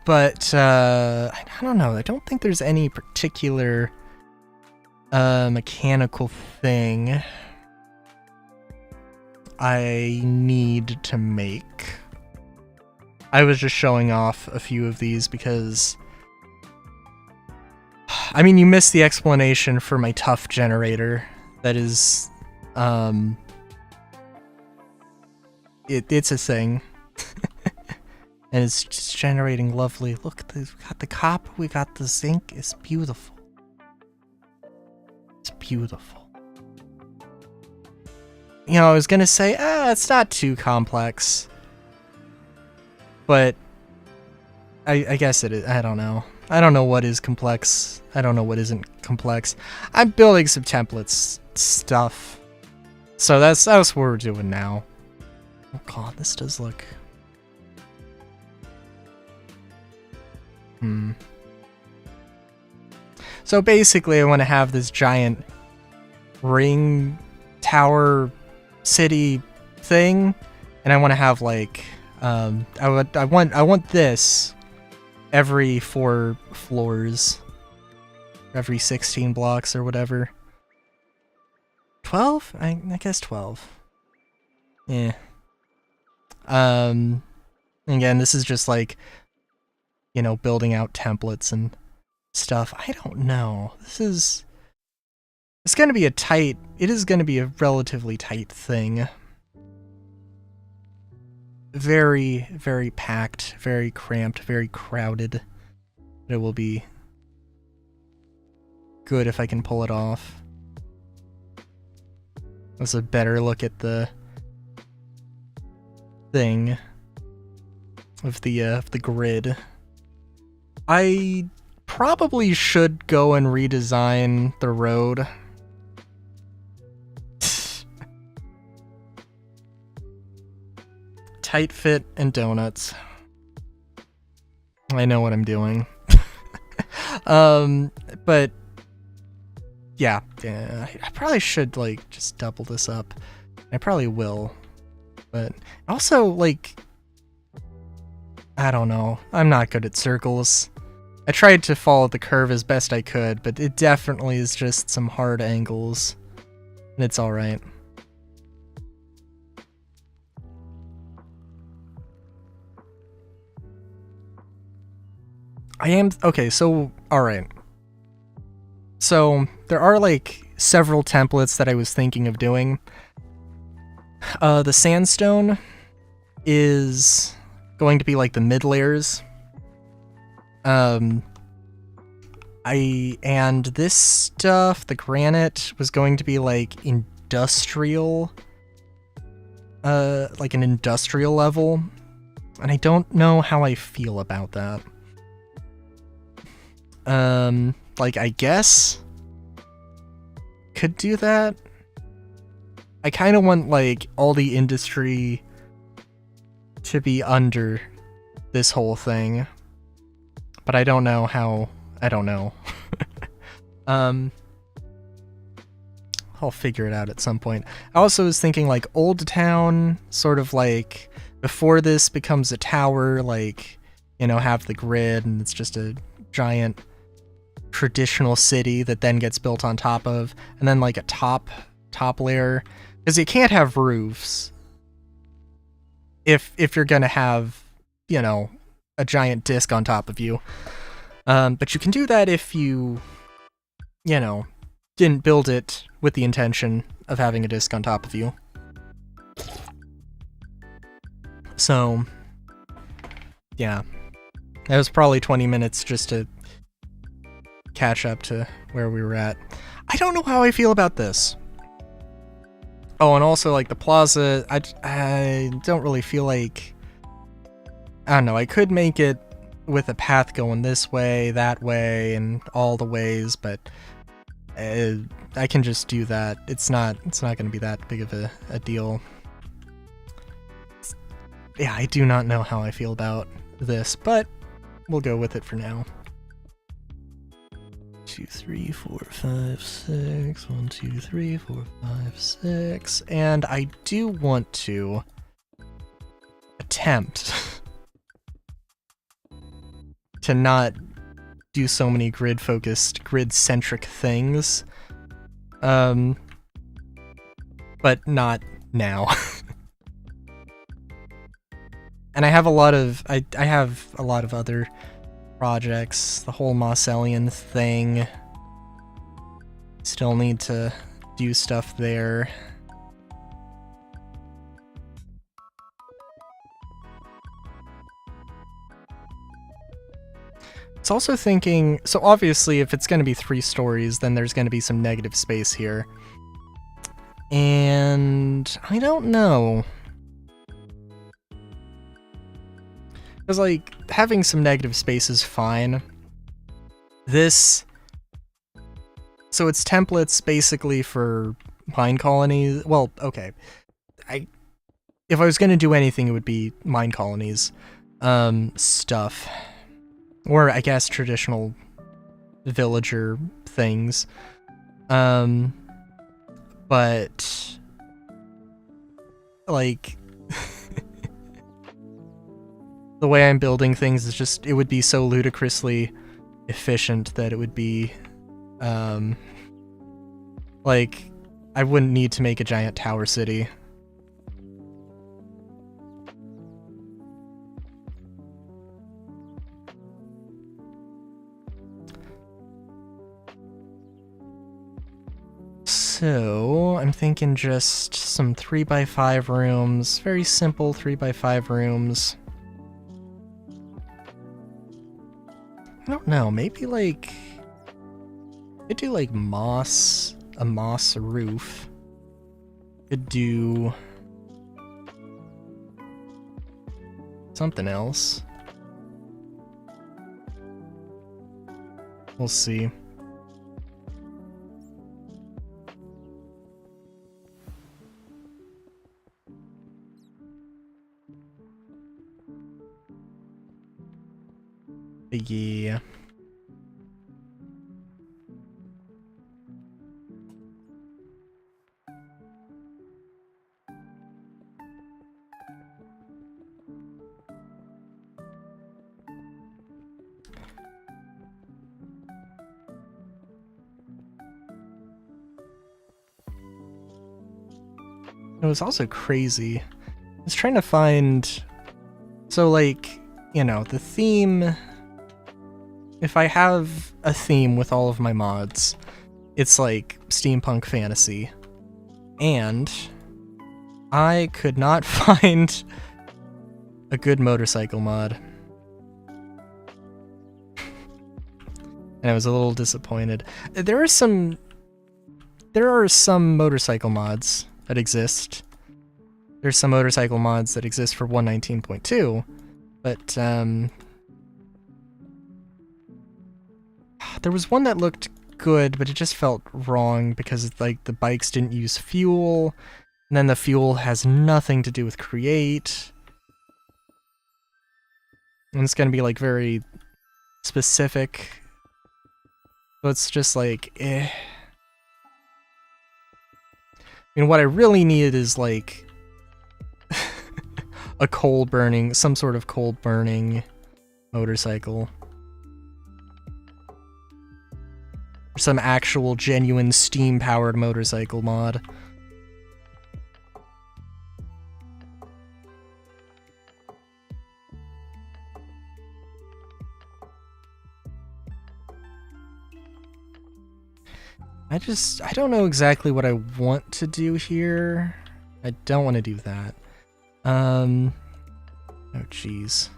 But I don't know. I don't think there's any particular mechanical thing I need to make. I was just showing off a few of these because, I mean, you missed the explanation for my tough generator. That is, it's a thing. And it's just generating lovely. Look, we got the copper, we got the zinc. It's beautiful. It's beautiful. You know, I was gonna say, it's not too complex. But I guess it is. I don't know. I don't know what is complex. I don't know what isn't complex. I'm building some templates stuff. So that's what we're doing now. Oh god, this does look... So basically I want to have this giant ring tower city thing, and I want to have like I want this every 4 floors, every 16 blocks or whatever. 12? I guess 12. Yeah. Again, this is just like, you know, building out templates and stuff. I don't know. It's going to be it is going to be a relatively tight thing. Very, very packed, very cramped, very crowded. But it will be good if I can pull it off. That's a better look at the thing of the grid. I probably should go and redesign the road. Tight fit and donuts. I know what I'm doing. But yeah, I probably should like just double this up. I probably will. But also, like, I don't know. I'm not good at circles. I tried to follow the curve as best I could, but it definitely is just some hard angles. And it's alright. Okay, so, alright. So, there are, like, several templates that I was thinking of doing. The sandstone is going to be, like, the mid layers. And this stuff, the granite, was going to be, like, industrial, like an industrial level. And I don't know how I feel about that. Like, I guess could do that. I kind of want, like, all the industry to be under this whole thing. But I don't know how, I don't know. I'll figure it out at some point. I also was thinking, like, Old Town, sort of like, before this becomes a tower, like, you know, have the grid and it's just a giant traditional city that then gets built on top of, and then like a top layer, because you can't have roofs if you're gonna have, you know, a giant disc on top of you. But you can do that if you know, didn't build it with the intention of having a disc on top of you. So, yeah. That was probably 20 minutes just to catch up to where we were at. I don't know how I feel about this. Oh, and also, like, the plaza, I don't really feel like... I don't know, I could make it with a path going this way, that way, and all the ways, but I can just do that. It's not going to be that big of a deal. Yeah, I do not know how I feel about this, but we'll go with it for now. 2, 3, 4, 5, 6. 1, 2, 3, 4, 5, 6. And I do want to attempt to not do so many grid-focused, grid-centric things. But not now. And I have a lot of I have a lot of other projects. The whole Mosellian thing. Still need to do stuff there. It's also thinking, so obviously if it's going to be 3 stories, then there's going to be some negative space here. And I don't know. Because, like, having some negative space is fine. This... So it's templates basically for mine colonies. Well, okay. If I was going to do anything, it would be mine colonies. Stuff. Or, I guess, traditional villager things. But... like... the way I'm building things is just, it would be so ludicrously efficient that it would be, like, I wouldn't need to make a giant tower city. So, I'm thinking just some 3x5 rooms, very simple 3x5 rooms. I don't know, maybe like... Could do like a moss roof. Could do... something else. We'll see. Yeah. It was also crazy. I was trying to find... So, like, you know, the theme... If I have a theme with all of my mods, it's like steampunk fantasy. And I could not find a good motorcycle mod. And I was a little disappointed. There are some motorcycle mods that exist. There's some motorcycle mods that exist for 119.2, but there was one that looked good, but it just felt wrong because like the bikes didn't use fuel, and then the fuel has nothing to do with create. And it's gonna be like very specific. So it's just like, eh. I mean, what I really need is like a coal burning, some sort of coal burning motorcycle. Some actual genuine steam-powered motorcycle mod. I don't know exactly what I want to do here. I don't want to do that. Oh jeez.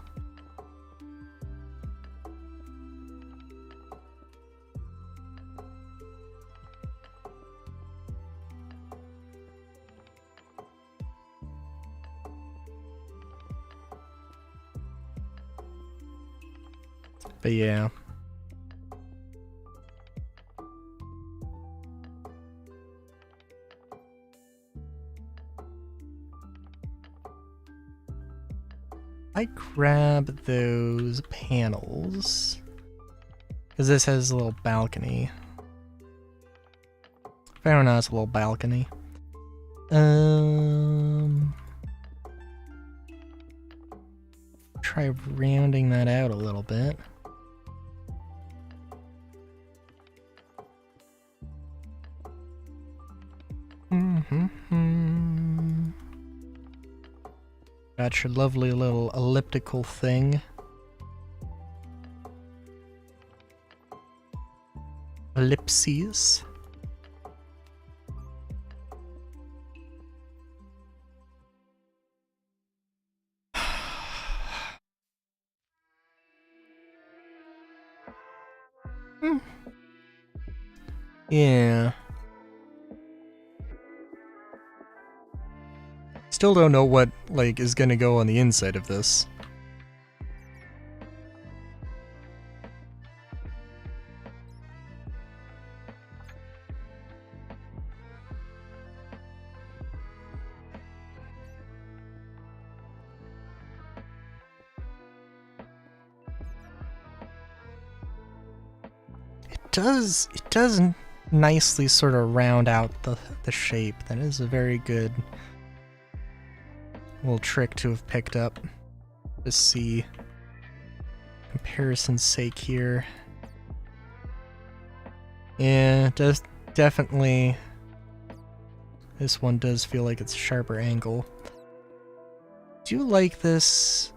But yeah. I grab those panels because this has a little balcony. Fair enough, it's a little balcony. Try rounding that out a little bit. Got your lovely little elliptical thing. Ellipses. Yeah. Still don't know what, like, is gonna go on the inside of this. It does nicely sort of round out the shape. That is a very good little trick to have picked up. Just see comparison's sake here. Yeah, does definitely. This one does feel like it's a sharper angle. Do you like this?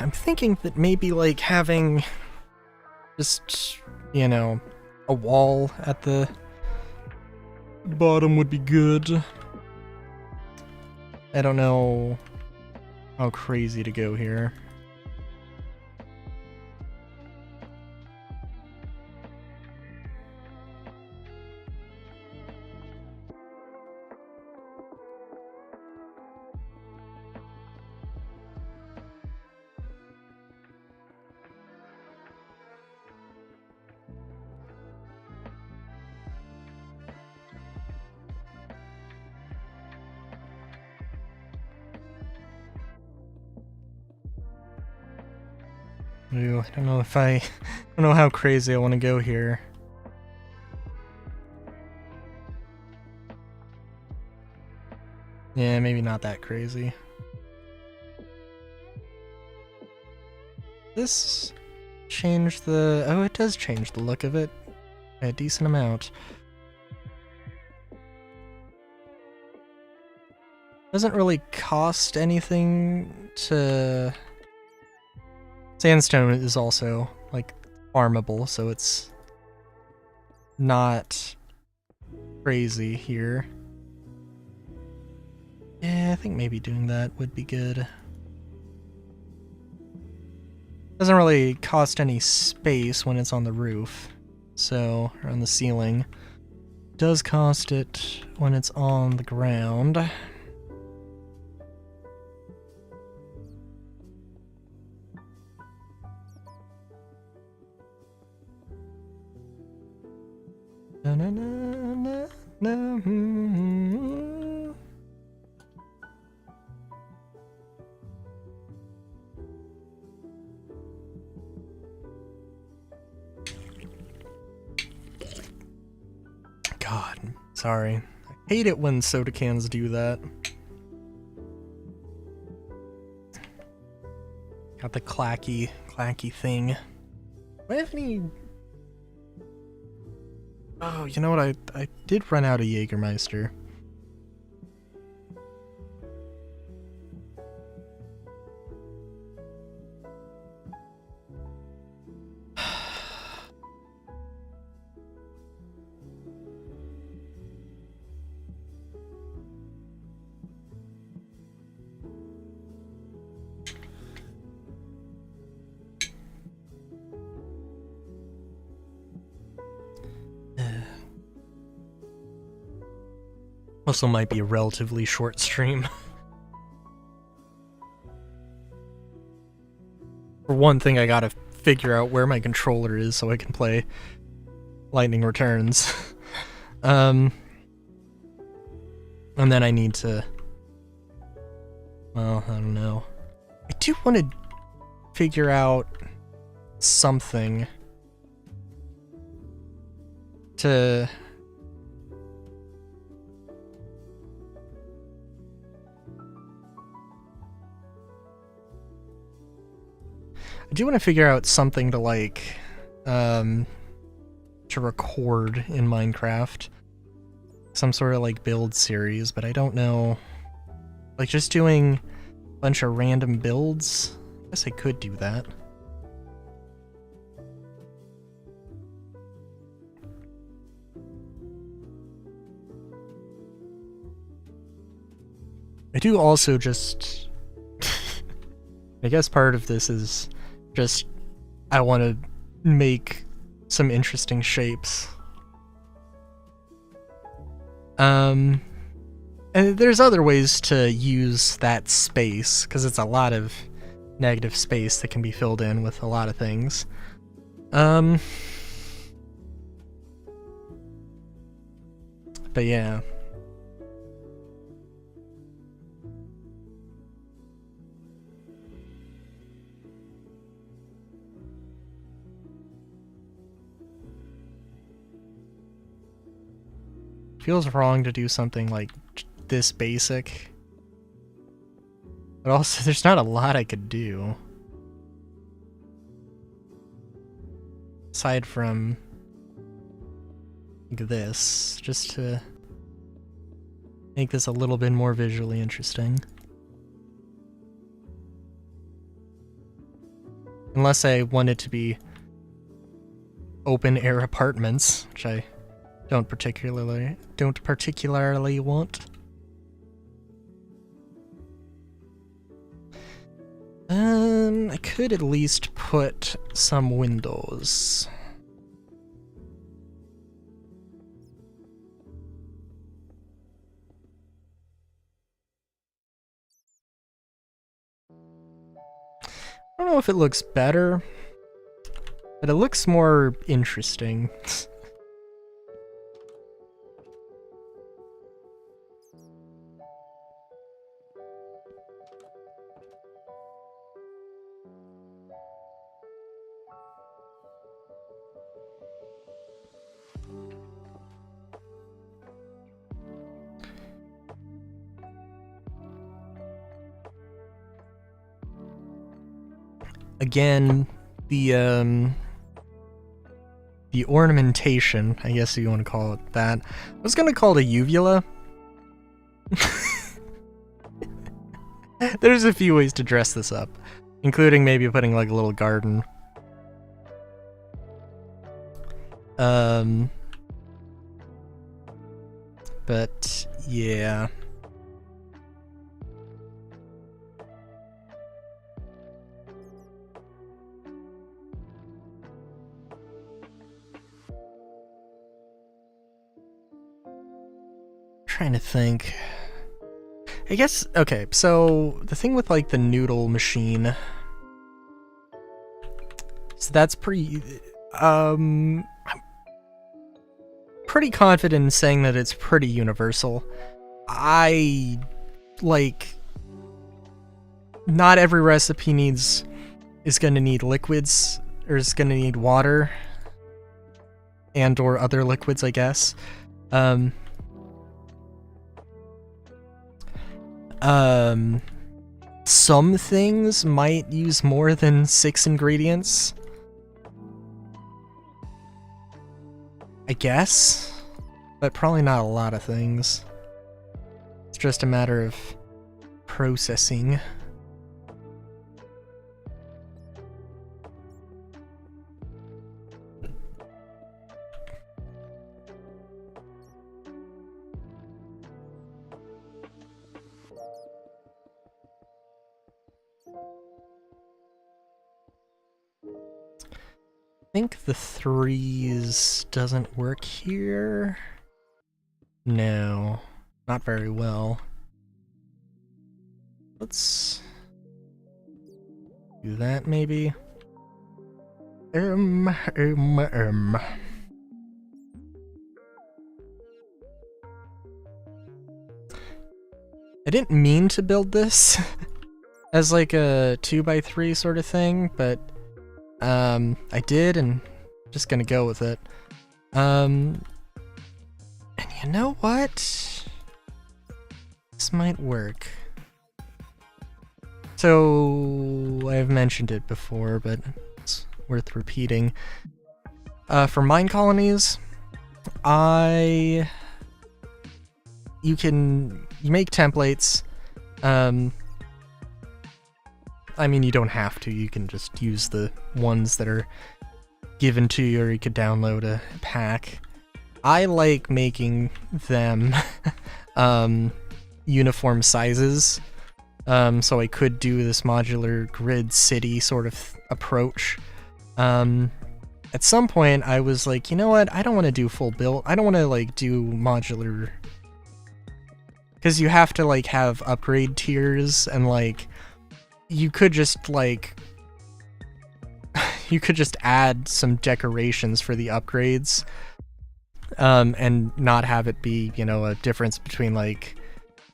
I'm thinking that maybe like having just, you know, a wall at the bottom would be good. I don't know how crazy to go here. Ooh, I don't know if I don't know how crazy I want to go here. Yeah, maybe not that crazy. This change the... Oh, it does change the look of it a decent amount. Doesn't really cost anything to... Sandstone is also, like, farmable, so it's not crazy here. Yeah, I think maybe doing that would be good. Doesn't really cost any space when it's on the roof, so, or on the ceiling. Does cost it when it's on the ground. Na, na, na, na, na. Sorry. I hate it when soda cans do that. Got the clacky thing. Do I have any... Oh, you know what? I did run out of Jägermeister. Also might be a relatively short stream. For one thing, I gotta figure out where my controller is so I can play Lightning Returns. And then I need to... Well, I don't know. I do want to figure out something to... I do want to figure out something to like, to record in Minecraft. Some sort of like build series, but I don't know. Like just doing a bunch of random builds? I guess I could do that. I do also just... I guess part of this is just I want to make some interesting shapes. And there's other ways to use that space, because it's a lot of negative space that can be filled in with a lot of things. But yeah. Feels wrong to do something like this basic. But also, there's not a lot I could do. Aside from like this, just to make this a little bit more visually interesting. Unless I want it to be open air apartments, which I don't particularly want. I could at least put some windows. I don't know if it looks better, but it looks more interesting. Again, the ornamentation, I guess you want to call it that. I was gonna call it a uvula. There's a few ways to dress this up, including maybe putting like a little garden. But yeah. Trying to think. I guess, okay, so the thing with like the noodle machine, so that's pretty, I'm pretty confident in saying that it's pretty universal. Not every recipe is gonna need liquids, or is gonna need water, and or other liquids, I guess. Some things might use more than 6 ingredients. I guess, but probably not a lot of things. It's just a matter of processing. I think the 3s doesn't work here. No, not very well. Let's do that maybe. I didn't mean to build this as like a 2x3 sort of thing, but I did, and I'm just gonna go with it. And you know what? This might work. So, I've mentioned it before, but it's worth repeating. For mine colonies, you make templates. I mean, you don't have to, you can just use the ones that are given to you, or you could download a pack. I like making them uniform sizes, so I could do this modular grid city sort of approach. At some point, I was like, you know what, I don't want to do full build, I don't want to like do modular, because you have to like have upgrade tiers, and like, you could just like you could just add some decorations for the upgrades, and not have it be, you know, a difference between like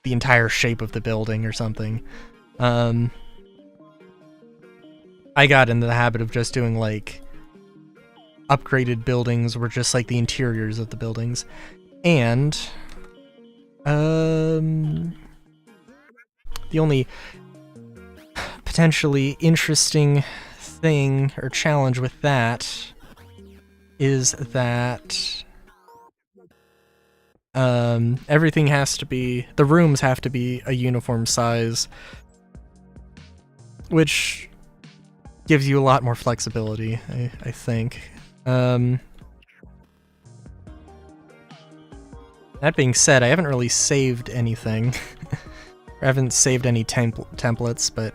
the entire shape of the building or something. I got into the habit of just doing like upgraded buildings were just like the interiors of the buildings, and the only potentially interesting thing or challenge with that is that everything has to be, the rooms have to be a uniform size, which gives you a lot more flexibility, I think. That being said, I haven't really saved anything. I haven't saved any templates, but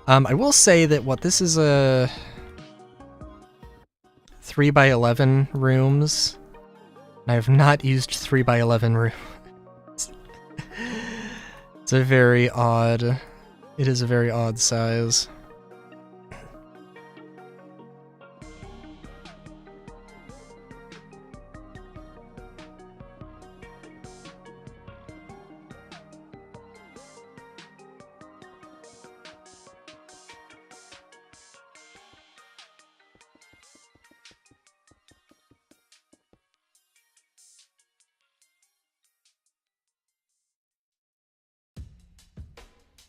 I will say that this is a 3x11 rooms. I have not used 3x11 rooms. It's a very odd, it is a very odd size.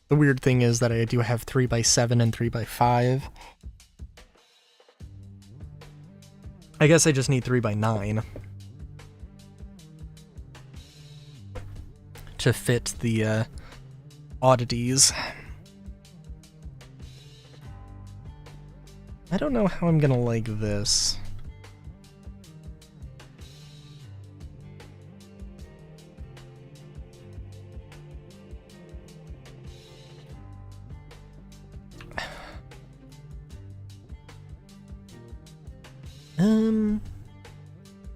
The weird thing is that I do have 3x7 and 3x5. I guess I just need 3x9 to fit the oddities. I don't know how I'm gonna like this.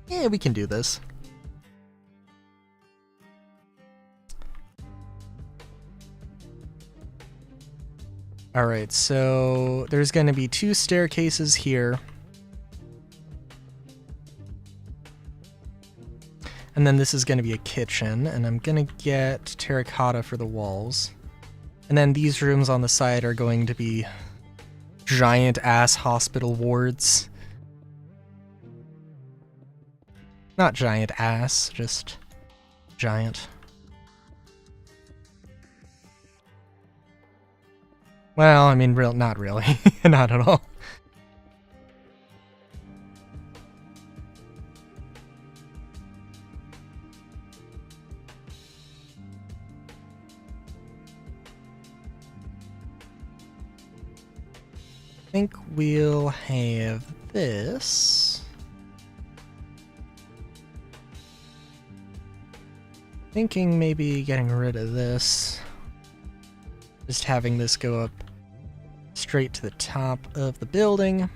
Yeah, we can do this. Alright, so there's going to be 2 staircases here. And then this is going to be a kitchen, and I'm going to get terracotta for the walls. And then these rooms on the side are going to be giant-ass hospital wards. Not giant ass, just giant. Well, I mean, not really. Not at all. I think we'll have this. Thinking maybe getting rid of this. Just having this go up straight to the top of the building.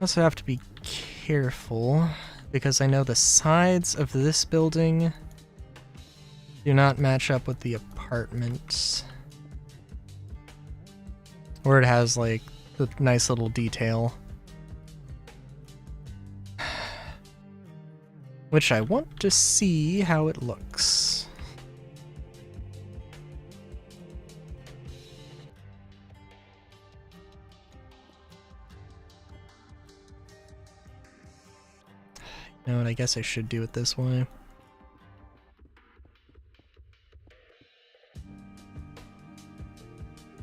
Also have to be careful because I know the sides of this building do not match up with the apartments. Where it has like the nice little detail. Which I want to see how it looks. You know what, I guess I should do it this way.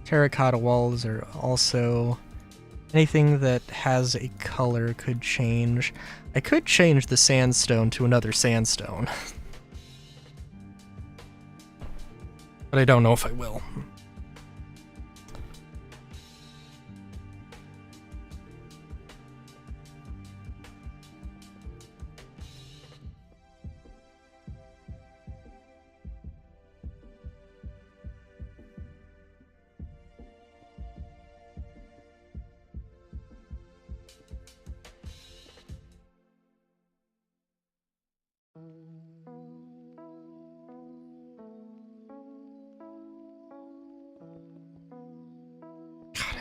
Terracotta walls are also... anything that has a color could change. I could change the sandstone to another sandstone. But I don't know if I will.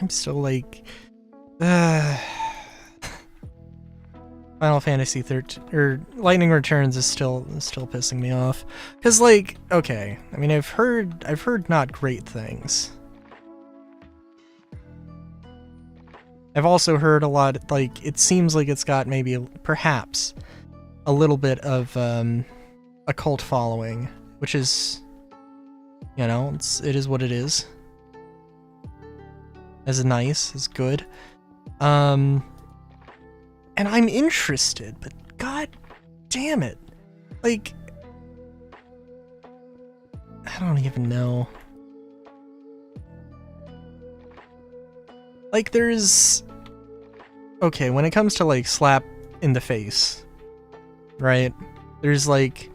I'm still like, Final Fantasy 13 or Lightning Returns is still pissing me off. Cause like, okay, I mean I've heard not great things. I've also heard a lot, like it seems like it's got maybe perhaps a little bit of a cult following, which is, you know, it is what it is. As nice, as good. And I'm interested, but god damn it. Like, I don't even know. Like, there's... okay, when it comes to, like, slap in the face, right? There's, like,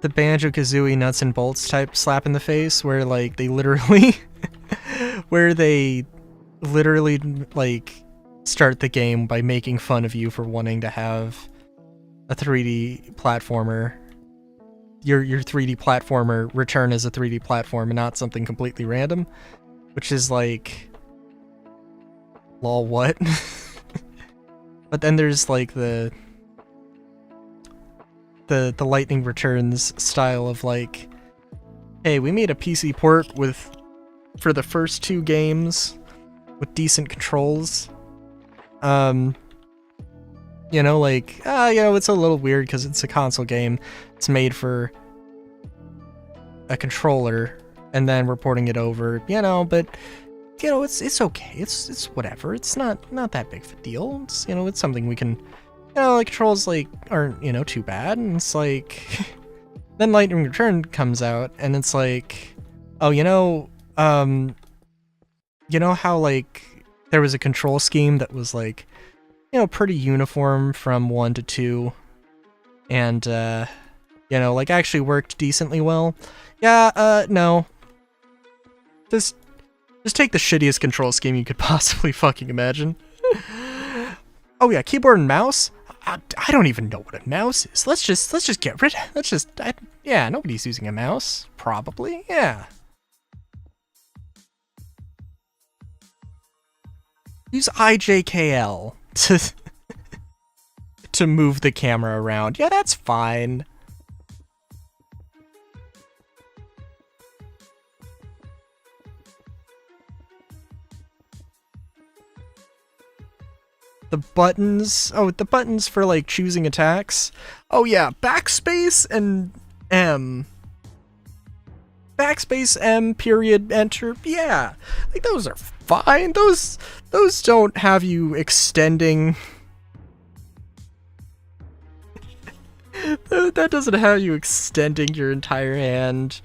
the Banjo-Kazooie nuts and bolts type slap in the face, where, like, they literally... where they literally, like, start the game by making fun of you for wanting to have a 3D platformer. Your 3D platformer return as a 3D platform and not something completely random. Which is like... lol, what? But then there's, like, the Lightning Returns style of, like... hey, we made a PC port for the first 2 games with decent controls. You know, like, you know, it's a little weird because it's a console game. It's made for a controller, and then we're porting it over, you know, but, you know, it's okay. It's whatever. It's not that big of a deal. It's, you know, it's something we can, you know, like, controls, like, aren't, you know, too bad, and it's like, then Lightning Return comes out, and it's like, oh, you know how, like, there was a control scheme that was, like, you know, pretty uniform from 1 to 2, and, you know, like, actually worked decently well? Yeah, no. Just take the shittiest control scheme you could possibly fucking imagine. Oh yeah, keyboard and mouse? I don't even know what a mouse is. Let's just get rid of, yeah, nobody's using a mouse. Probably, yeah. Use IJKL to move the camera around. Yeah, that's fine. the buttons. Oh, the buttons for like choosing attacks. Oh yeah, backspace and M. Backspace M period enter. Yeah, like those are fine. Those don't have you extending. That doesn't have you extending your entire hand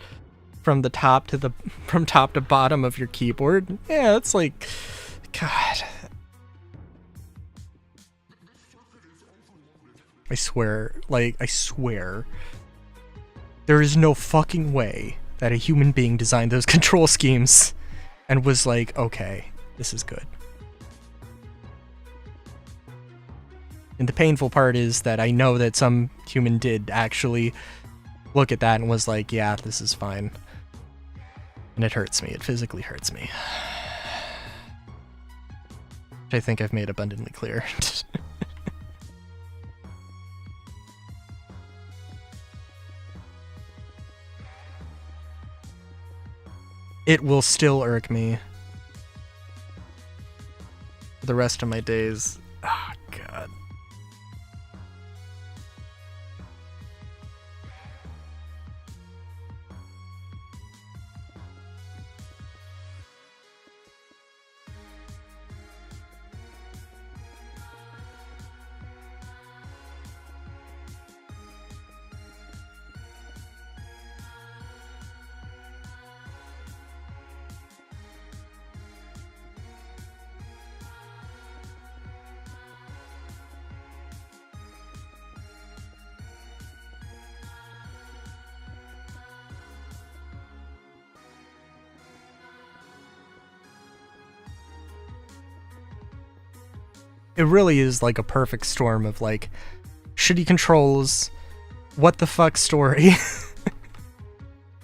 from top to bottom of your keyboard. Yeah, it's like, God. I swear, there is no fucking way that a human being designed those control schemes and was like, okay, this is good. And the painful part is that I know that some human did actually look at that and was like, yeah, this is fine. And it hurts me. It physically hurts me. Which I think I've made abundantly clear. It will still irk me for the rest of my days. Oh, God. It really is like a perfect storm of like shitty controls, what the fuck story,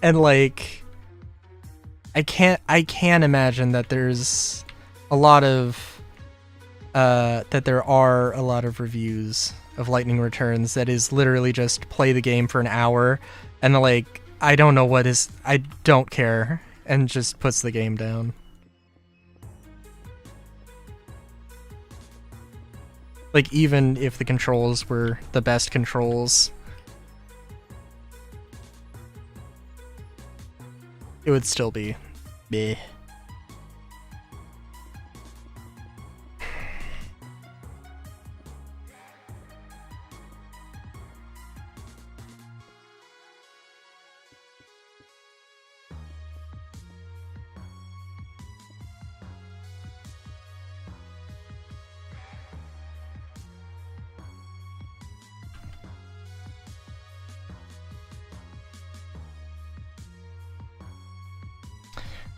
and like I can't imagine that there's a lot of that there are a lot of reviews of Lightning Returns that is literally just play the game for an hour and like I don't care and just puts the game down. Like, even if the controls were the best controls, it would still be meh.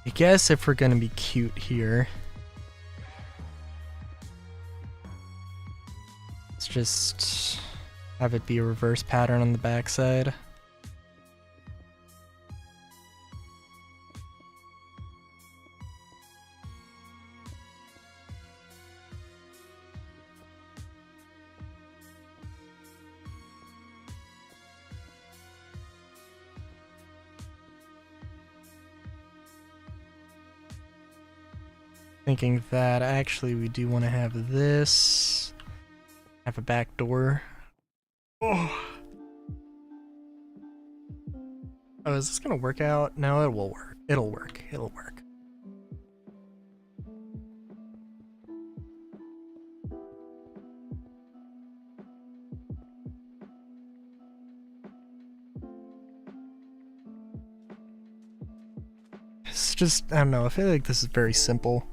I guess if we're gonna be cute here, let's just have it be a reverse pattern on the backside. Thinking that actually we do want to have this, have a back door. Oh, is this gonna work out? No, it will work. It'll work. It'll work. It's just, I don't know, I feel like this is very simple.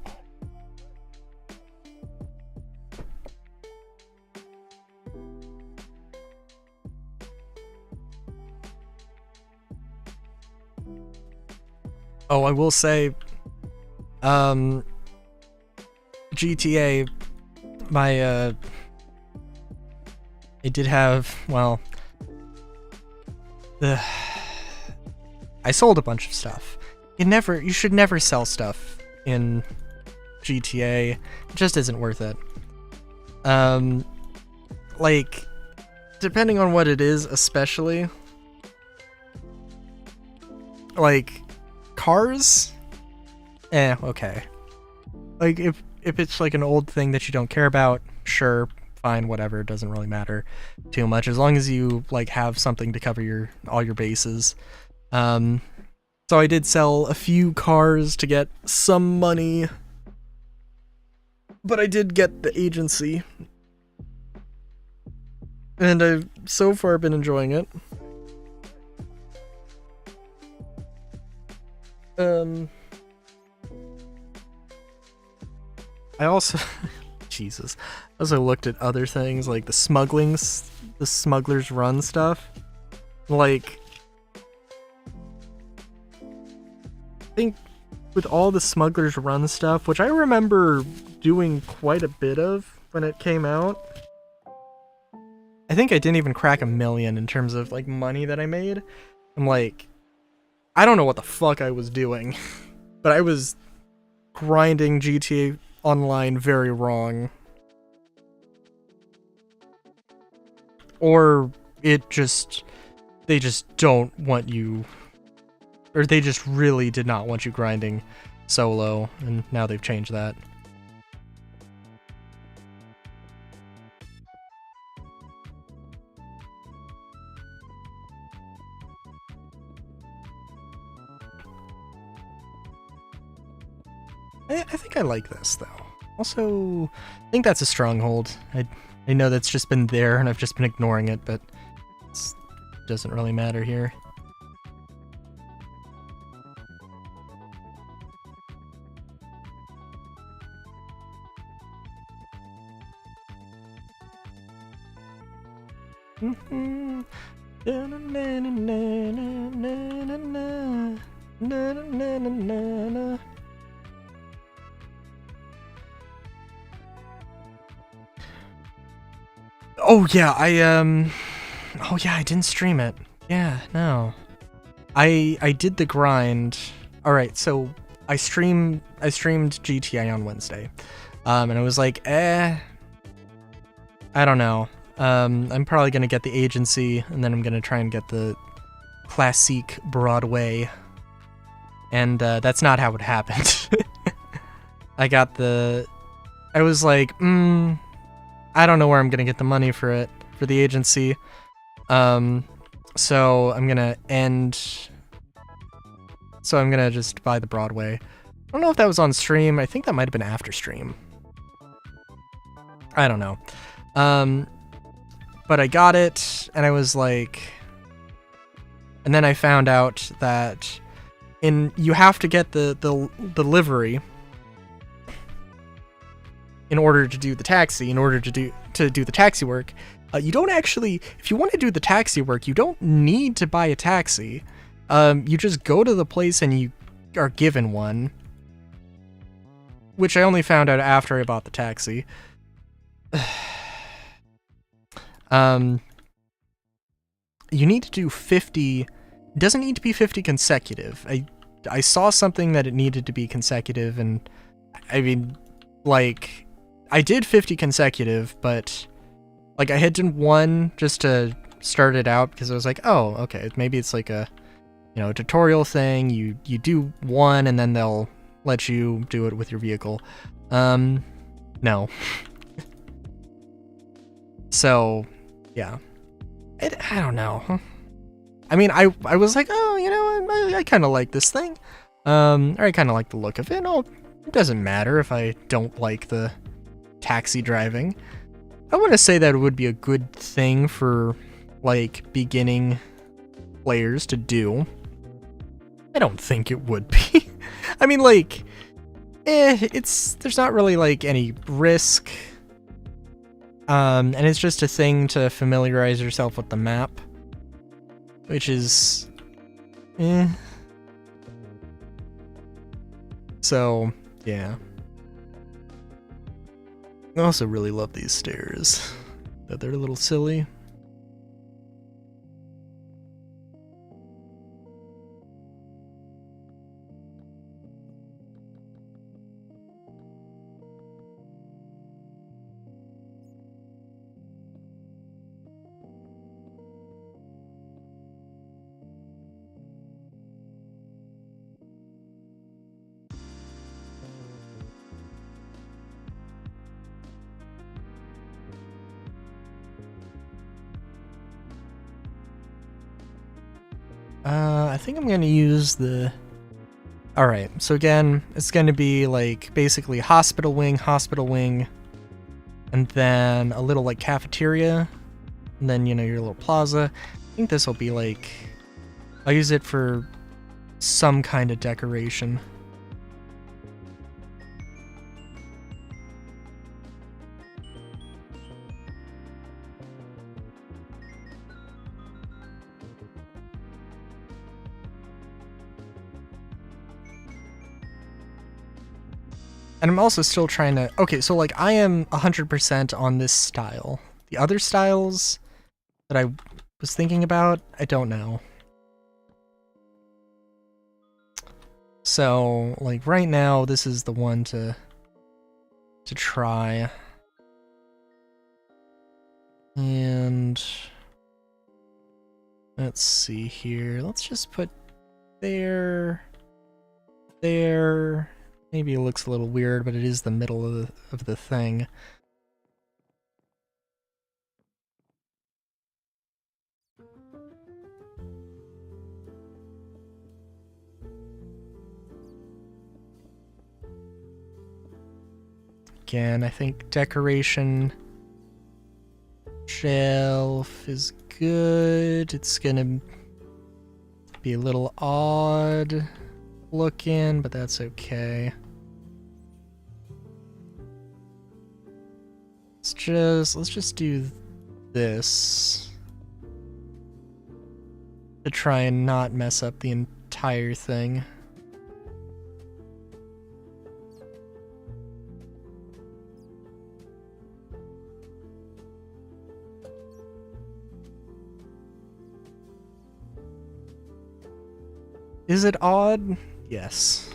Oh, I will say, GTA, it did have, well, I sold a bunch of stuff. You should never sell stuff in GTA. It just isn't worth it. Like, depending on what it is, especially, like, cars? Okay. Like, if it's like an old thing that you don't care about, sure, fine, whatever, it doesn't really matter too much as long as you like have something to cover all your bases. So I did sell a few cars to get some money, but I did get the agency, and I've so far been enjoying it. I also Jesus. I also looked at other things like the Smuggler's Run stuff. Like, I think with all the Smuggler's Run stuff, which I remember doing quite a bit of when it came out, I think I didn't even crack 1 million in terms of like money that I made. I'm like, I don't know what the fuck I was doing, but I was grinding GTA Online very wrong. Or they just don't want you, or they just really did not want you grinding solo, and now they've changed that. I think I like this, though. Also, I think that's a stronghold. I know that's just been there, and I've just been ignoring it, but it doesn't really matter here. Oh yeah, oh yeah, I didn't stream it. Yeah, no. I did the grind. Alright, so I streamed GTA on Wednesday. And I was like, I don't know. I'm probably gonna get the agency, and then I'm gonna try and get the Classique Broadway. And that's not how it happened. I was like, I don't know where I'm gonna get the money for the agency. So I'm gonna just buy the Broadway. I don't know if that was on stream. I think that might have been after stream. I don't know. But I got it, and I was like, and then I found out that you have to get the livery in order to do the taxi, in order to do the taxi work. You don't actually, if you want to do the taxi work, you don't need to buy a taxi. You just go to the place and you are given one, which I only found out after I bought the taxi. You need to do 50. It doesn't need to be 50 consecutive. I saw something that it needed to be consecutive, and I mean, like, I did 50 consecutive, but like I had done one just to start it out because I was like, oh, okay, maybe it's like a, tutorial thing. You do one and then they'll let you do it with your vehicle. No. So, yeah. I don't know. I mean, I was like, oh, I kind of like this thing. Or I kind of like the look of it. Oh, it doesn't matter if I don't like the taxi driving. I want to say that it would be a good thing for, like, beginning players to do. I don't think it would be. I mean, like, there's not really, like, any risk. And it's just a thing to familiarize yourself with the map, which is, So, yeah. I also really love these stairs. They're a little silly. I think I'm gonna use the... Alright, so again, it's gonna be like basically hospital wing, and then a little like cafeteria, and then, you know, your little plaza. I think this will be like... I'll use it for some kind of decoration. And I'm also still trying to... Okay, so like I am 100% on this style. The other styles that I was thinking about, I don't know. So, like right now, this is the one to try. And let's see here. Let's just put there. Maybe it looks a little weird, but it is the middle of the thing. Again, I think decoration shelf is good. It's gonna be a little odd looking, but that's okay. Let's just do this to try and not mess up the entire thing. Is it odd? Yes.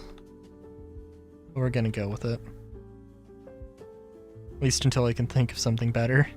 We're gonna go with it. At least until I can think of something better.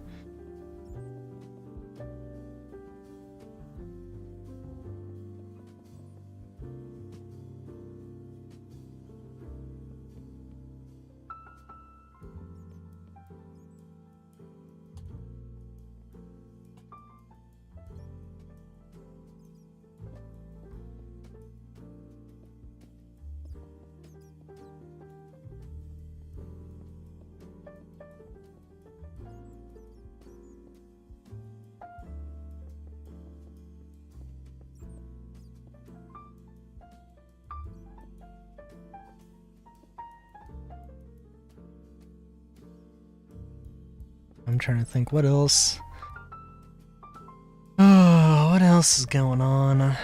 I'm trying to think what else. Oh, what else is going on? I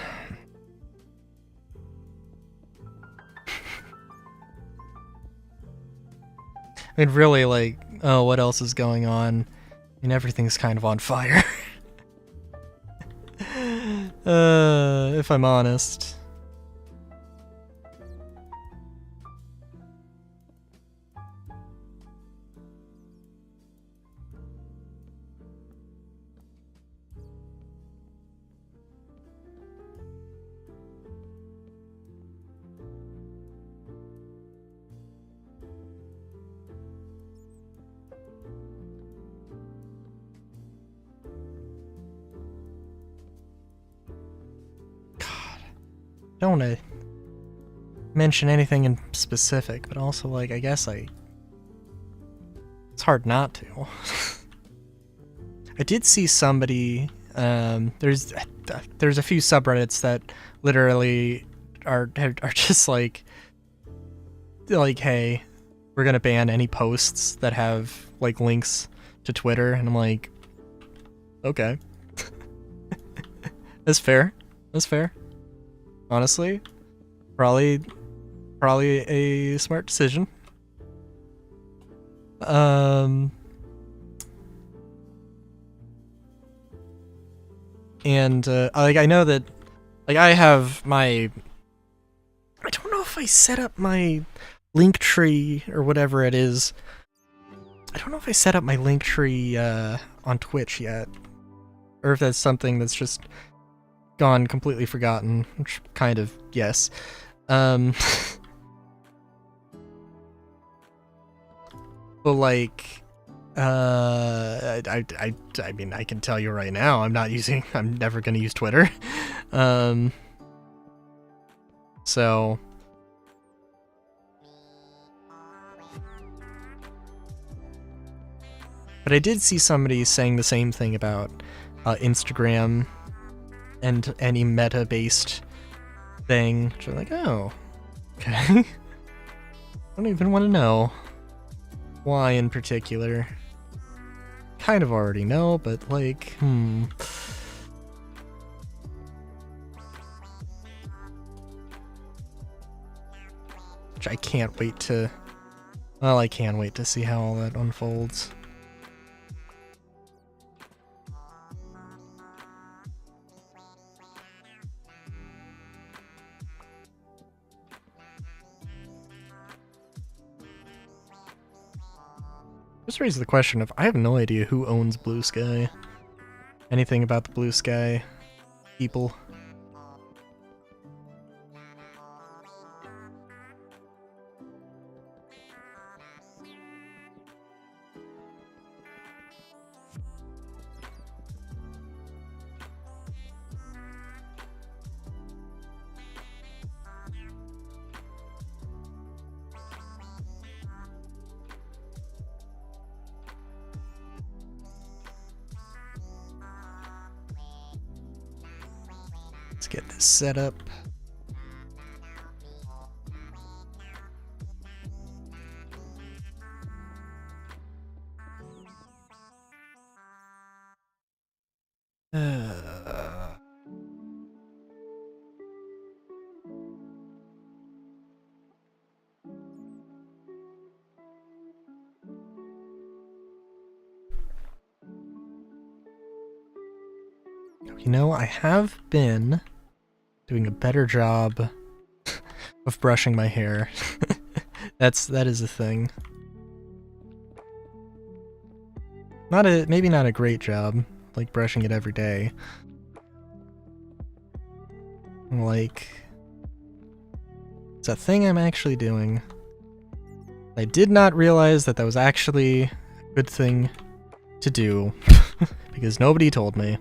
mean, really, like, oh, what else is going on? I mean, everything's kind of on fire. If I'm honest. Don't want to mention anything in specific, but also, like, I guess it's hard not to. I did see somebody, there's a few subreddits that literally are just like, hey, we're gonna ban any posts that have, like, links to Twitter, and I'm like, okay. That's fair. That's fair. Honestly, probably a smart decision. And like, I know that, like, I have my, I don't know if I set up my Linktree or whatever it is. I don't know if I set up my Linktree on Twitch yet, or if that's something that's just gone completely forgotten, which kind of, yes. But like, I mean, I can tell you right now, I'm never gonna use Twitter. So but I did see somebody saying the same thing about Instagram and any meta-based thing. Which I'm like, oh, okay. I don't even want to know why in particular. Kind of already know, but like, Which I can't wait to... Well, I can wait to see how all that unfolds. Just raised the question of, I have no idea who owns Blue Sky. Anything about the Blue Sky people. Let's get this set up. You know, I have been doing a better job of brushing my hair. That is a thing. Maybe not a great job, like brushing it every day. Like, it's a thing I'm actually doing. I did not realize that was actually a good thing to do because nobody told me.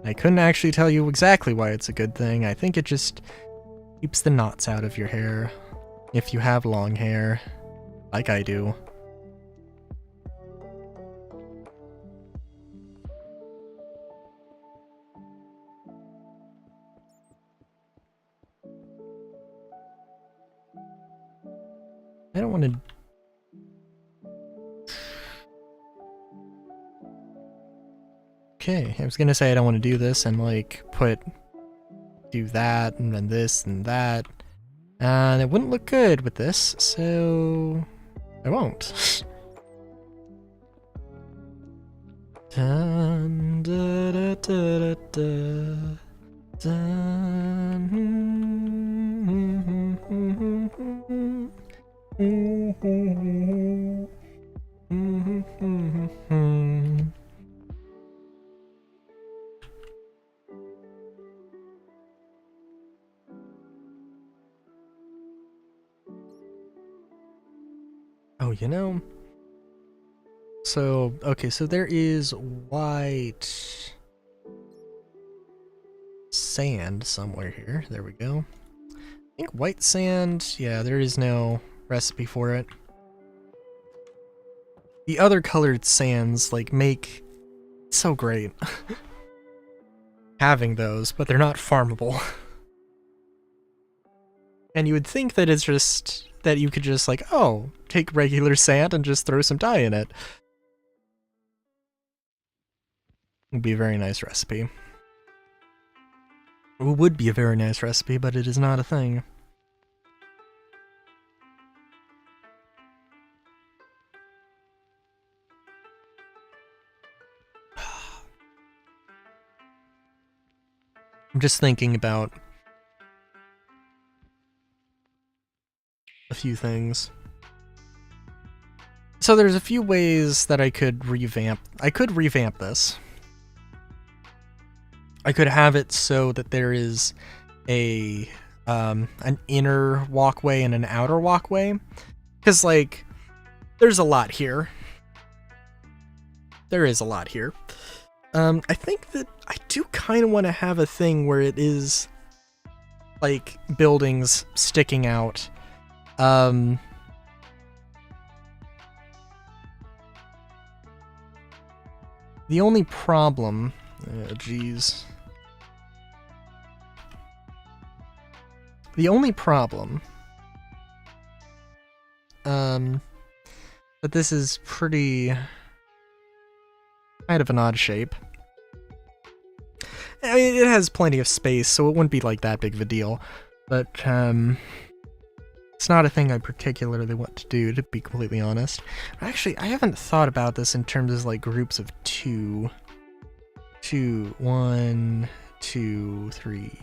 I couldn't actually tell you exactly why it's a good thing. I think it just keeps the knots out of your hair. If you have long hair, like I do. I don't want to... Okay, I was gonna say I don't want to do this and like do that and then this and that. And it wouldn't look good with this, so I won't. Dun, da, da, da, da, da. Dun. Oh, you know, so, okay, so there is white sand somewhere here. There we go. I think white sand, yeah, there is no recipe for it. The other colored sands, like, make so great having those, but they're not farmable. And you would think that it's just... that you could just like, oh, take regular sand and just throw some dye in it. Would be a very nice recipe. It would be a very nice recipe, but it is not a thing. I'm just thinking about a few things. So there's a few ways that I could revamp this. I could have it so that there is an inner walkway and an outer walkway. Because, like, there's a lot here. There is a lot here. I think that I do kind of want to have a thing where it is like buildings sticking out. The only problem, geez. The only problem, but this is pretty kind of an odd shape. I mean, it has plenty of space, so it wouldn't be like that big of a deal, but it's not a thing I particularly want to do, to be completely honest. Actually, I haven't thought about this in terms of like groups of two. 1, 2, 3.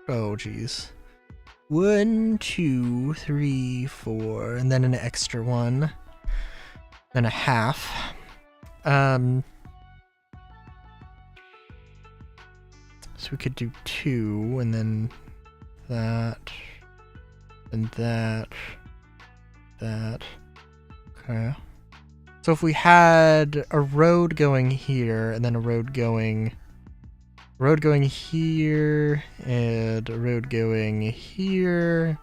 Oh, geez. 1, 2, 3, 4, and then an extra one. Then a half. So we could do 2, and then that, and that, that. Okay. So if we had a road going here, and then a road going here, and a road going here,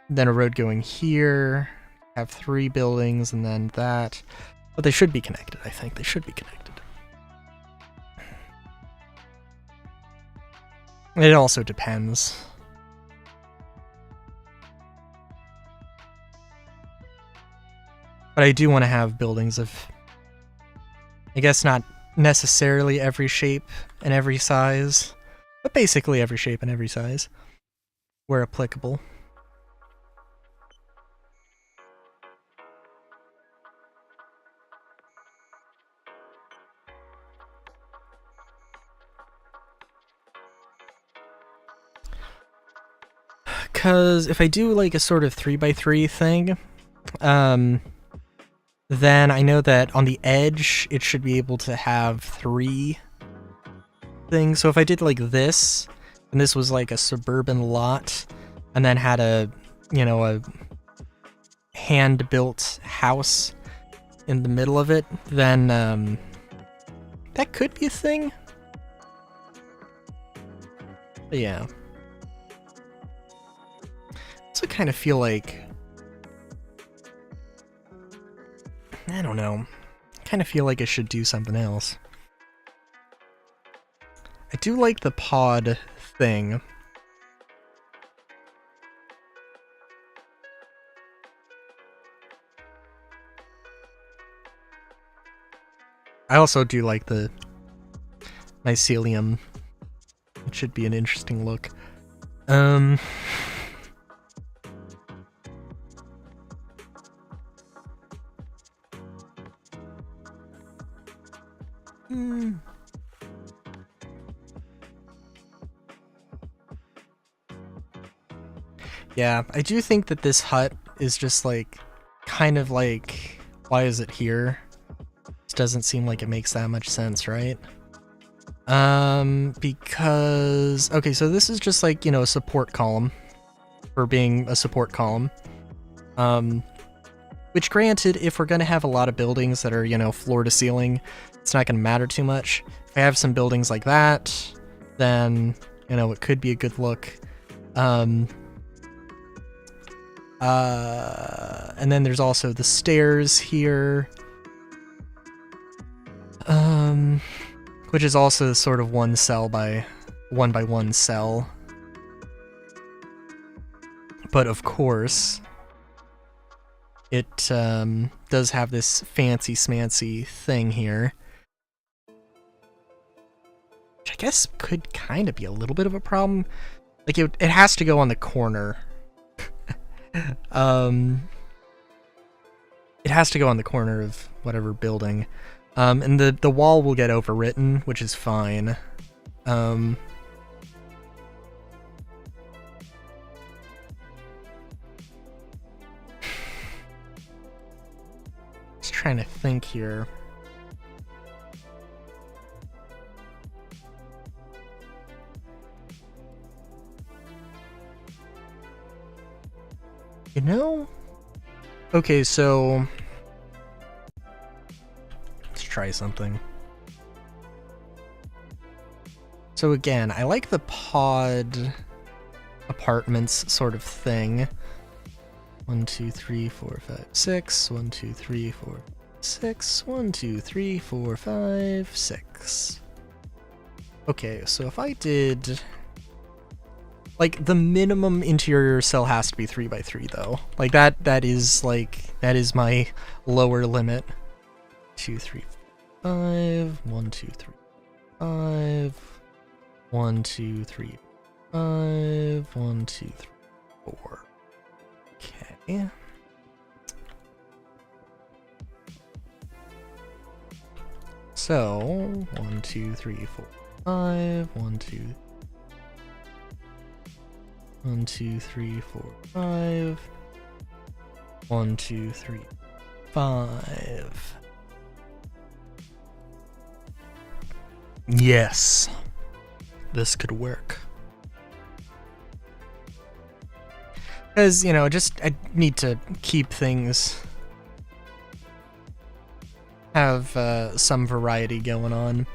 then a road going here, have 3 buildings, and then that. But they should be connected, I think. They should be connected. It also depends. But I do want to have buildings of, I guess not necessarily every shape and every size, but basically every shape and every size, where applicable. Because if I do like a sort of 3x3 thing, then I know that on the edge it should be able to have 3 things. So if I did like this, and this was like a suburban lot, and then had a, you know, a hand-built house in the middle of it, then that could be a thing. But yeah. So I kind of feel like, I don't know, I kind of feel like I should do something else. I do like the pod thing. I also do like the mycelium. It should be an interesting look. Yeah, I do think that this hut is just like, kind of like, why is it here? This doesn't seem like it makes that much sense, right? Because, okay, so this is just like, you know, a support column for being a support column. Which granted, if we're going to have a lot of buildings that are, you know, floor to ceiling, it's not going to matter too much. If I have some buildings like that, then, you know, it could be a good look. And then there's also the stairs here. Which is also sort of one by one cell. But of course, it does have this fancy smancy thing here. Which I guess could kind of be a little bit of a problem. Like, it has to go on the corner. It has to go on the corner of whatever building. And the wall will get overwritten, which is fine. Just trying to think here. You know, Okay, so let's try something. So again, I like the pod apartments sort of thing. 1, 2, 3, 4, 5, 6. 1, 2, 3, 4, 6. 1, 2, 3, 4, 5, 6. Okay, so if I did, like, the minimum interior cell has to be 3 by 3 though. Like that is my lower limit. 2, 3, 5. 1, 2, 3, 5. 1, 2, 3, 5. 1, 2, 3, 4. Okay. So 1, 2, 3, 4, 5. 1, 2. 1, 2, 3, 4, 5. 1, 2, 3, 5. Yes. This could work. Because, you know, just I need to keep things, have some variety going on.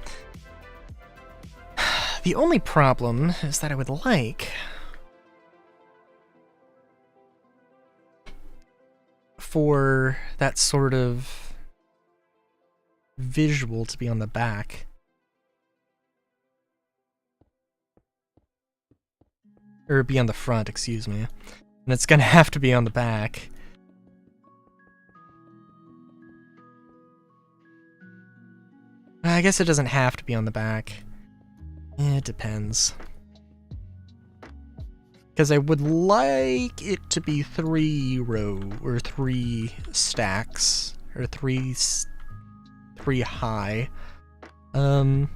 The only problem is that I would like for that sort of visual to be on the back. Or be on the front, excuse me. And it's gonna have to be on the back. I guess it doesn't have to be on the back. It depends. Because I would like it to be 3 stacks, or 3 high. I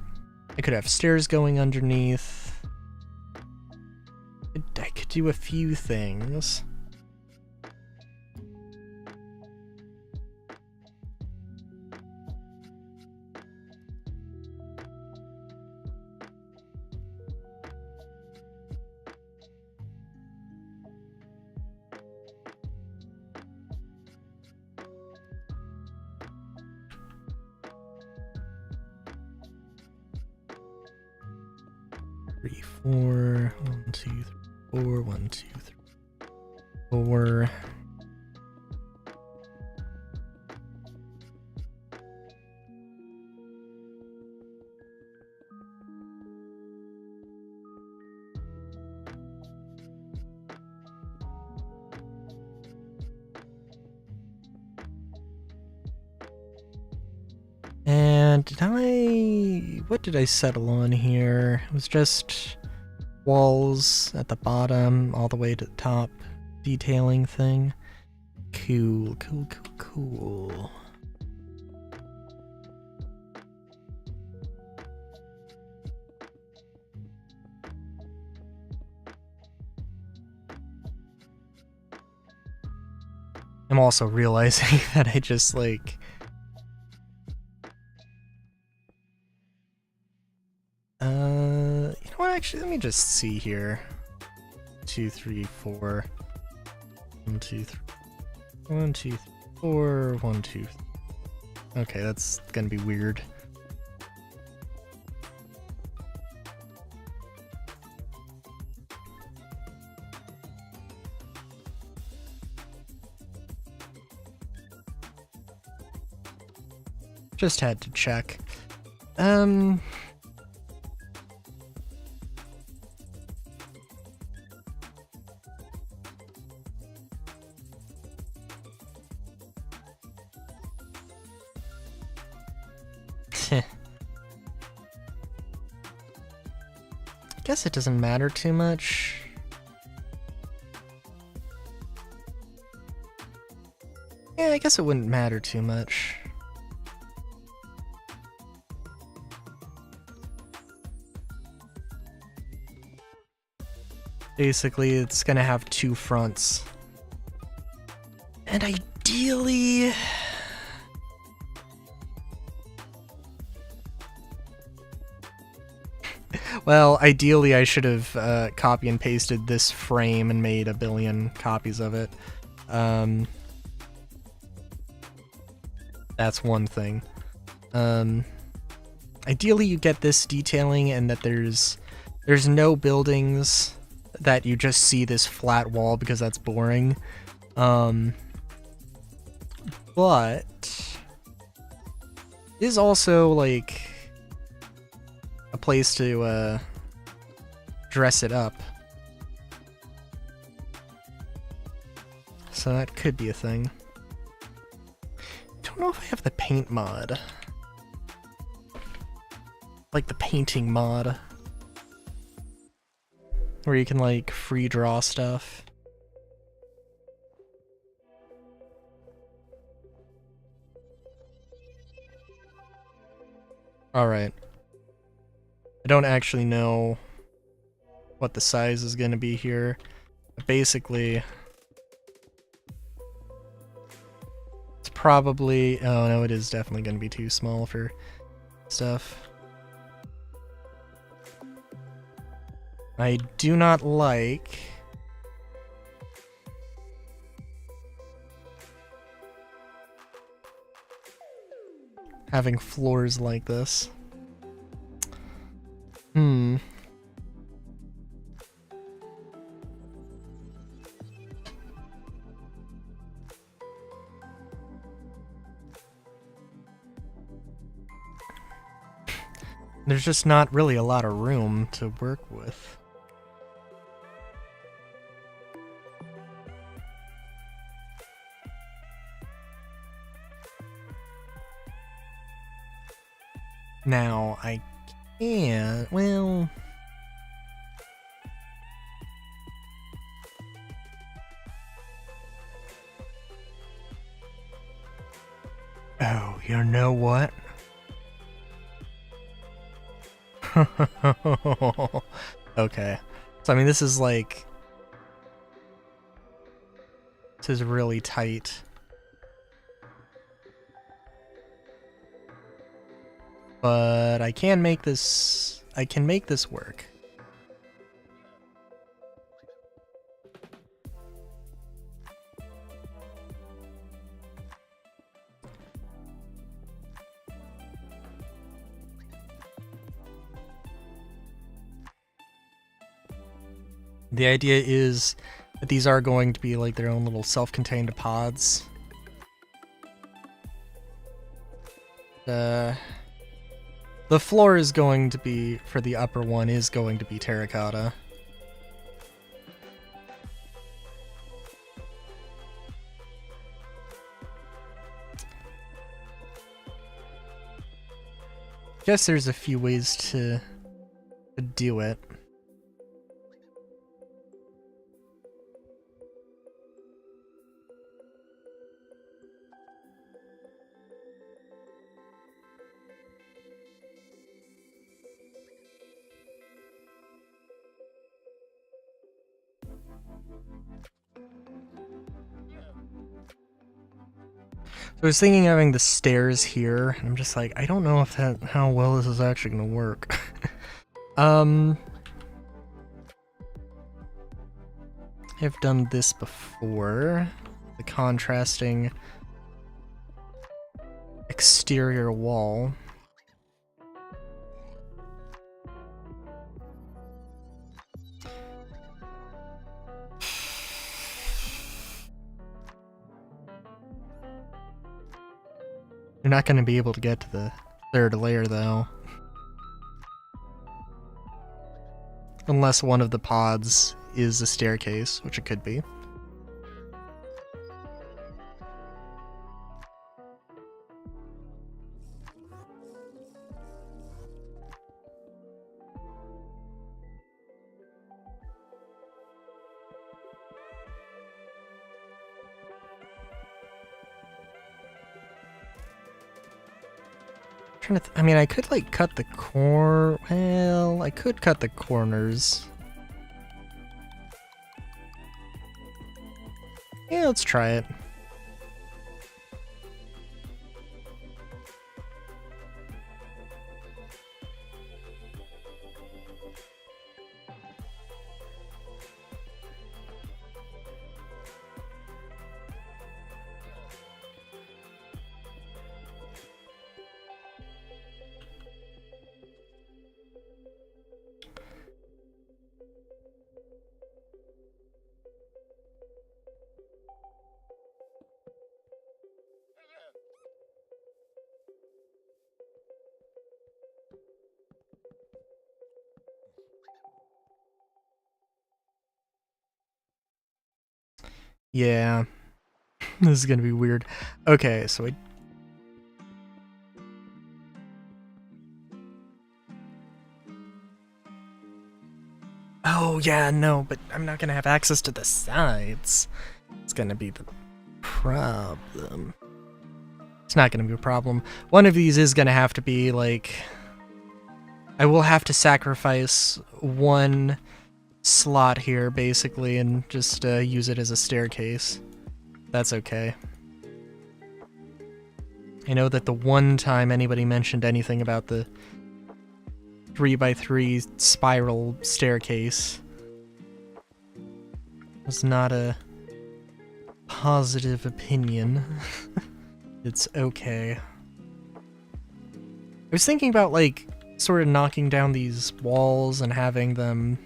could have stairs going underneath. I could do a few things. Three, 4, 1, 2, 3, 4, 1, 2, 3, 4. And what did I settle on here? It was just walls at the bottom, all the way to the top, detailing thing. Cool. I'm also realizing that I just, like, you know what, actually, let me just see here. 2, 3, 4. 1, 2, 3. 1, 2, 3, 4. 1, 2, 3. Okay, that's gonna be weird. Just had to check. Guess it doesn't matter too much. Yeah, I guess it wouldn't matter too much. Basically, it's gonna have 2 fronts. And ideally... Well, ideally I should have copy and pasted this frame and made a billion copies of it. That's one thing. Ideally you get this detailing and that there's no buildings, that you just see this flat wall because that's boring. But is also like a place to dress it up. So that could be a thing. Don't know if I have the paint mod. Like the painting mod. Where you can like free draw stuff. Alright. I don't actually know what the size is going to be here. But basically, it's probably... Oh no, it is definitely going to be too small for stuff. I do not like... having floors like this. There's just not really a lot of room to work with. Now, I can't... well... Oh, you know what? Okay. So, I mean, this is like... This is really tight. But I can make this... I can make this work. The idea is that these are going to be like their own little self-contained pods. The floor is going to be, for the upper one, is going to be terracotta. Guess there's a few ways to do it. So I was thinking having the stairs here, and I'm just like, I don't know if how well this is actually gonna work. I've done this before. The contrasting exterior wall. You're not going to be able to get to the third layer, though. Unless one of the pods is a staircase, which it could be. I mean, I could like cut the well, I could cut the corners. Yeah, let's try it. Yeah. This is gonna be weird. Okay, so I... Oh, yeah, no, but I'm not gonna have access to the sides. It's gonna be the problem. It's not gonna be a problem. One of these is gonna have to be, like... I will have to sacrifice one slot here, basically, and just use it as a staircase. That's okay. I know that the one time anybody mentioned anything about the 3x3 spiral staircase was not a positive opinion. It's okay. I was thinking about, like, sort of knocking down these walls and having them...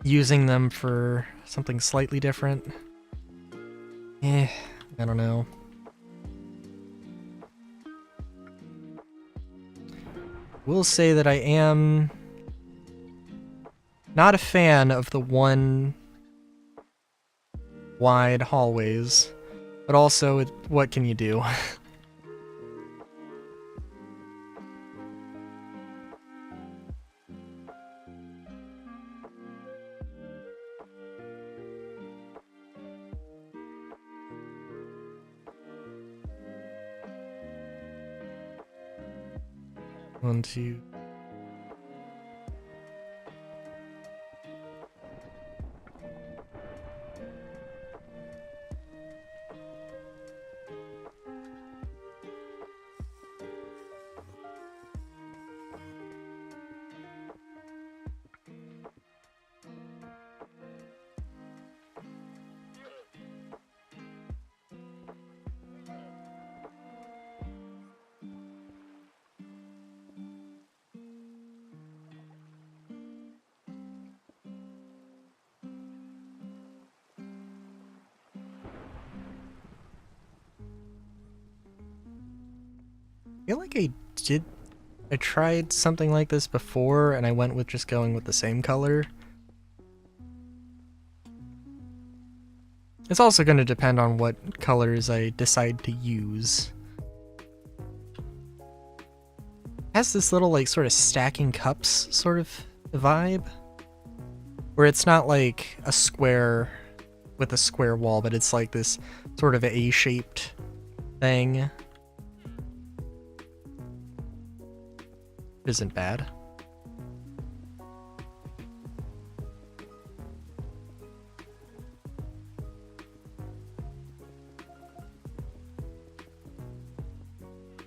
using them for something slightly different. I don't know. Will say that I am not a fan of the one wide hallways, but also, what can you do? One, two. I feel like I tried something like this before and I went with just going with the same color. It's also going to depend on what colors I decide to use. It has this little, like, sort of stacking cups sort of vibe, where it's not like a square with a square wall, but it's like this sort of A-shaped thing. Isn't bad.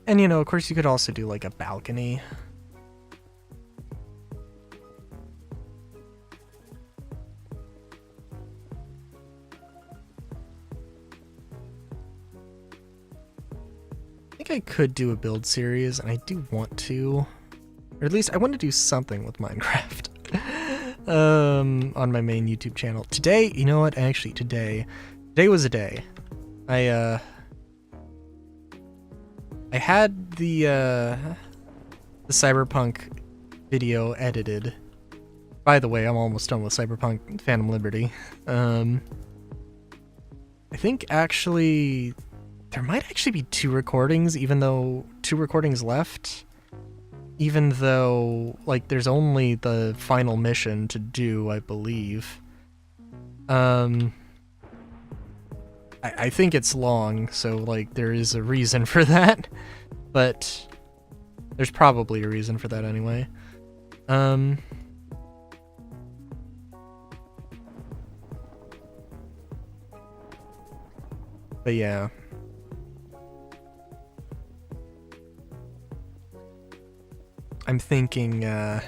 And, you know, of course you could also do like a balcony. I think I could do a build series, and I do want to. Or at least I want to do something with Minecraft on my main YouTube channel. Today, you know what? Actually, today was a day. I had the Cyberpunk video edited. By the way, I'm almost done with Cyberpunk Phantom Liberty. I think actually there might actually be 2 recordings, even though 2 recordings left. Even though, like, there's only the final mission to do, I believe. I think it's long, so, like, there is a reason for that. But there's probably a reason for that anyway. But yeah. I'm thinking, well,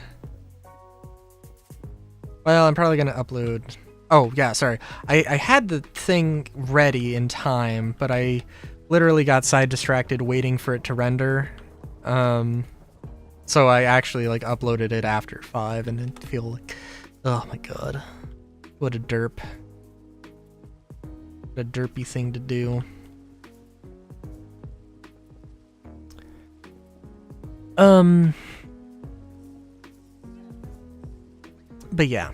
I'm probably gonna upload... Oh, yeah, sorry. I had the thing ready in time, but I literally got side distracted waiting for it to render. So I actually, like, uploaded it after 5 and didn't feel like... Oh my god. What a derp. What a derpy thing to do. But yeah.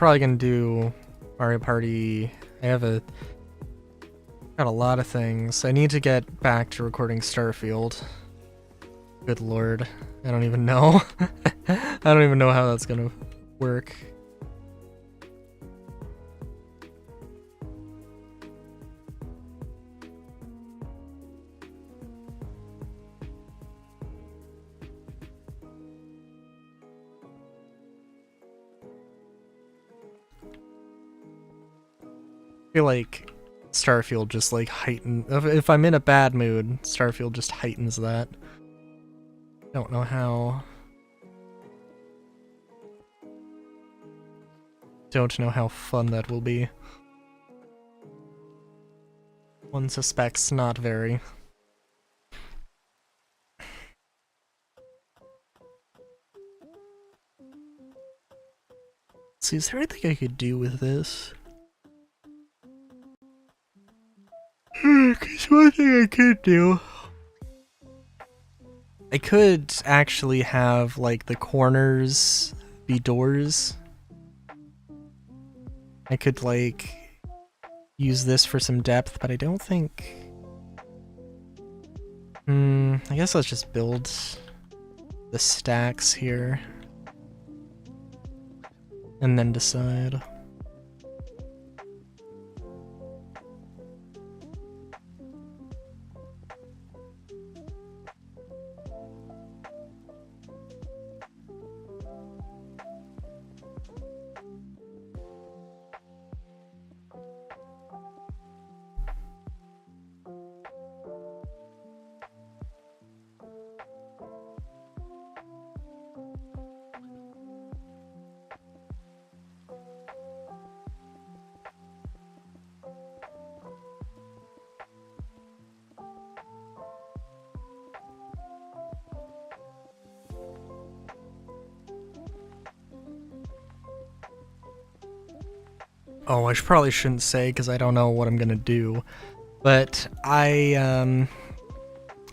probably gonna do Mario Party. Got a lot of things. I need to get back to recording Starfield. Good lord. I don't even know. I don't even know how that's gonna work. I feel like Starfield just like if I'm in a bad mood, Starfield just heightens that. Don't know how. Don't know how fun that will be. One suspects not very. See, is there anything I could do with this? Because one thing I could do, I could actually have like the corners be doors. I could like use this for some depth, but I don't think. I guess let's just build the stacks here and then decide. Oh, I probably shouldn't say because I don't know what I'm gonna do, but I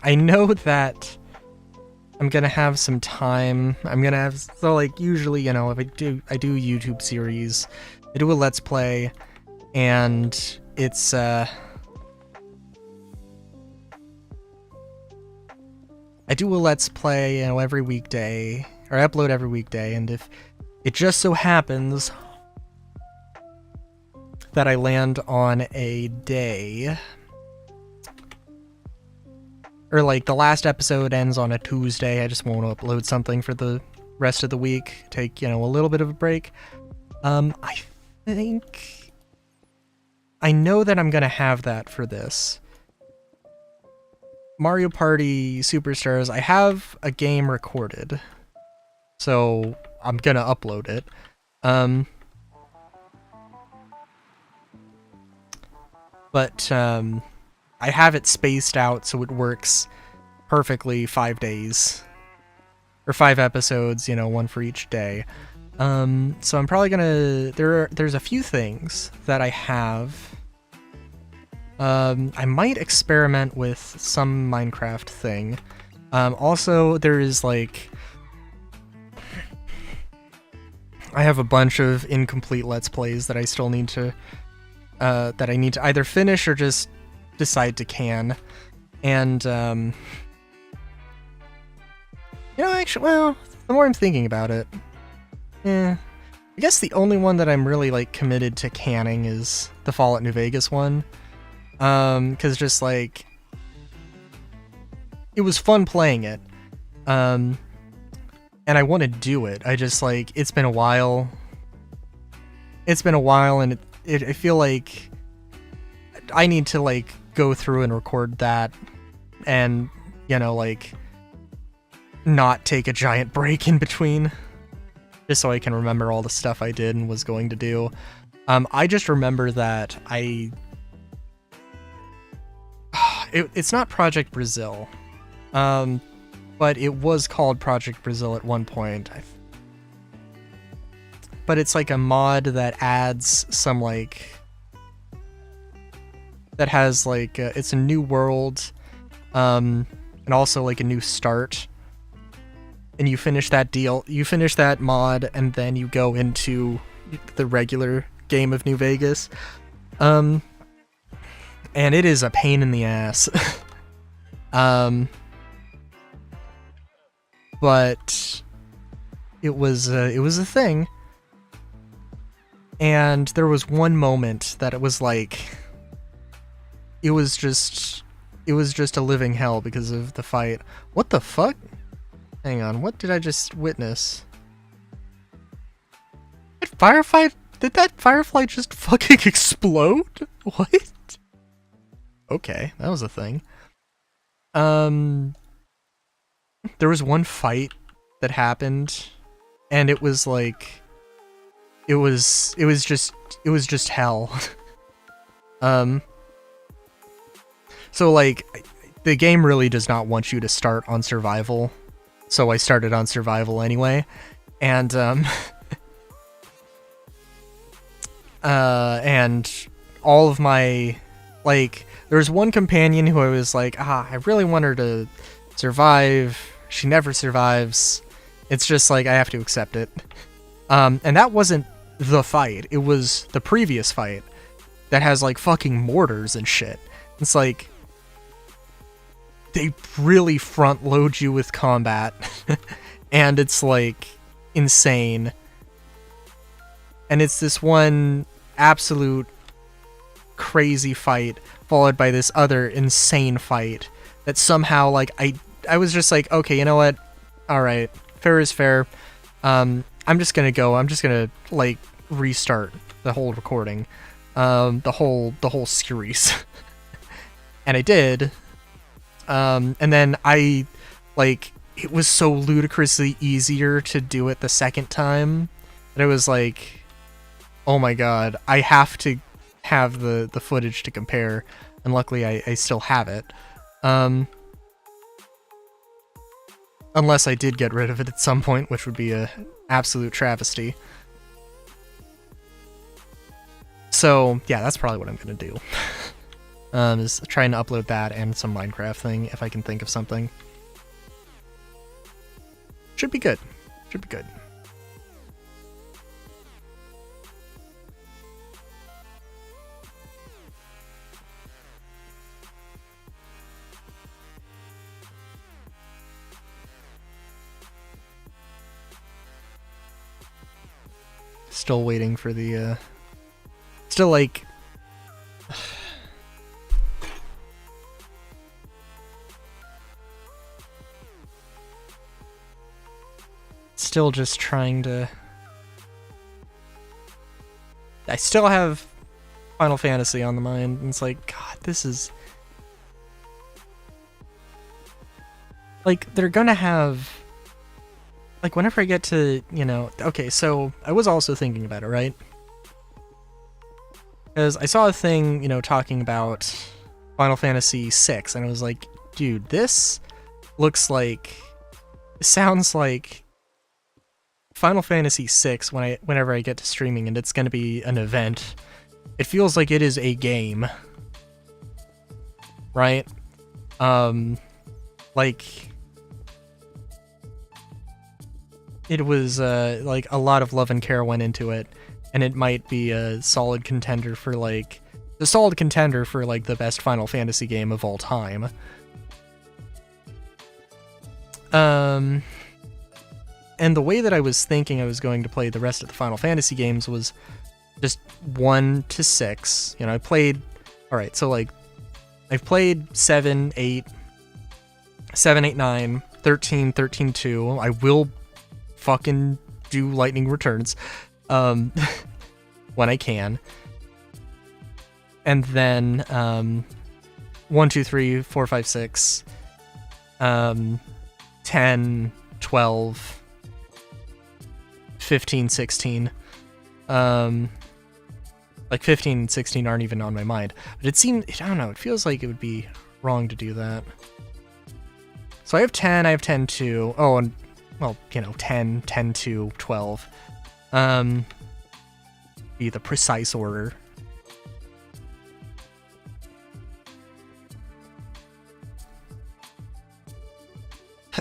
know that I'm gonna have some time. I'm gonna have, so like usually, you know, if I do YouTube series, I do a Let's Play, and it's I do a Let's Play, you know, every weekday, or I upload every weekday, and if it just so happens that I land on a day, or like the last episode ends on a Tuesday, I just won't upload something for the rest of the week, take, you know, a little bit of a break. I think I know that I'm gonna have that for this. Mario Party Superstars, I have a game recorded, so I'm gonna upload it. But I have it spaced out so it works perfectly 5 days. Or 5 episodes, you know, one for each day. So I'm probably gonna... There's a few things that I have. I might experiment with some Minecraft thing. Also, there is like... I have a bunch of incomplete Let's Plays that I still need to... that I need to either finish or just decide to can. And, you know, actually, well, the more I'm thinking about it, I guess the only one that I'm really, like, committed to canning is the Fallout New Vegas one. Because just, like, it was fun playing it. And I want to do it. I just, like, it's been a while. It's been a while, and I feel like I need to, like, go through and record that and, you know, like, not take a giant break in between, just so I can remember all the stuff I did and was going to do. I just remember that it's not Project Brazil, but it was called Project Brazil at one point. But it's like a mod that adds some, like, that has, like, it's a new world, and also, like, a new start. And you finish that mod, and then you go into the regular game of New Vegas. And it is a pain in the ass. But it was a thing. And there was one moment that it was like, it was just a living hell because of the fight. What the fuck? Hang on, what did I just witness? Did that firefly just fucking explode? What? Okay, that was a thing. There was one fight that happened, and it was like, it was just hell. So like, the game really does not want you to start on survival, so I started on survival anyway, and and all of my, like, there was one companion who I was like, I really want her to survive. She never survives. It's just like, I have to accept it. And that wasn't the fight. It was the previous fight that has like fucking mortars and shit. It's like, they really front load you with combat. And it's like insane. And it's this one absolute crazy fight followed by this other insane fight that somehow, like, I was just like, okay, you know what? All right, fair is fair. I'm just gonna like restart the whole recording, the whole series. And I did. And then it was so ludicrously easier to do it the second time that it was like, oh my god, I have to have the footage to compare, and luckily I still have it. Unless I did get rid of it at some point, which would be a absolute travesty. So yeah, that's probably what I'm gonna do. Is trying to upload that and some Minecraft thing if I can think of something. Should be good. Should be good. Still waiting for the, still like, still just trying to, I still have Final Fantasy on the mind, and it's like, god, this is, like, they're gonna have, like, whenever I get to, you know, okay, so I was also thinking about it, right? Because I saw a thing, you know, talking about Final Fantasy VI, and I was like, dude, this looks like, sounds like Final Fantasy VI whenever I get to streaming and it's going to be an event. It feels like it is a game. Right? Like, it was, like, a lot of love and care went into it, and it might be a solid contender for, like, the best Final Fantasy game of all time. And the way that I was thinking I was going to play the rest of the Final Fantasy games was just 1 to 6. You know, I played, alright, so, like, I've played 7, 8, 9, 13, 13, 2. I will fucking do Lightning Returns when I can. And then 1, 2, 3, 4, 5, 6, 10, 12, 15, 16. Like 15 and 16 aren't even on my mind. But it seemed, I don't know, it feels like it would be wrong to do that. So I have 10, I have 10 2. Oh, and, well, you know, 10, 10 2, 12. Be the precise order.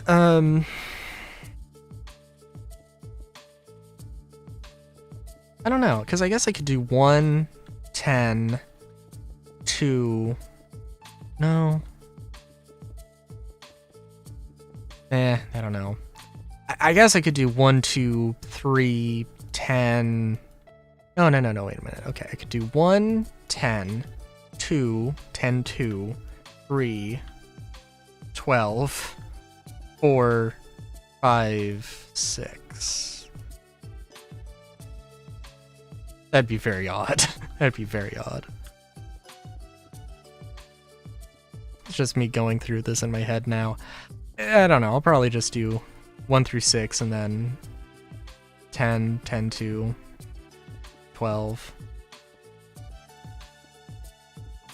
I I don't know, because I guess I could do 1, 10, 2. No. I don't know. I guess I could do 1, 2, 3, 10. No, wait a minute. Okay, I could do 1, 10, 2, 10, 2, 3, 12, 4, 5, 6. That'd be very odd. That'd be very odd. It's just me going through this in my head now. I don't know. I'll probably just do 1 through 6 and then 10, 10, 2, 12.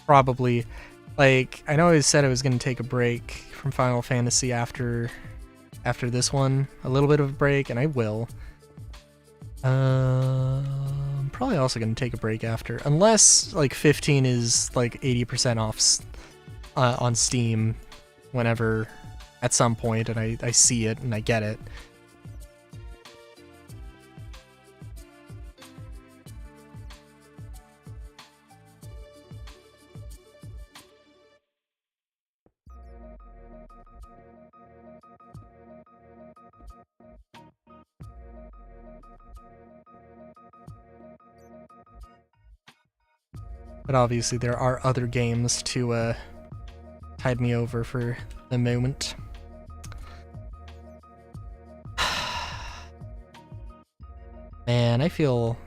Probably. Like, I know I said I was going to take a break from Final Fantasy after this one. A little bit of a break, and I will. I'm probably also going to take a break after. Unless, like, 15 is, like, 80% off on Steam whenever, at some point, and I see it and I get it. But obviously there are other games to tide me over for the moment. Man, I feel...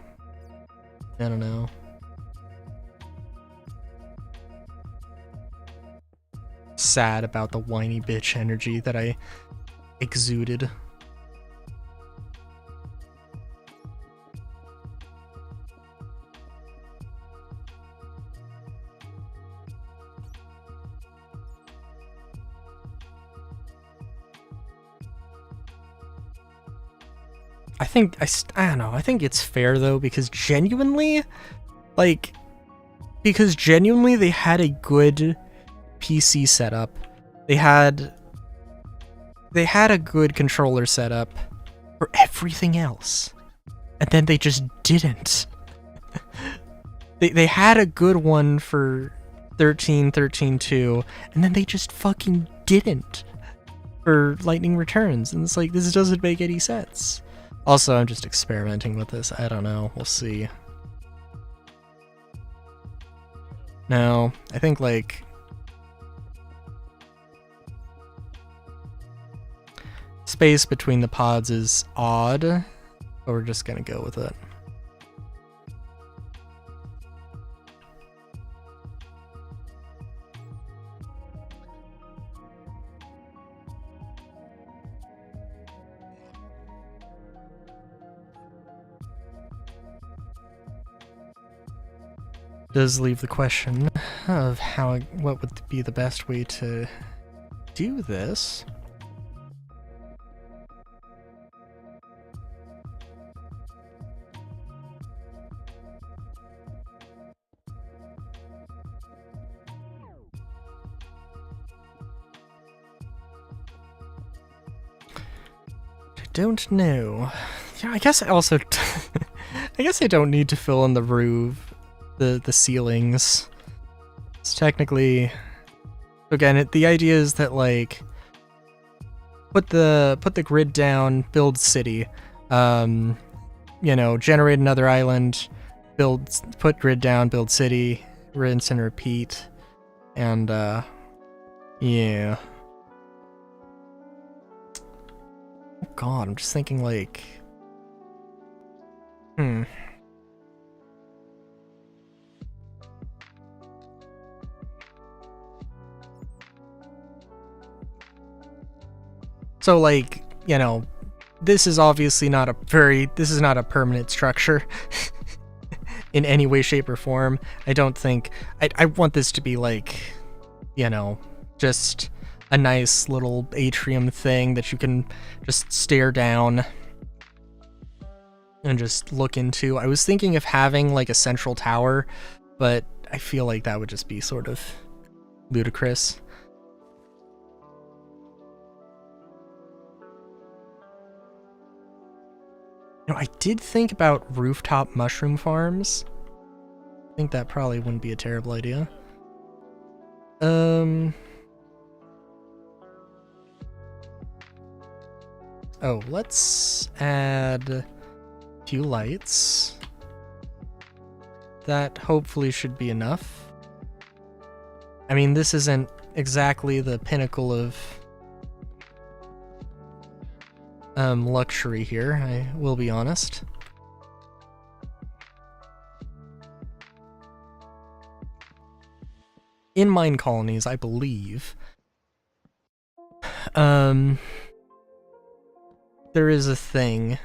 I don't know. Sad about the whiny bitch energy that I exuded. I don't know, I think it's fair though, because genuinely they had a good PC setup. They had a good controller setup for everything else. And then they just didn't. They had a good one for 13.2, and then they just fucking didn't for Lightning Returns. And it's like, this doesn't make any sense. Also, I'm just experimenting with this. I don't know. We'll see. No, I think, like... space between the pods is odd, but we're just gonna go with it. Does leave the question of what would be the best way to do this. I don't know. Yeah, I guess I also I guess I don't need to fill in the roof. The ceilings. It's technically, again, the idea is that, like, put the grid down, build city, you know, generate another island, put grid down, build city, rinse and repeat, and yeah. Oh God, I'm just thinking, like, So, like, you know, this is obviously not a permanent structure in any way, shape, or form. I don't think, I want this to be like, you know, just a nice little atrium thing that you can just stare down and just look into. I was thinking of having like a central tower, but I feel like that would just be sort of ludicrous. You know, I did think about rooftop mushroom farms. I think that probably wouldn't be a terrible idea. Oh, let's add a few lights. That hopefully should be enough. I mean, this isn't exactly the pinnacle of luxury here, I will be honest. In mine colonies, I believe, there is a thing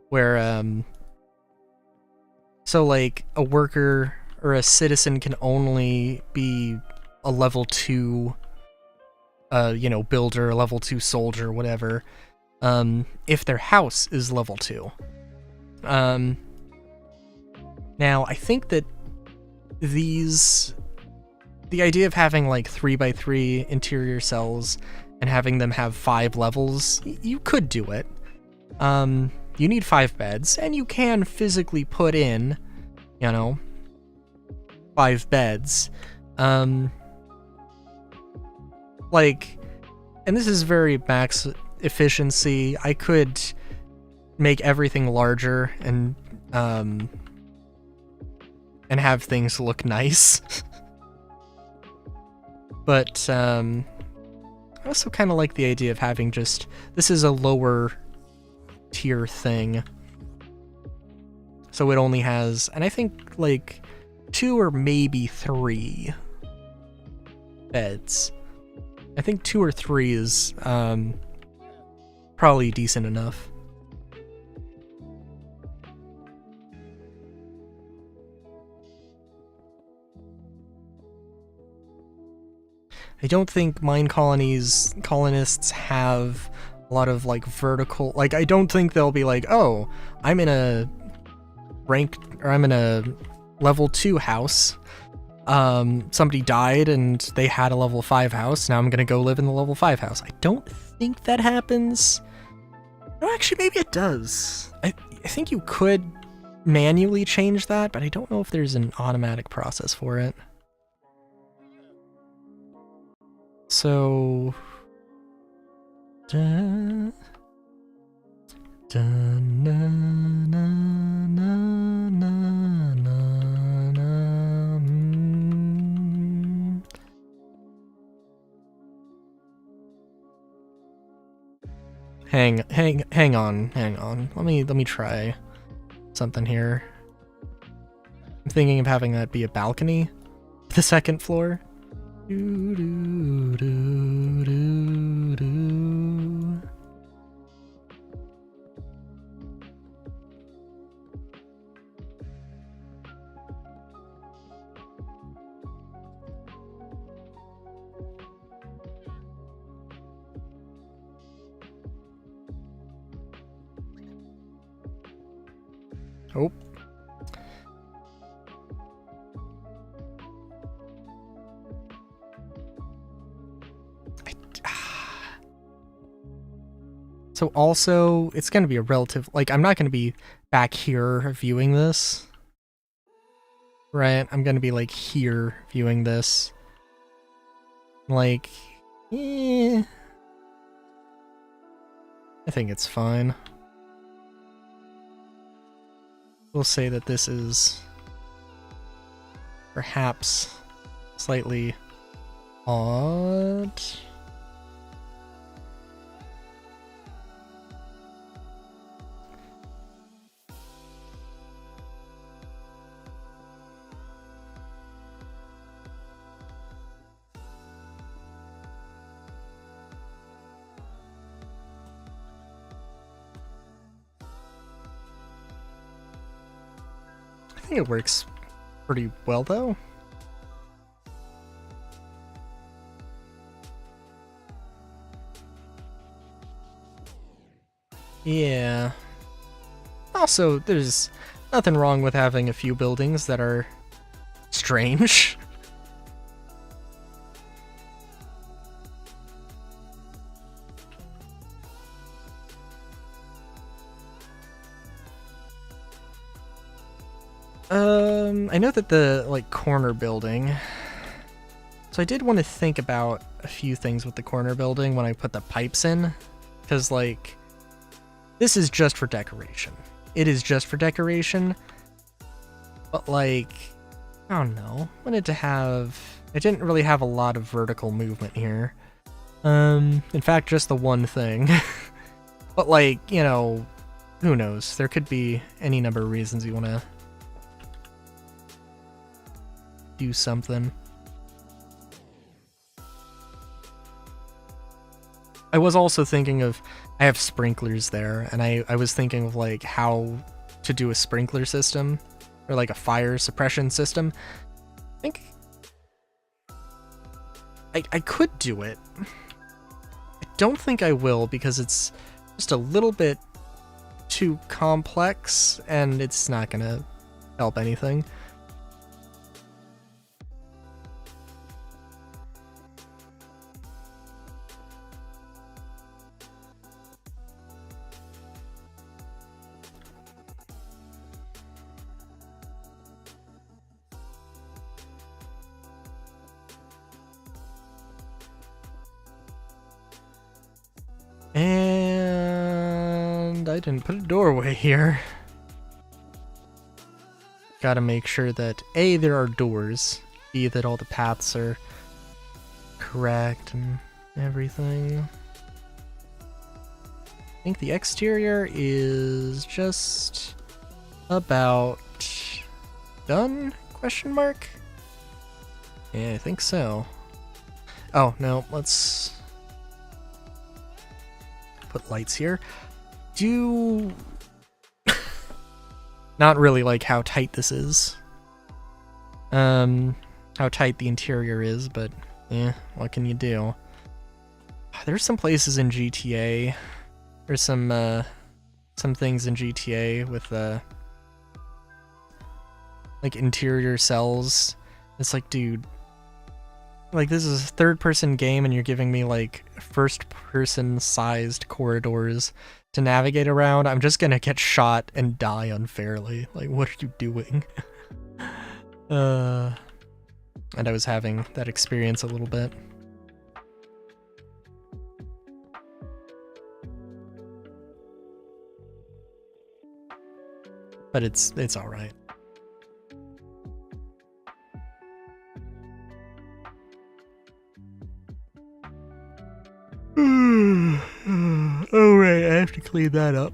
where, so like a worker or a citizen can only be a level 2, you know, builder, a level 2 soldier, whatever, if their house is level 2. Now, I think that the idea of having like 3x3 interior cells and having them have 5 levels, you could do it. You need 5 beds, and you can physically put in, you know, 5 beds. Like, and this is very max efficiency. I could make everything larger and have things look nice. But I also kind of like the idea of having just, this is a lower tier thing. So it only has, and I think like 2 or maybe 3 beds. I think 2 or 3 is probably decent enough. I don't think mine colonists have a lot of like vertical, like I don't think they'll be like, oh, I'm in a level 2 house. Somebody died and they had a level 5 house. Now I'm gonna go live in the level 5 house. I don't think that happens. No, actually, maybe it does. I think you could manually change that, but I don't know if there's an automatic process for it. So, hang on. Let me try something here. I'm thinking of having that be a balcony, the second floor. Do, do, do, do, do. Oh. So also, it's going to be a relative, like, I'm not going to be back here viewing this. Right? I'm going to be, like, here viewing this. Like, I think it's fine. We'll say that this is perhaps slightly odd. I think it works pretty well, though. Yeah. Also, there's nothing wrong with having a few buildings that are strange. I know that the, like, corner building... So I did want to think about a few things with the corner building when I put the pipes in. Because, like, this is just for decoration. It is just for decoration. But, like, I don't know. I wanted to have... I didn't really have a lot of vertical movement here. In fact, just the one thing. But, like, you know, who knows? There could be any number of reasons you want to do something. I was also thinking of, I have sprinklers there, and I was thinking of, like, how to do a sprinkler system, or, like, a fire suppression system. I think I could do it. I don't think I will, because it's just a little bit too complex, and it's not gonna help anything. And I didn't put a doorway here. Gotta make sure that A, there are doors, B, that all the paths are correct and everything. I think the exterior is just about done? Question mark? Yeah, I think so. Oh, no, let's put lights here. Do not really like how tight this is. How tight the interior is, but yeah, what can you do? There's some places in GTA. There's some things in GTA with like interior cells. It's like, dude, like, this is a third-person game and you're giving me, like, first-person-sized corridors to navigate around. I'm just gonna get shot and die unfairly. Like, what are you doing? And I was having that experience a little bit. But it's alright. Oh right, I have to clean that up.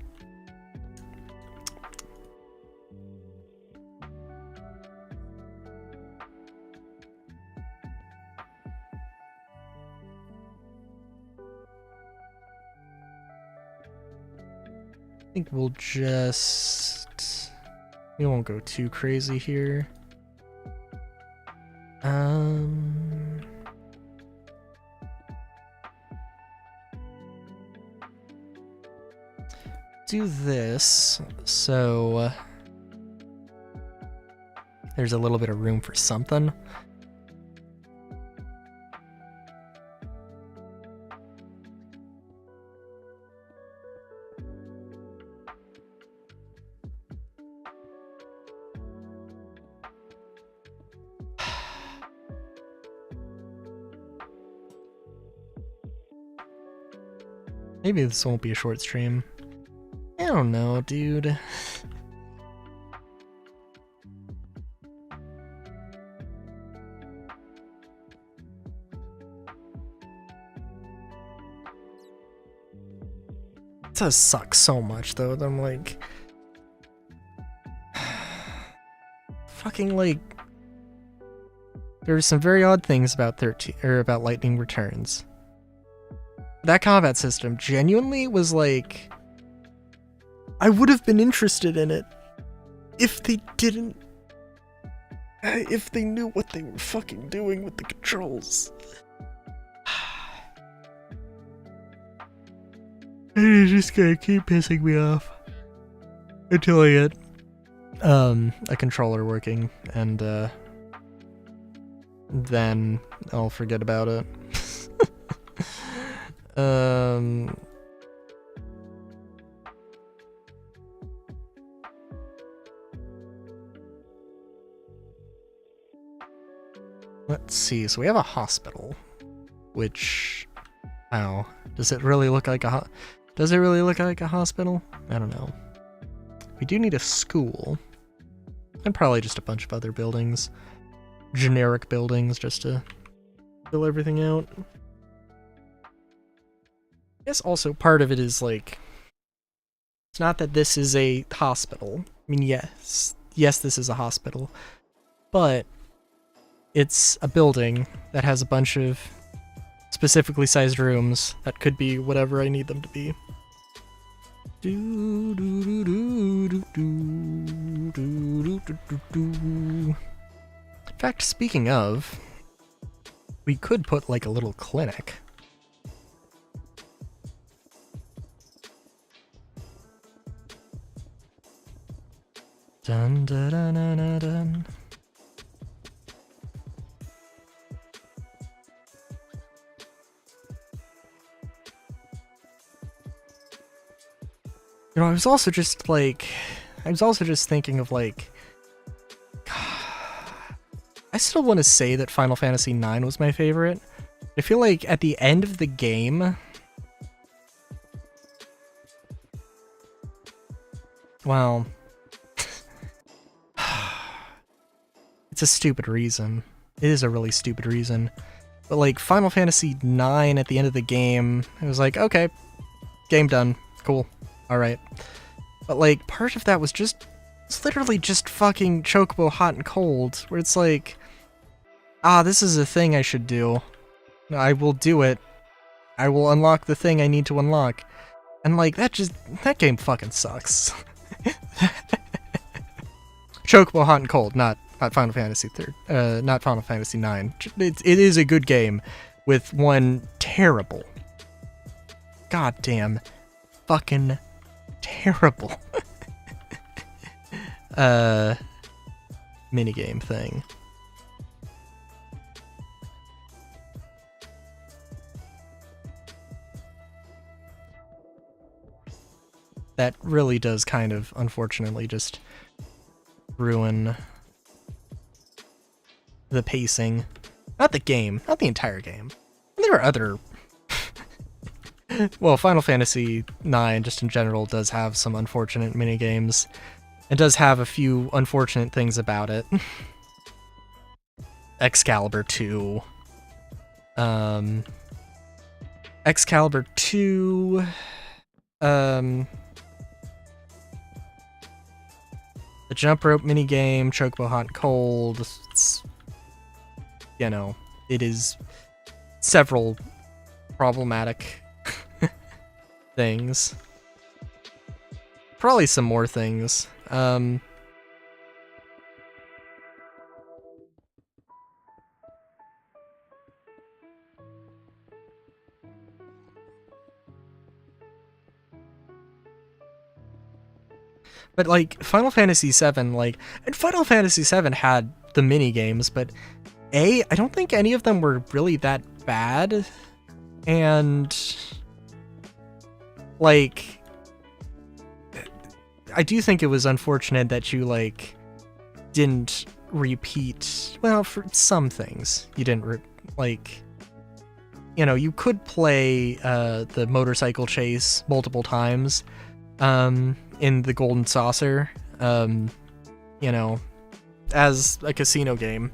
I think we'll just... we won't go too crazy here. Do this, so there's a little bit of room for something. Maybe this won't be a short stream. I don't know, dude. It does suck so much, though, that I'm like... fucking, like... there were some very odd things about about Lightning Returns. That combat system genuinely was like... I would have been interested in it if they didn't... if they knew what they were fucking doing with the controls. It's just gonna keep pissing me off until I get a controller working, and then I'll forget about it. Let's see. So we have a hospital, which, wow, does it really look like a does it really look like a hospital? I don't know. We do need a school, and probably just a bunch of other buildings, generic buildings, just to fill everything out. I guess also part of it is like, it's not that this is a hospital. I mean, yes, this is a hospital, but it's a building that has a bunch of specifically sized rooms that could be whatever I need them to be. In fact, speaking of, we could put like a little clinic. Dun dun dun dun dun dun. You know, I was also just thinking of like, I still want to say that Final Fantasy IX was my favorite. I feel like at the end of the game, well, it's a stupid reason. It is a really stupid reason. But like Final Fantasy IX at the end of the game, it was like, okay, game done, cool, alright. But like part of that was just, it's literally just fucking Chocobo Hot and Cold, where it's like, this is a thing I should do. I will do it. I will unlock the thing I need to unlock. And like, that game fucking sucks. Chocobo Hot and Cold, not Final Fantasy not Final Fantasy IX. It is a good game with one terrible, goddamn, fucking terrible minigame thing. That really does kind of, unfortunately, just ruin the pacing. Not the game, not the entire game. There are other... well, Final Fantasy IX, just in general, does have some unfortunate minigames. It does have a few unfortunate things about it. Excalibur 2. Excalibur 2... the jump rope minigame, Chocobo Hot and Cold, it's, you know, it is several problematic things. Probably some more things. But like Final Fantasy VII, like, and Final Fantasy VII had the mini games, but I don't think any of them were really that bad, and like, I do think it was unfortunate that you like didn't repeat. Well, for some things, you didn't like. You know, you could play the motorcycle chase multiple times. In the Golden Saucer, you know, as a casino game.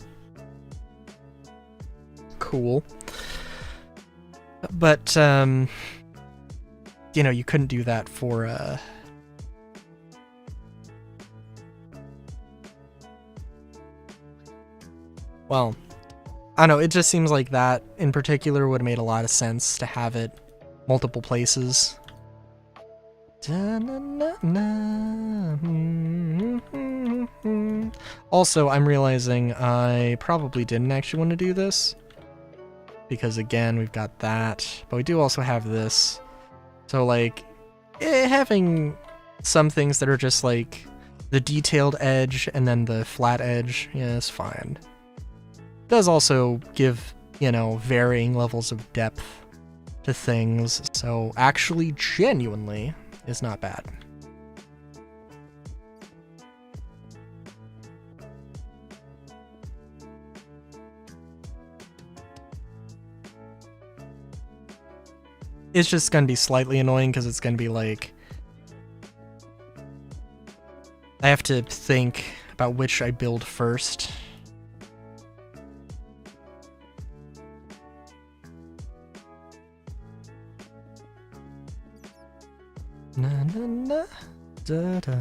Cool. But, you know, you couldn't do that for, well, I don't know, it just seems like that in particular would have made a lot of sense to have it multiple places. Also, I'm realizing I probably didn't actually want to do this, because again, we've got that, but we do also have this. So like, having some things that are just like the detailed edge and then the flat edge, yeah, it's fine. It does also give, you know, varying levels of depth to things, so actually, genuinely, is not bad. It's just gonna be slightly annoying because it's gonna be like I have to think about which I build first. Na na na da da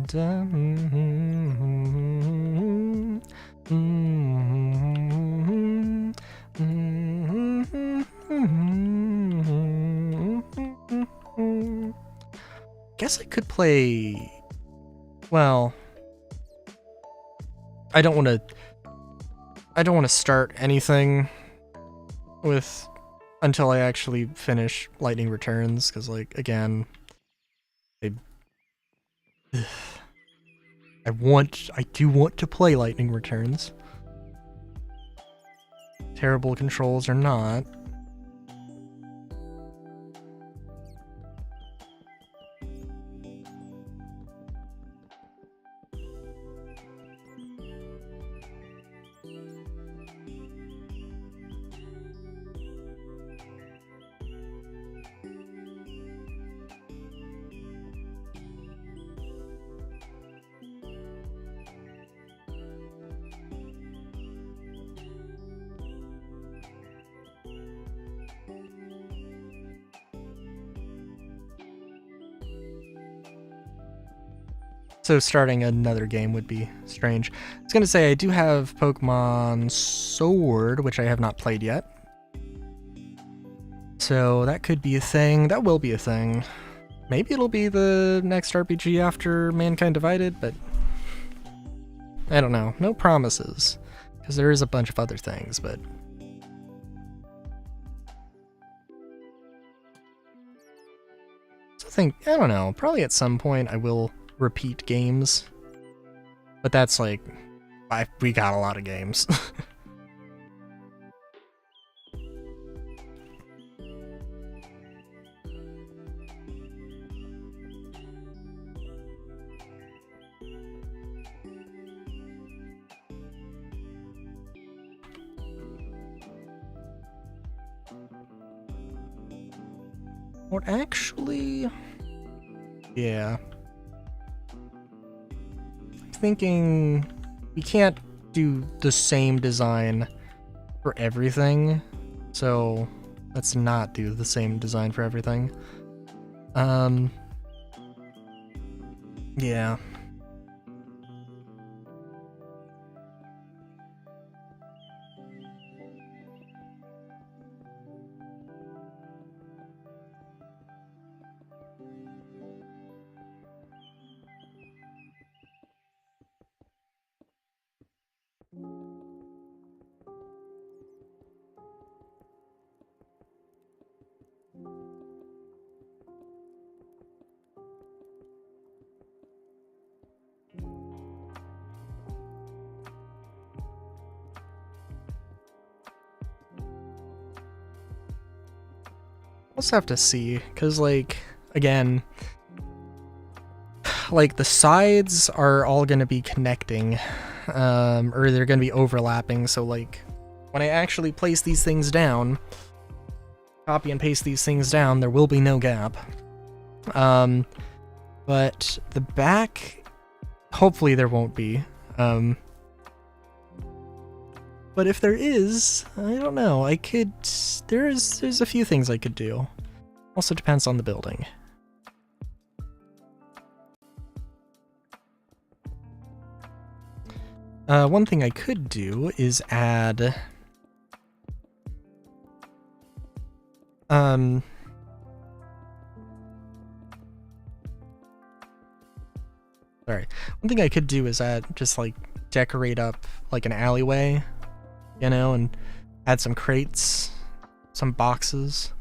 da Guess I could play. Well, I don't want to start anything with until I actually finish Lightning Returns, because like again, I do want to play Lightning Returns. Terrible controls or not. So starting another game would be strange. I was gonna say I do have Pokemon Sword, which I have not played yet. So that could be a thing. That will be a thing. Maybe it'll be the next RPG after Mankind Divided, but I don't know. No promises. Because there is a bunch of other things, but so I don't know, probably at some point I will repeat games, but that's like we got a lot of games. Or actually, yeah. Thinking we can't do the same design for everything, so let's not do the same design for everything. Yeah. Also have to see, because like again, like the sides are all going to be connecting, or they're going to be overlapping, so like when I actually place these things down, copy and paste these things down, there will be no gap. But the back, hopefully there won't be. But if there is, I don't know, I could, there's a few things I could do. Also depends on the building. One thing I could do is add, sorry. One thing I could do is add, just like decorate up like an alleyway, you know, and add some crates, some boxes,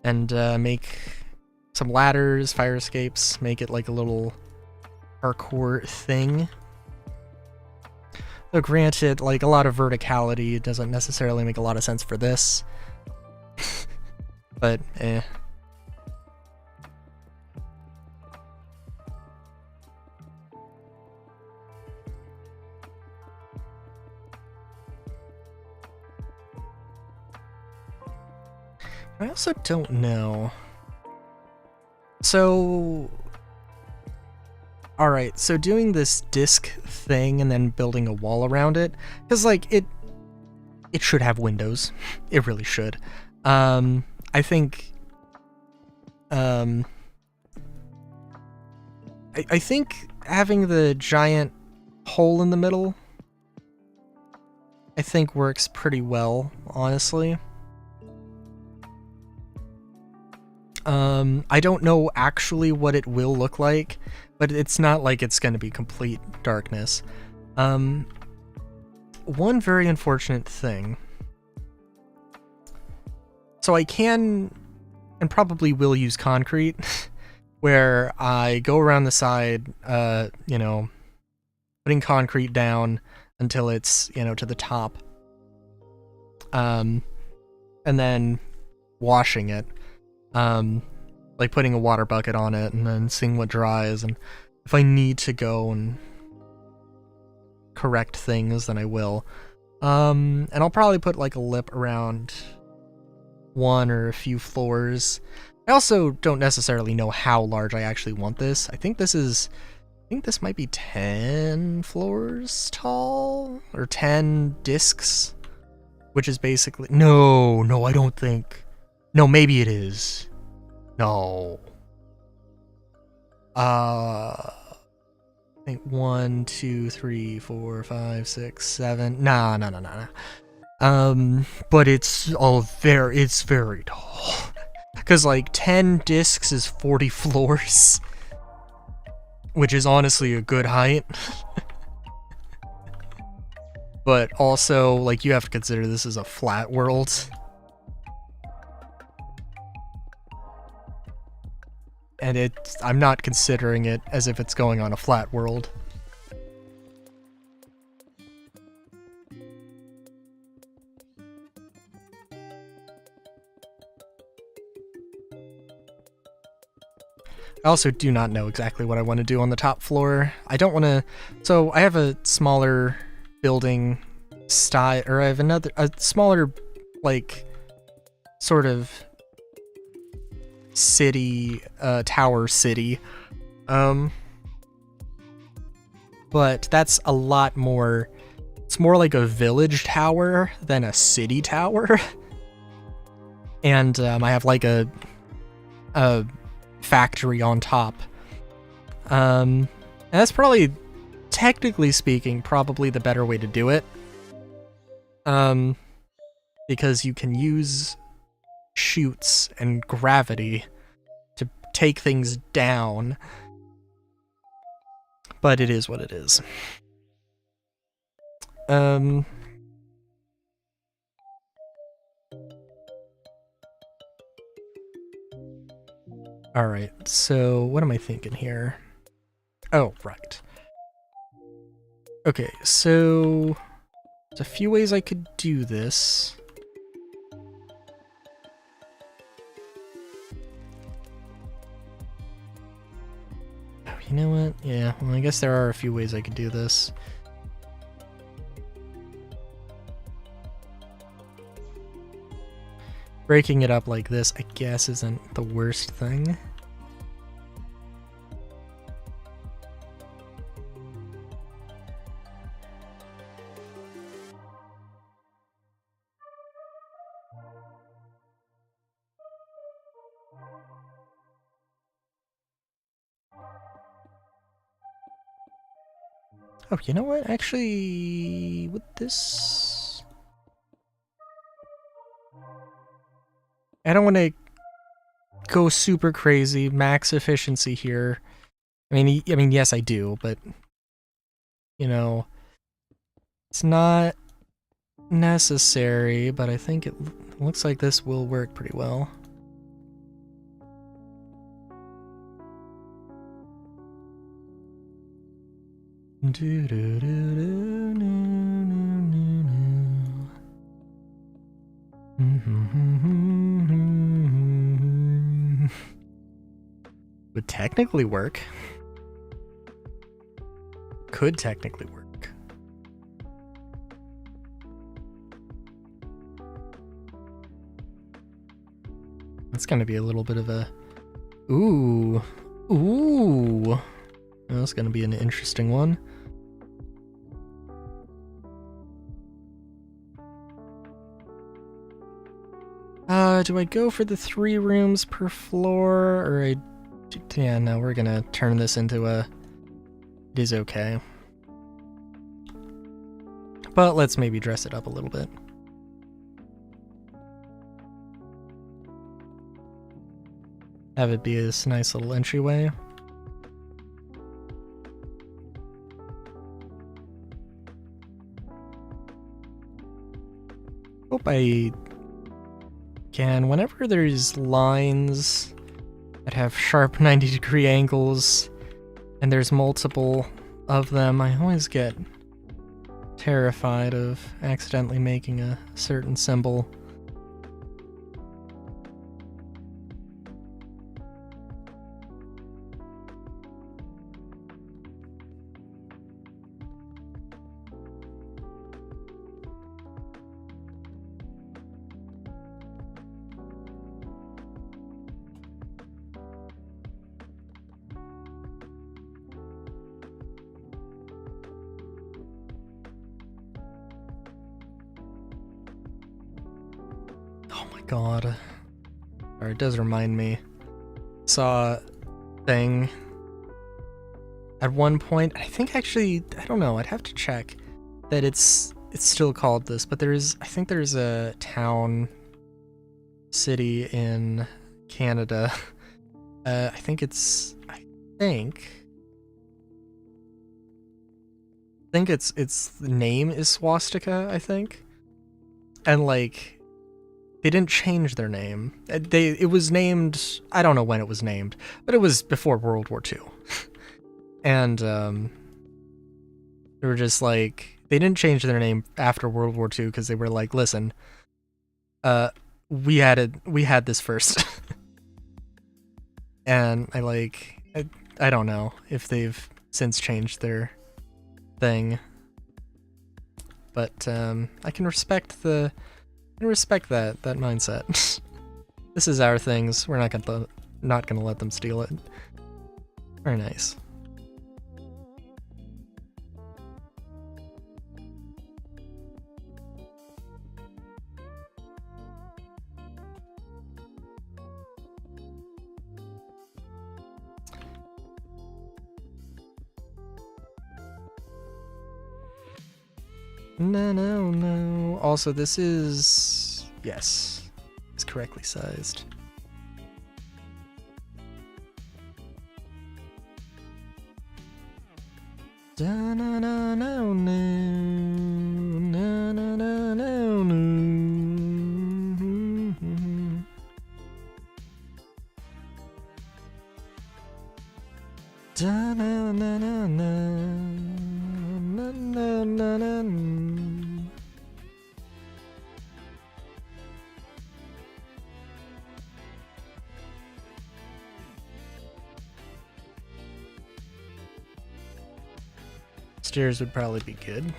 and make some ladders, fire escapes, make it like a little parkour thing. Though granted, like a lot of verticality doesn't necessarily make a lot of sense for this. But eh. I also don't know. So, alright, so doing this disc thing and then building a wall around it, because, like, it should have windows. It really should. I think, I think having the giant hole in the middle, I think works pretty well, honestly. I don't know actually what it will look like, but it's not like it's going to be complete darkness. One very unfortunate thing. So I can, and probably will use concrete, where I go around the side, you know, putting concrete down until it's, you know, to the top. And then washing it. Like putting a water bucket on it and then seeing what dries, and if I need to go and correct things, then I will. And I'll probably put like a lip around one or a few floors. I also don't necessarily know how large I actually want this. I think this might be 10 floors tall, or 10 discs, which is basically, no, I don't think. No, maybe it is. No. I think 1, 2, 3, 4, 5, 6, 7. Nah. But it's very tall. Because, like, 10 discs is 40 floors. Which is honestly a good height. But also, like, you have to consider this is a flat world. And I'm not considering it as if it's going on a flat world. I also do not know exactly what I want to do on the top floor. I don't want to... So I have a smaller building style, or I have a smaller, like, sort of city, tower city. But that's a lot more... It's more like a village tower than a city tower. And I have like a factory on top. And that's probably, technically speaking, probably the better way to do it. Because you can use chutes and gravity to take things down. But it is what it is. Alright, so what am I thinking here? Oh, right. Okay, so there's a few ways I could do this. Oh, you know what? Yeah, well, I guess there are a few ways I could do this. Breaking it up like this, I guess, isn't the worst thing. Oh, you know what? Actually, with this... I don't want to go super crazy, max efficiency here. I mean, yes, I do, but you know, it's not necessary. But I think it looks like this will work pretty well. Would technically work. Could technically work. It's gonna be a little bit of a... Ooh. Ooh. That's gonna be an interesting one. Do I go for the 3 rooms per floor, or yeah, no, we're gonna turn this into a... It is okay. But let's maybe dress it up a little bit. Have it be this nice little entryway. Hope I can, whenever there's lines that have sharp 90-degree angles and there's multiple of them, I always get terrified of accidentally making a certain symbol. Oh my god. Or it does remind me. Saw a thing at one point. I think actually, I don't know, I'd have to check that it's still called this, but I think there's a town, city in Canada. I think its name is Swastika, I think. And like, they didn't change their name. It was named, I don't know when it was named, but it was before World War II. And they were just like, they didn't change their name after World War II because they were like, listen, we had this first. And I don't know if they've since changed their thing, but I can respect that mindset. This is our things. We're not gonna let them steal it. Very nice. No. Also, this is... Yes. It's correctly sized. Stairs would probably be good.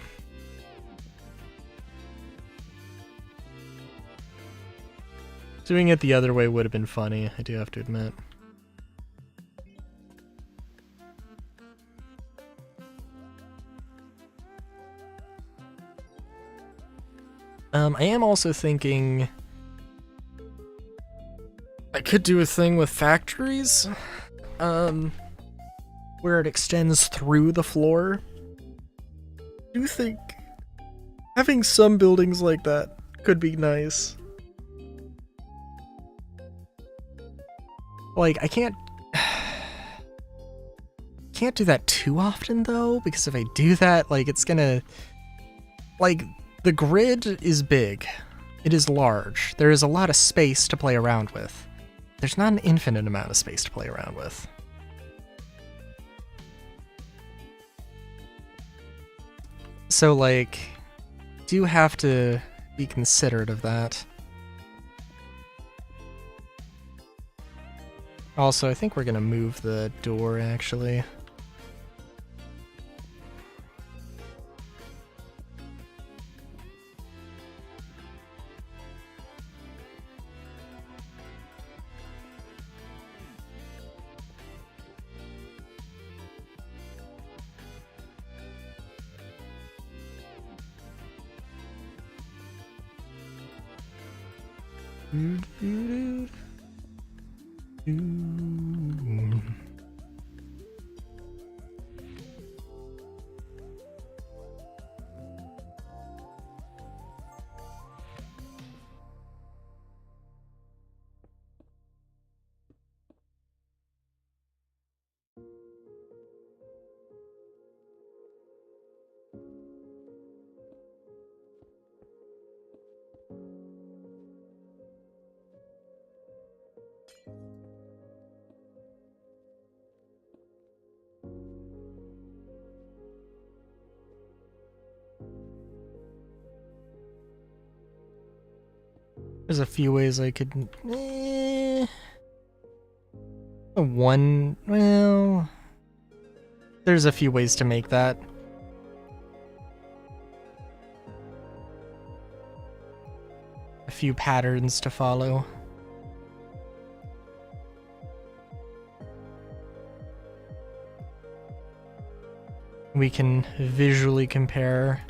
Doing it the other way would have been funny, I do have to admit. I am also thinking I could do a thing with factories, where it extends through the floor. I do think having some buildings like that could be nice. Like, I can't do that too often though, because if I do that, like, it's gonna, like, the grid is big. It is large. There is a lot of space to play around with. There's not an infinite amount of space to play around with. So, like, do have to be considerate of that. Also, I think we're gonna move the door, actually. There's a few ways I could. One. Well. There's a few ways to make that. A few patterns to follow. We can visually compare.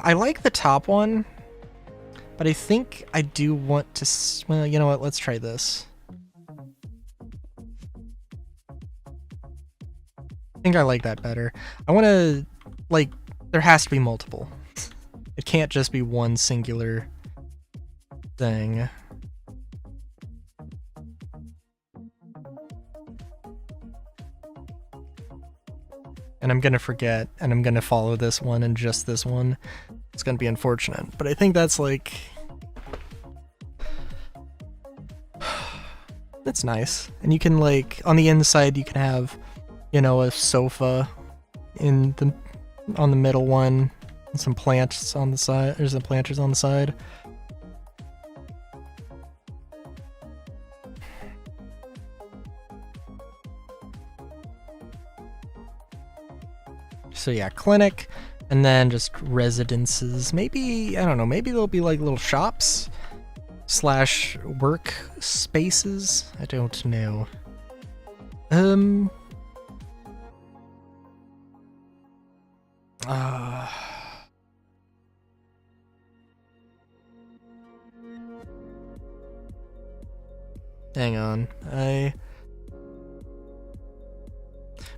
I like the top one, but I think I do want to. Well, you know what? Let's try this. I think I like that better. I want to, like, there has to be multiple. It can't just be one singular thing. And I'm gonna forget, and I'm gonna follow this one and just this one. It's gonna be unfortunate, but I think that's like... That's nice. And you can, like, on the inside you can have, you know, a sofa on the middle one, and some plants on the side. There's some planters on the side. So yeah, clinic, and then just residences. Maybe, I don't know, maybe there'll be like little shops slash work spaces. I don't know. Hang on.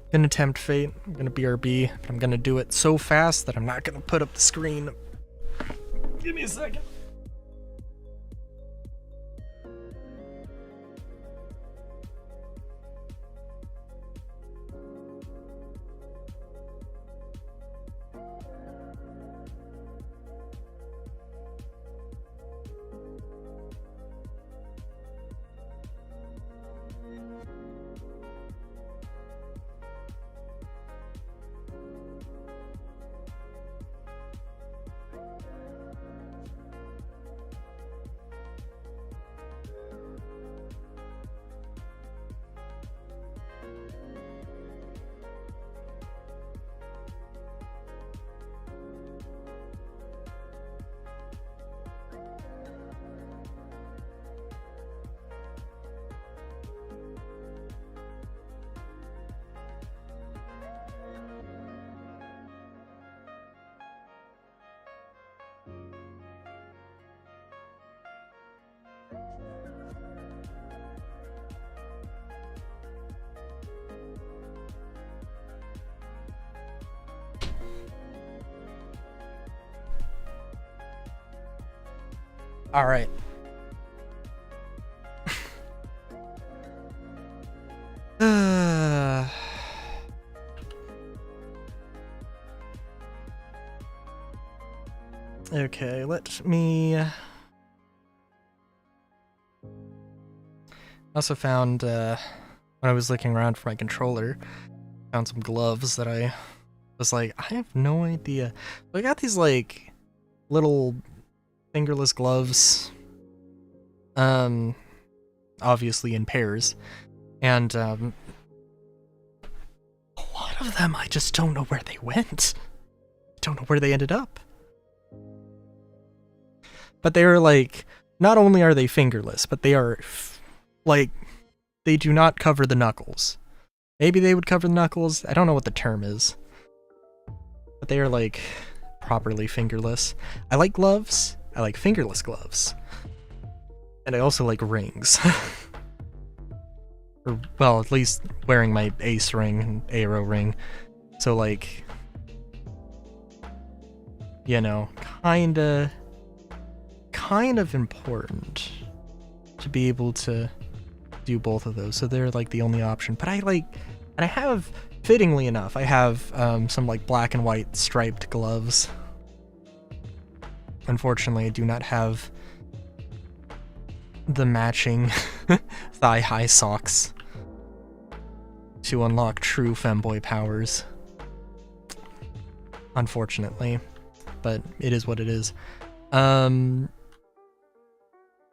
I'm gonna tempt fate. I'm gonna BRB, but I'm gonna do it so fast that I'm not gonna put up the screen. Give me a second. All right. Okay, let me... I also found, when I was looking around for my controller, found some gloves that I was like, I have no idea. I got these, like, little fingerless gloves, obviously in pairs, and, a lot of them I just don't know where they went. Don't know where they ended up. But they are, like, not only are they fingerless, but they are, like, they do not cover the knuckles. Maybe they would cover the knuckles. I don't know what the term is. but they are like properly fingerless. I like gloves. I like fingerless gloves. And I also like rings. Or, well, at least wearing my ace ring and arrow ring. So like, you know, kind of important to be able to do both of those. So they're like the only option. But and I have, fittingly enough, I have some like black and white striped gloves. Unfortunately, I do not have the matching thigh-high socks to unlock true femboy powers. Unfortunately. But it is what it is.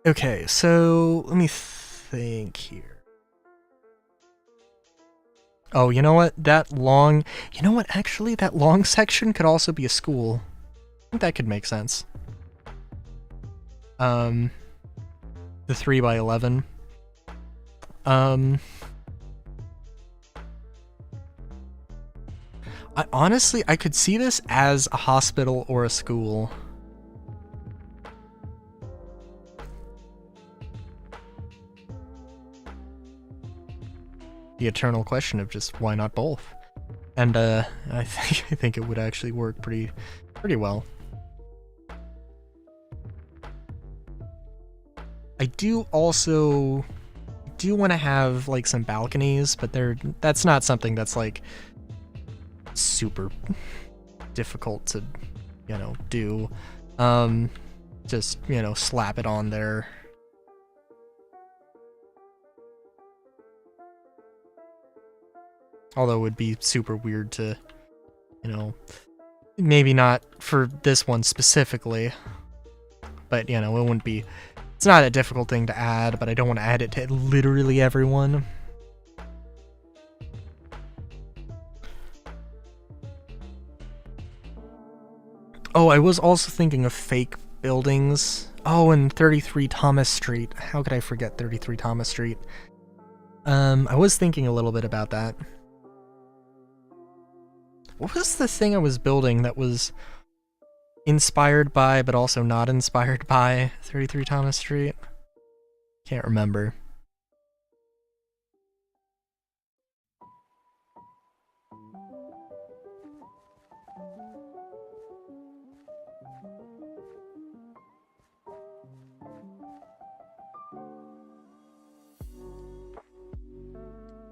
Okay, so let me think here. Oh, you know what? Actually, that long section could also be a school. I think that could make sense. The 3x11. I could see this as a hospital or a school. The eternal question of just why not both? And I think it would actually work pretty well. I do also want to have like some balconies, but that's not something that's like super difficult to, you know, do. Just, you know, slap it on there. Although it would be super weird to, you know, maybe not for this one specifically, but, you know, it wouldn't be, it's not a difficult thing to add, but I don't want to add it to literally everyone. Oh, I was also thinking of fake buildings. Oh, and 33 Thomas Street. How could I forget 33 Thomas Street? I was thinking a little bit about that. What was the thing I was building that was inspired by, but also not inspired by 33 Thomas Street? Can't remember.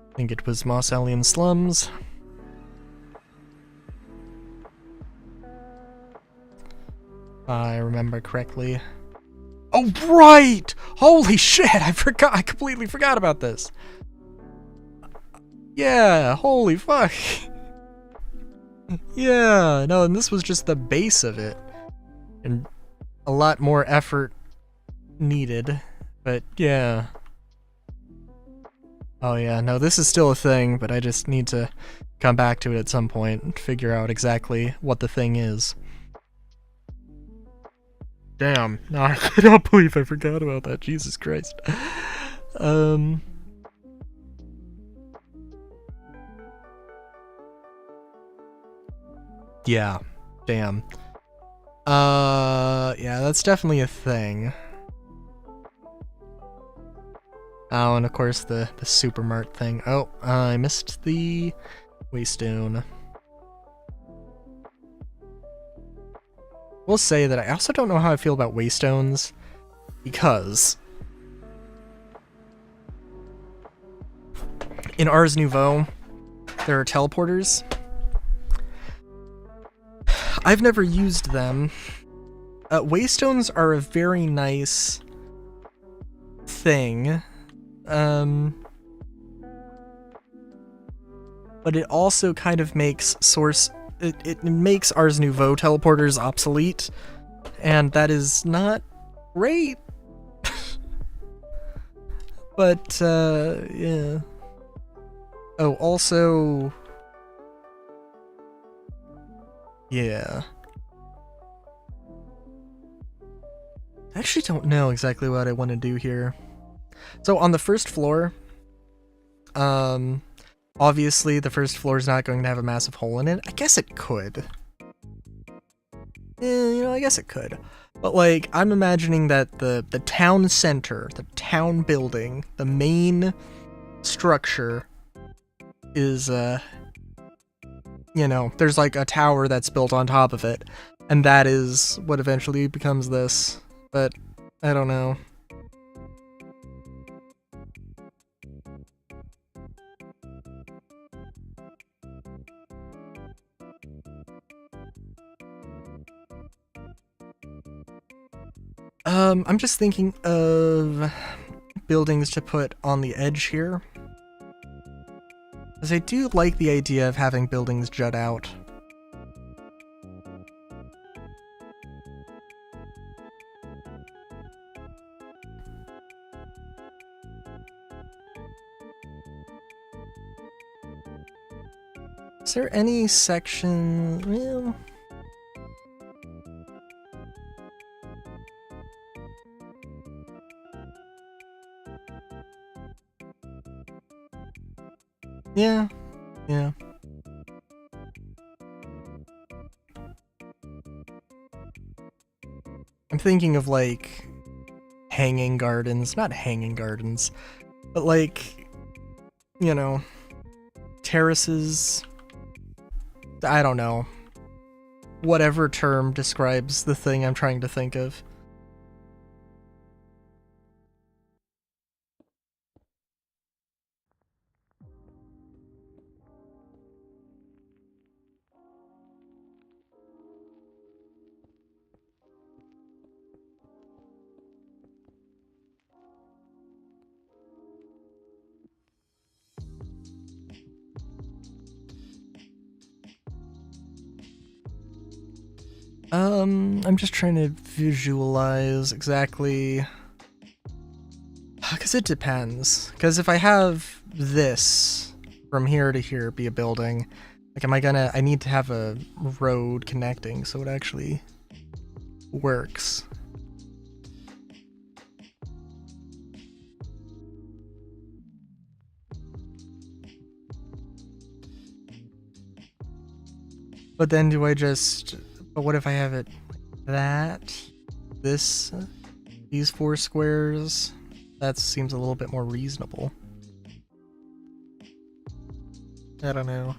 I think it was Moss Alien Slums. If I remember correctly. Oh, right! Holy shit, I completely forgot about this. Yeah, holy fuck. Yeah, no, and this was just the base of it. And a lot more effort needed, but yeah. Oh yeah, no, this is still a thing, but I just need to come back to it at some point and figure out exactly what the thing is. Damn, no, I cannot believe I forgot about that, Jesus Christ. Yeah, damn. Yeah, that's definitely a thing. Oh, and of course the Supermart thing. Oh, I missed the Waystone. We'll say that I also don't know how I feel about Waystones, because in Ars Nouveau, there are teleporters. I've never used them. Waystones are a very nice thing. But it also kind of makes it makes Ars Nouveau teleporters obsolete, and that is not great. But, yeah. Oh, also... yeah. I actually don't know exactly what I want to do here. So on the first floor, obviously the first floor is not going to have a massive hole in it. I guess it could. I guess it could. But like, I'm imagining that the town center, the town building, the main structure is, there's like a tower that's built on top of it, and that is what eventually becomes this. But I don't know. I'm just thinking of buildings to put on the edge here. Because I do like the idea of having buildings jut out. Is there any section... Well... Yeah. I'm thinking of like hanging gardens, not hanging gardens, but like, terraces. I don't know. Whatever term describes the thing I'm trying to think of. I'm just trying to visualize exactly, because it depends. Because if I have this from here to here be a building, like I need to have a road connecting so it actually works. But then do I just... But what if I have it like that? These 4 squares? That seems a little bit more reasonable. I don't know.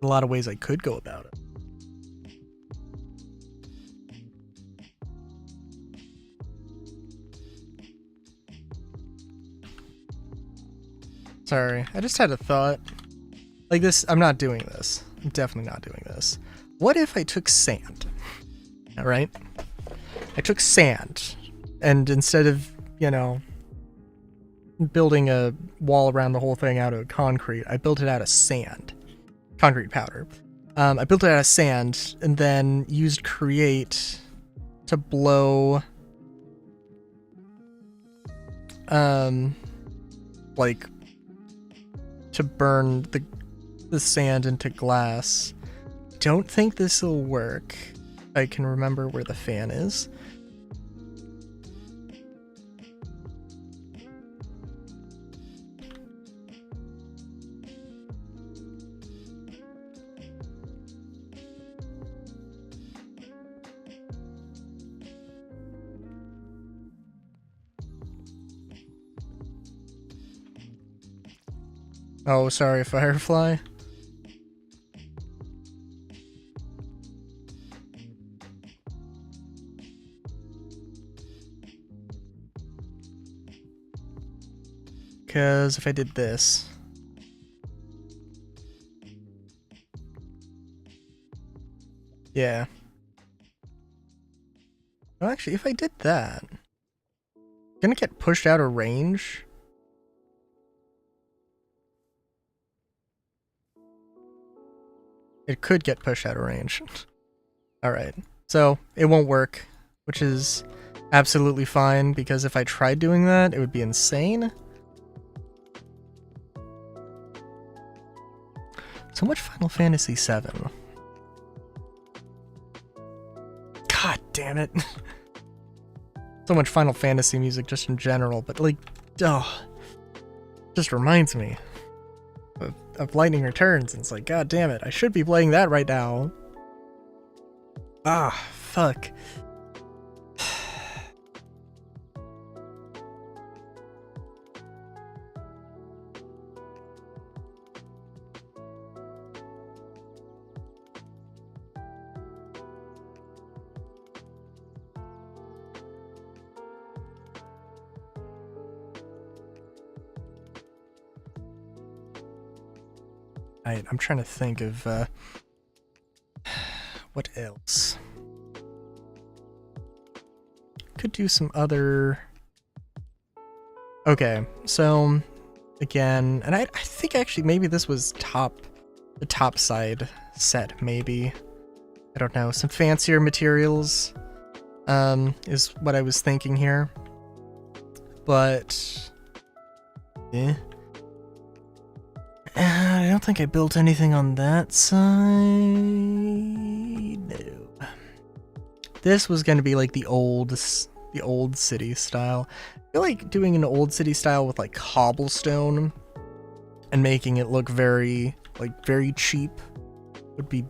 A lot of ways I could go about it. Sorry, I just had a thought. Like this, I'm not doing this. I'm definitely not doing this. What if I took sand? Alright? I took sand, and instead of, building a wall around the whole thing out of concrete, I built it out of sand. Concrete powder. I built it out of sand and then used create to blow like to burn the sand into glass. Don't think this will work. I can remember where the fan is. Oh, sorry, Firefly. Because if I did this... Yeah. Well, actually, if I did that... Gonna get pushed out of range? It could get pushed out of range. Alright, so it won't work, which is absolutely fine, because if I tried doing that, it would be insane. So much Final Fantasy VII. damn it. So much Final Fantasy music just in general, but like, oh, just reminds me of Lightning Returns, and it's like, god damn it, I should be playing that right now. Ah, fuck. I'm trying to think of what else. Could do some other. Okay, so again, and I think actually maybe this was the top side set, maybe. I don't know, some fancier materials is what I was thinking here. But I don't think I built anything on that side. No. This was going to be like the old city style. I feel like doing an old city style with like cobblestone and making it look very cheap would be,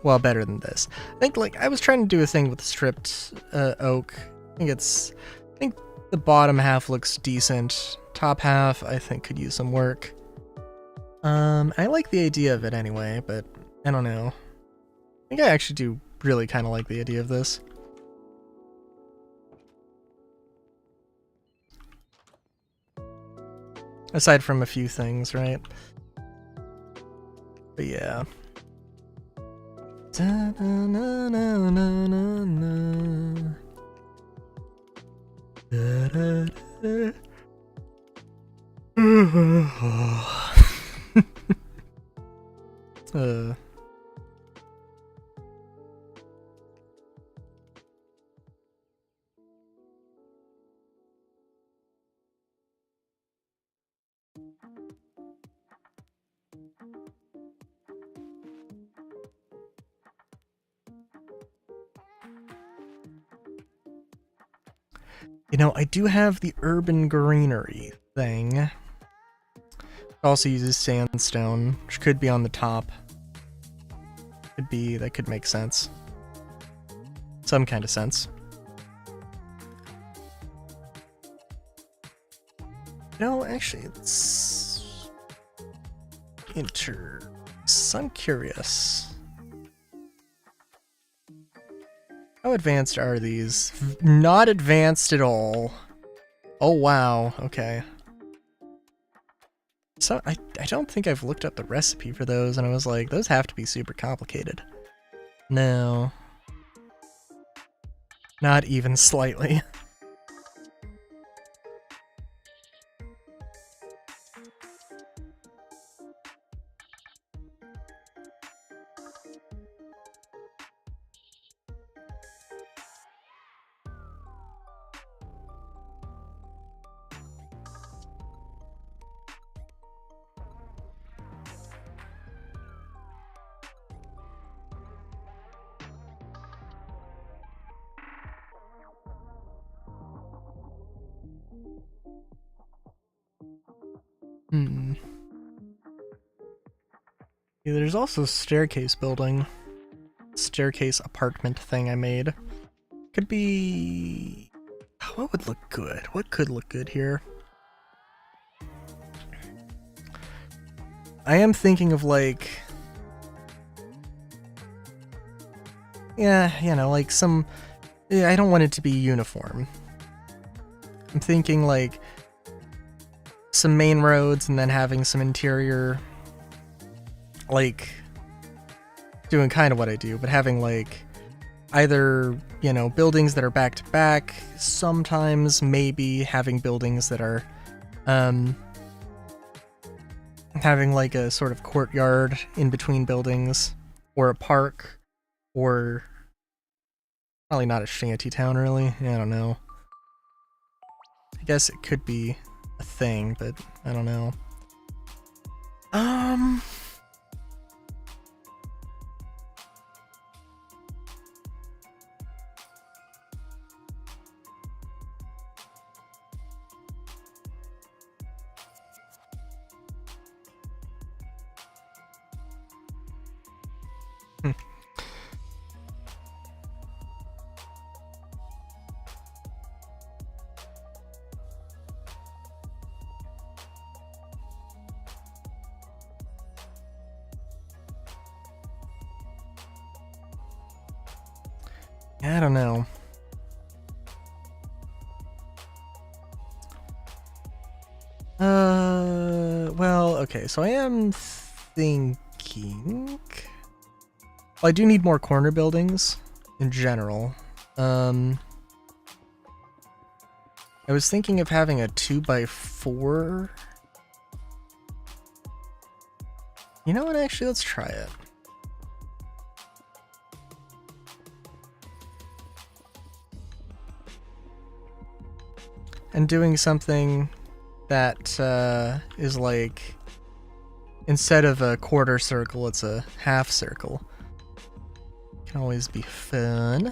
well, better than this. I think like I was trying to do a thing with stripped oak. I think the bottom half looks decent. Top half I think could use some work. I like the idea of it anyway, but I don't know. I think I actually do really kind of like the idea of this. Aside from a few things, right? But yeah. You know, I do have the urban greenery thing. It also uses sandstone, which could be on the top. That could make sense. Some kind of sense. No, actually, it's I'm curious. How advanced are these? Not advanced at all. Oh wow, okay. So I don't think I've looked up the recipe for those, and I was like, those have to be super complicated. No. Not even slightly. Yeah, there's also staircase building. Staircase apartment thing I made. Could be... What would look good? What could look good here? I am thinking of like... Yeah, you know, like some... Yeah, I don't want it to be uniform. I'm thinking like some main roads and then having some interior, like doing kind of what I do, but having like either, you know, buildings that are back to back, sometimes maybe having buildings that are having like a sort of courtyard in between buildings, or a park, or probably not a shanty town really. I don't know. I guess it could be a thing, but I don't know. I don't know. Well, okay, so I am thinking... Well, I do need more corner buildings in general. I was thinking of having a 2x4. You know what, actually, let's try it. And doing something that is like, instead of a quarter circle, it's a half circle. Can always be fun.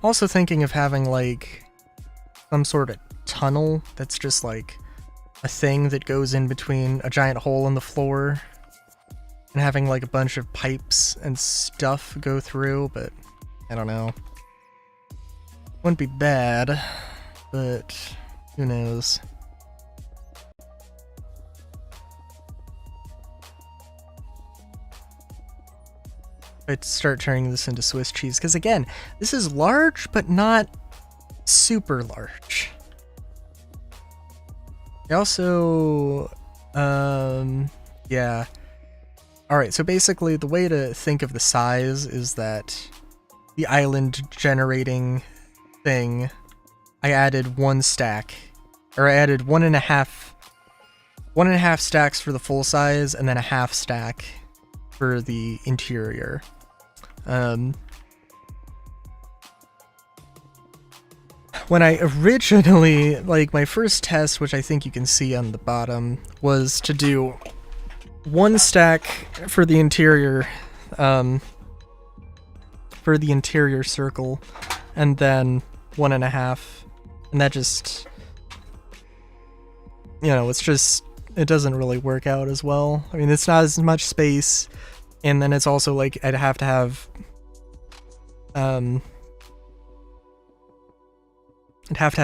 Also thinking of having like some sort of tunnel that's just like a thing that goes in between a giant hole in the floor, and having like a bunch of pipes and stuff go through, but I don't know. Wouldn't be bad, but who knows. I'd start turning this into Swiss cheese, because again, this is large, but not super large. I also, yeah. Alright, so basically the way to think of the size is that the island generating thing, I added one stack, or I added one and a half stacks for the full size, and then a half stack for the interior. When I originally, like my first test, which I think you can see on the bottom, was to do one stack for the interior circle, and then 1.5, and that just, you know, it's just, it doesn't really work out as well. I mean, it's not as much space, and then it's also like I'd have to have I'd have to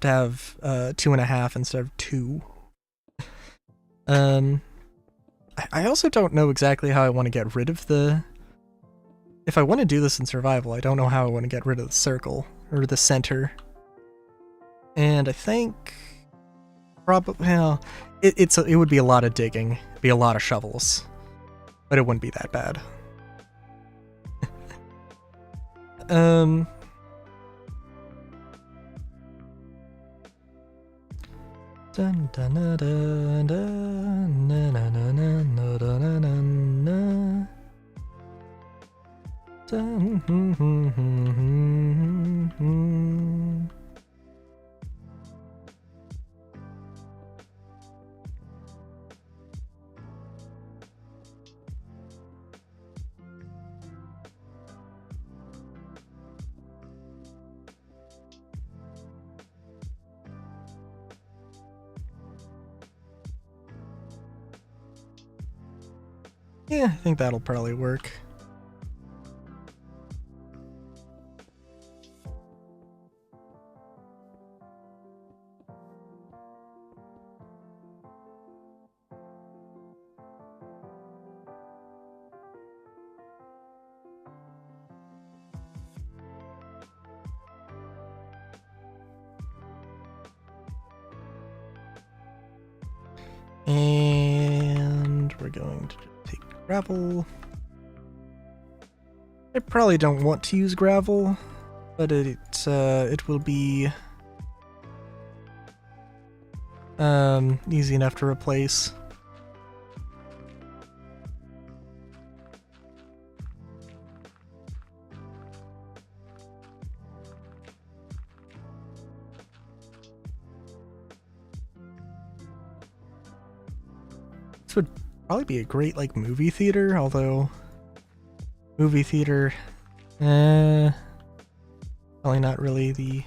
have 2.5 instead of 2. I also don't know exactly how I want to get rid of the... If I want to do this in survival, I don't know how I want to get rid of the circle, or the center. And I think... Probably, well, it would be a lot of digging, it'd be a lot of shovels, but it wouldn't be that bad. Dun, dun, dun, dun, dun, na, na, na, na, na, na, na, na, na. Dun, hmm, hmm, hmm, hmm, hmm. Yeah, I think that'll probably work. And we're going to take gravel. I probably don't want to use gravel, but it will be easy enough to replace. This would probably be a great like movie theater, although movie theater, probably not really the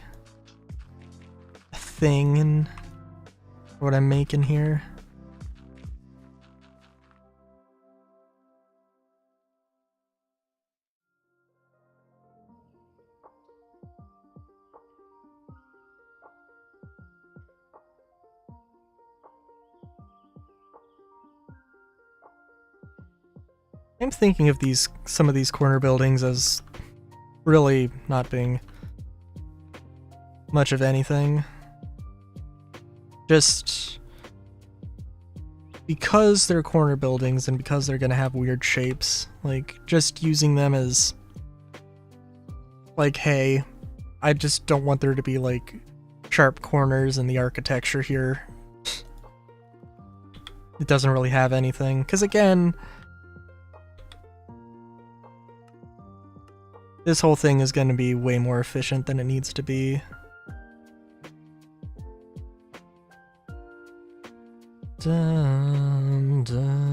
thing in what I'm making here. I'm thinking of some of these corner buildings as really not being much of anything. Just because they're corner buildings and because they're gonna have weird shapes, like just using them as like, hey, I just don't want there to be like sharp corners in the architecture here. It doesn't really have anything, because again, this whole thing is going to be way more efficient than it needs to be. Dun, dun,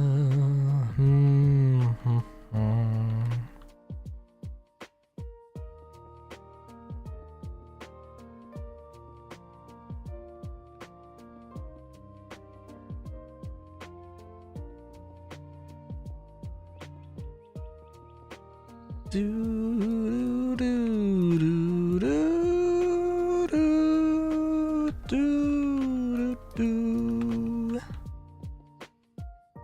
Do, do, do, do, do, do, do. I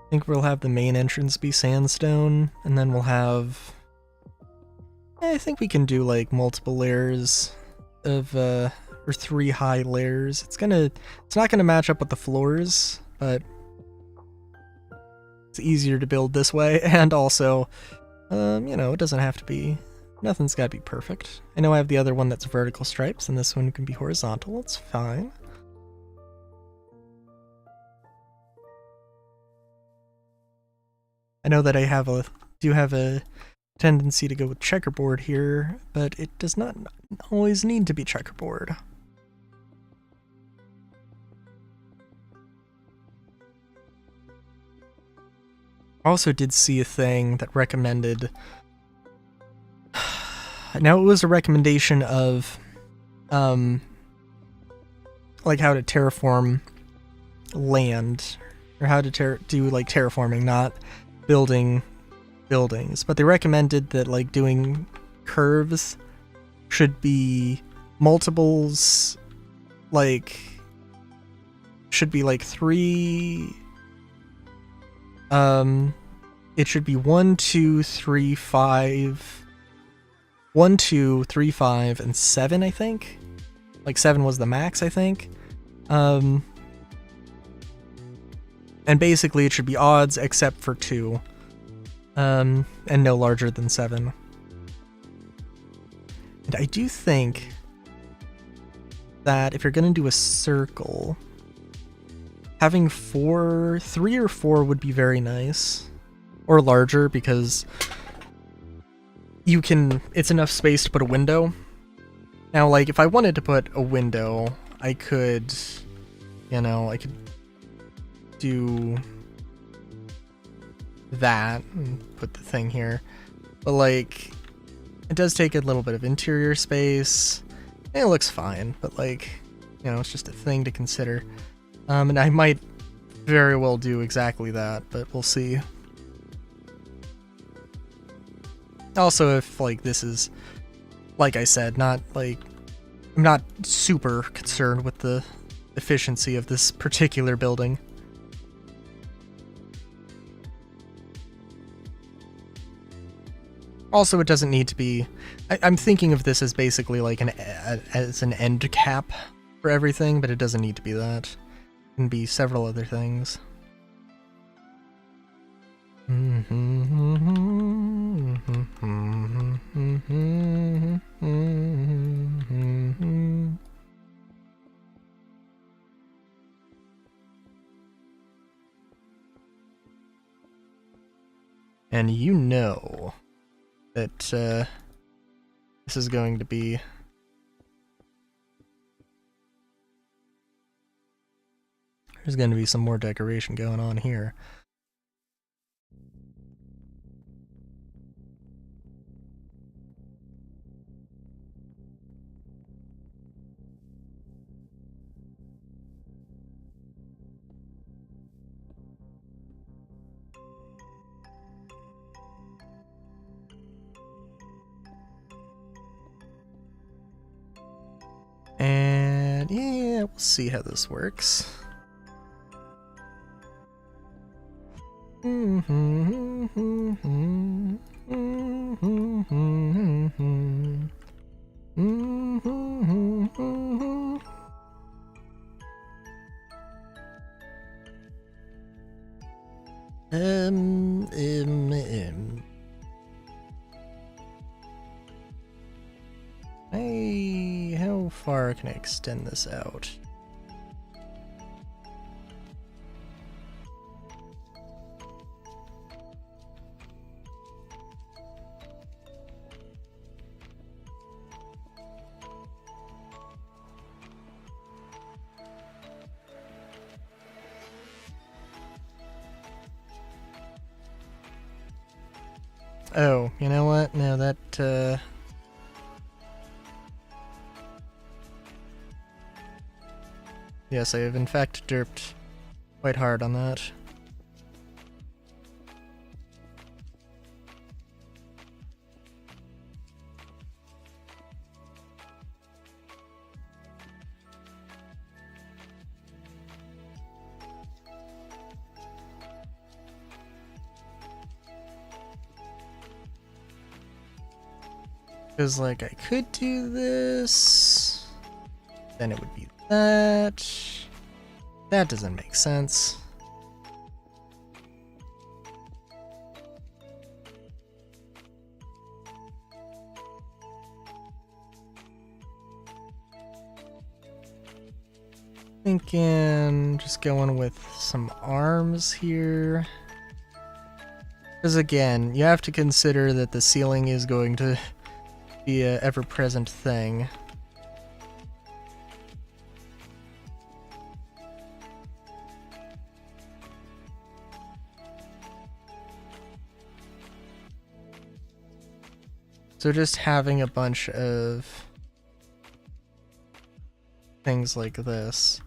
think we'll have the main entrance be sandstone, and then we'll have... I think we can do like multiple layers of, or 3 high layers. It's not gonna match up with the floors, but it's easier to build this way, and also, you know, it doesn't have to be, nothing's gotta be perfect. I know I have the other one that's vertical stripes, and this one can be horizontal, it's fine. I know that I do have a tendency to go with checkerboard here, but it does not always need to be checkerboard. I also did see a thing that recommended... Now, it was a recommendation of, like how to terraform land, or how to do like terraforming, not building buildings. But they recommended that like doing curves should be multiples, like, should be like 3... it should be 1, 2, 3, 5... 1, 2, 3, 5, and 7, I think? Like 7 was the max, I think? And basically it should be odds except for 2. And no larger than 7. And I do think that if you're gonna do a circle, having 3 or 4 would be very nice. Or larger, because it's enough space to put a window. Now, like, if I wanted to put a window, I could, you know, I could do that and put the thing here. But, like, it does take a little bit of interior space. And it looks fine, but, like, you know, it's just a thing to consider. And I might very well do exactly that, but we'll see. Also, if, like, this is, like I said, not, like, I'm not super concerned with the efficiency of this particular building. Also, it doesn't need to be, I'm thinking of this as basically like as an end cap for everything, but it doesn't need to be that. It can be several other things. And you know that this is going to be there's going to be some more decoration going on here. yeah, we'll see how this works. Um, um, um. How far can I extend this out? Oh, you know what? No, that, yes, I have in fact derped quite hard on that. Because, like, I could do this, then it would be that. That doesn't make sense. Thinking just going with some arms here. Because again, you have to consider that the ceiling is going to be an ever-present thing. So just having a bunch of things like this.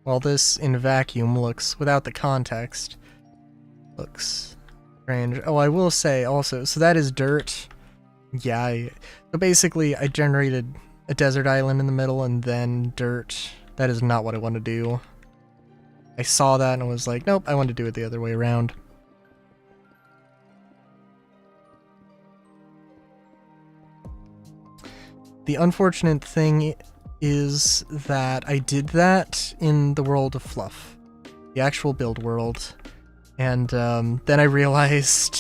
While this in vacuum looks, without the context, looks strange. Oh, I will say also, so that is dirt. Yeah, so basically I generated a desert island in the middle and then dirt. That is not what I want to do. I saw that and I was like, nope, I want to do it the other way around. The unfortunate thing is that I did that in the world of Fluff, the actual build world, and then I realized,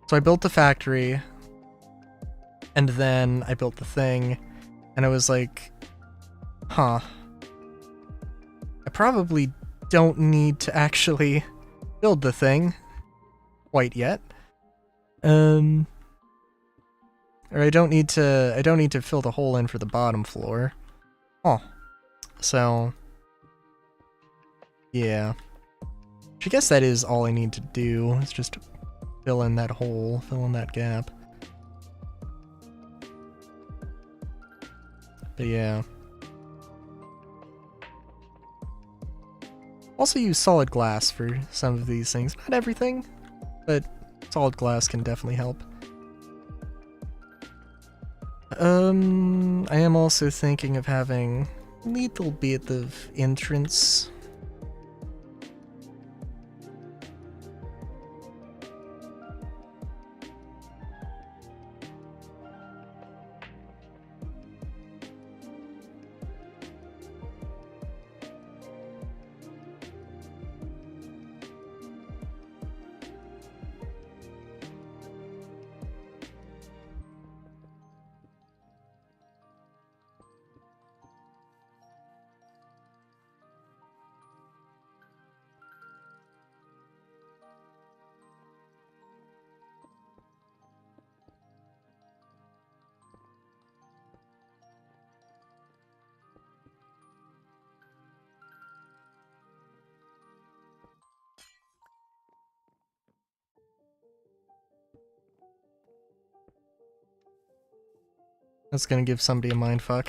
so I built the factory, and then I built the thing, and I was like, huh, I probably don't need to actually build the thing quite yet. Or I don't need to fill the hole in for the bottom floor. Oh. So yeah. I guess that is all I need to do. It's just fill in that hole, fill in that gap. But yeah. Also use solid glass for some of these things. Not everything, but solid glass can definitely help. I am also thinking of having a little bit of entrance. That's gonna give somebody a mindfuck.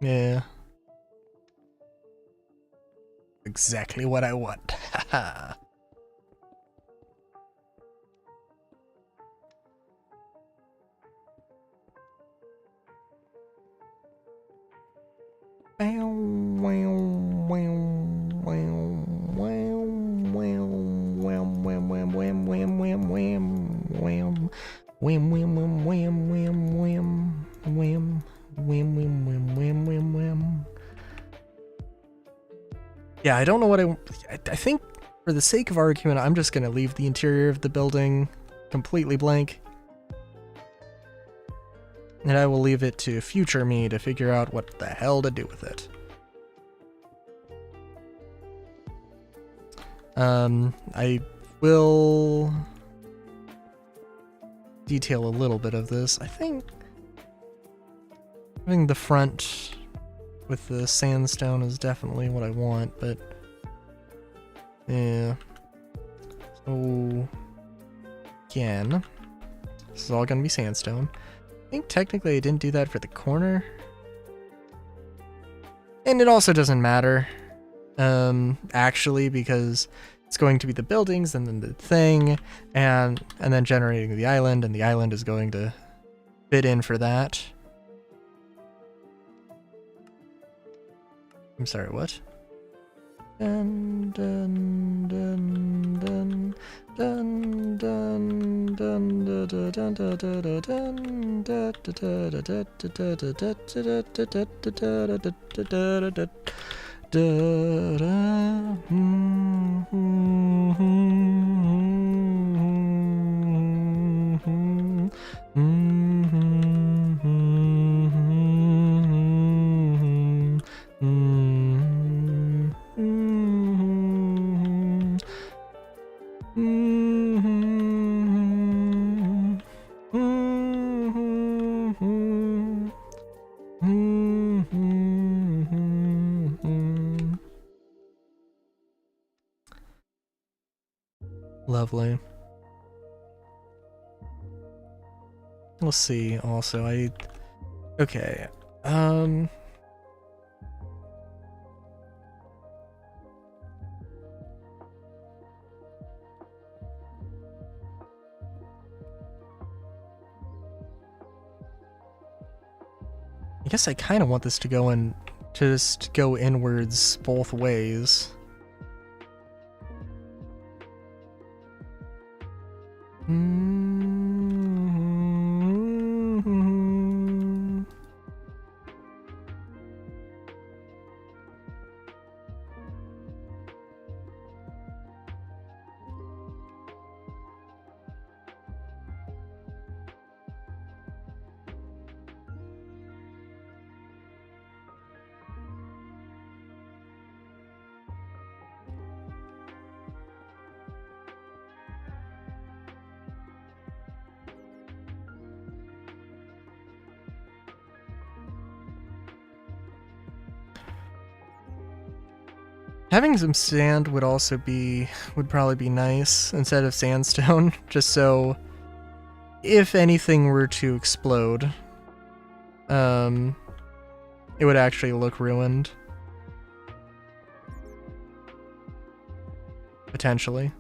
Yeah. Exactly what I want. Haha. Yeah, I don't know what I think for the sake of argument, I'm just gonna leave the interior of the building completely blank. And I will leave it to future me to figure out what the hell to do with it. I will detail a little bit of this. I think having the front with the sandstone is definitely what I want, but yeah. So again, this is all gonna be sandstone. I think technically I didn't do that for the corner. And it also doesn't matter, actually, because it's going to be the buildings and then the thing, and then generating the island, and the island is going to fit in for that. I'm sorry, what? Dun dun dun dun dun dun dun dun dun Lovely. Let's see, also, okay, I guess I kind of want this to go in, just go inwards both ways. Having some sand would probably be nice instead of sandstone, just so if anything were to explode, it would actually look ruined. Potentially.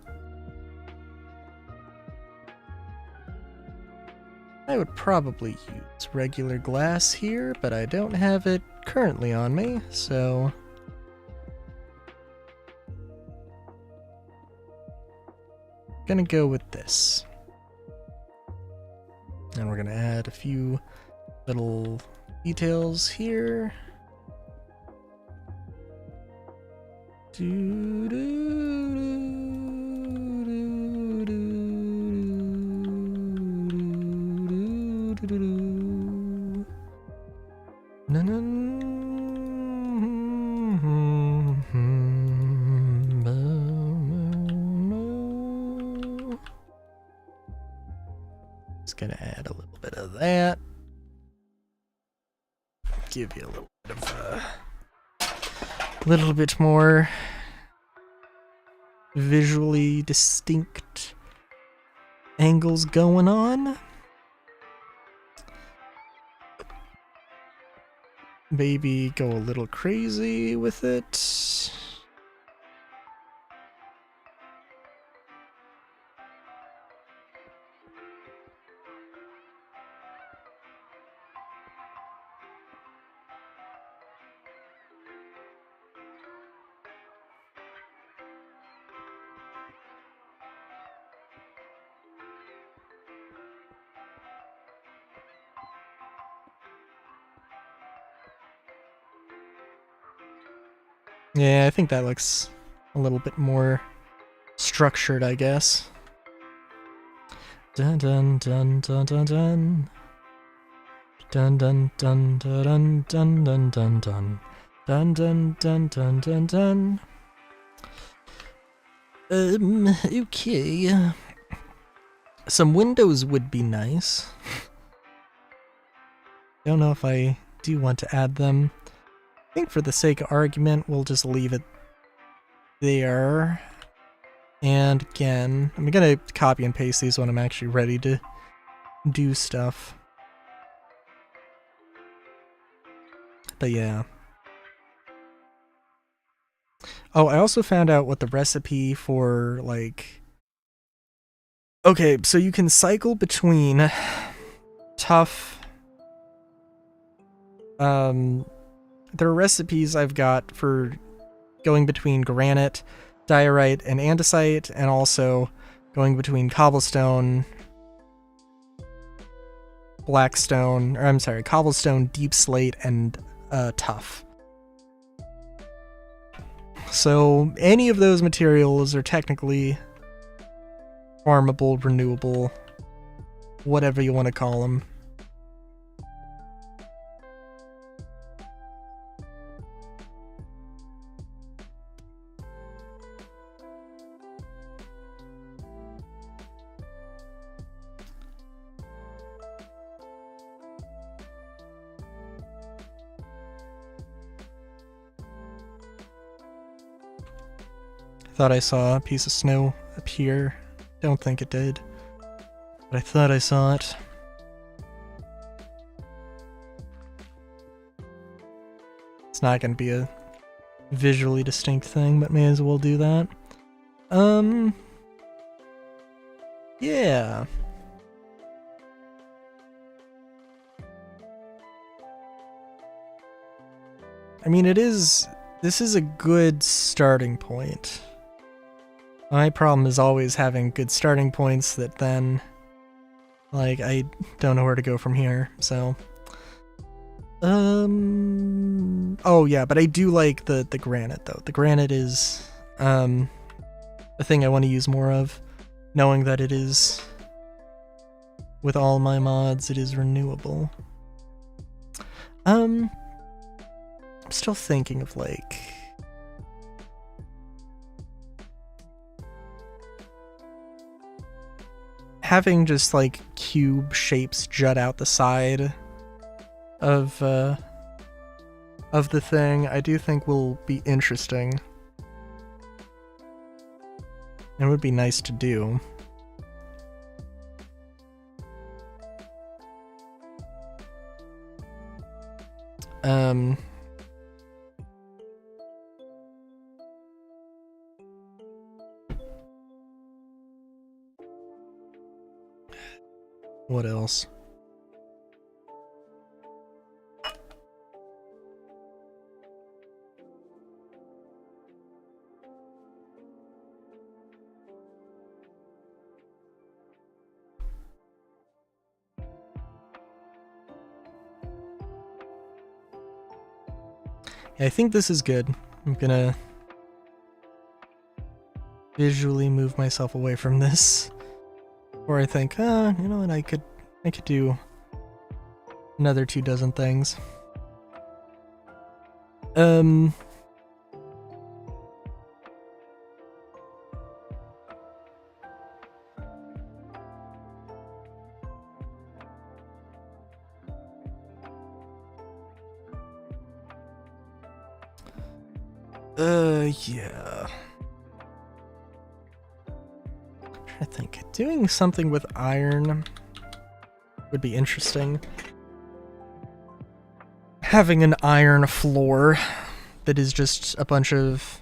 I would probably use regular glass here, but I don't have it currently on me, so gonna go with this. And we're gonna add a few little details here. Just gonna add a little bit of that. Give you a little bit of little bit more visually distinct angles going on. Maybe go a little crazy with it. Yeah, I think that looks a little bit more structured, I guess. Dun dun dun dun dun dun. Dun dun dun dun dun dun dun dun. Dun dun dun dun dun dun. Okay. Some windows would be nice. Don't know if I do want to add them. I think for the sake of argument, we'll just leave it there. And again, I'm gonna copy and paste these when I'm actually ready to do stuff. But yeah. Oh, I also found out what the recipe for, like... Okay, so you can cycle between tough... There are recipes I've got for going between granite, diorite, and andesite, and also going between cobblestone, blackstone, or I'm sorry, cobblestone, deep slate, and tough. So any of those materials are technically farmable, renewable, whatever you want to call them. Thought I saw a piece of snow appear. Don't think it did. But I thought I saw it. It's not going to be a visually distinct thing, but may as well do that. Yeah. I mean, this is a good starting point. My problem is always having good starting points that then, like, I don't know where to go from here, so. Oh yeah, but I do like the granite though. The granite is, a thing I want to use more of, knowing that it is, with all my mods, it is renewable. I'm still thinking of, like... having just, like, cube shapes jut out the side of the thing, I do think will be interesting. It would be nice to do. What else? Yeah, I think this is good. I'm gonna visually move myself away from this. Or I think, you know what, I could do another 24 things. Yeah. I think doing something with iron would be interesting. Having an iron floor that is just a bunch of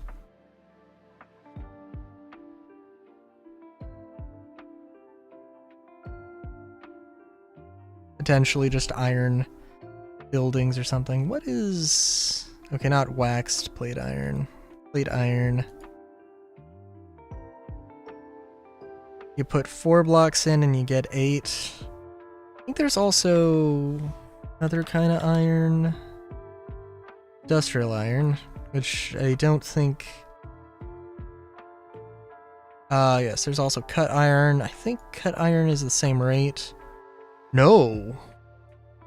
potentially just iron buildings or something. What is... okay, not waxed plate iron. Plate iron. You put 4 blocks in and you get 8. I think there's also another kind of iron. Industrial iron, which I don't think... yes, there's also cut iron. I think cut iron is the same rate. No!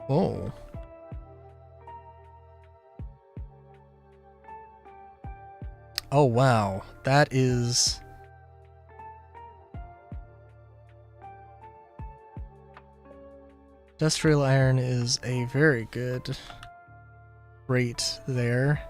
Oh. Oh, wow. That is... Industrial iron is a very good rate there.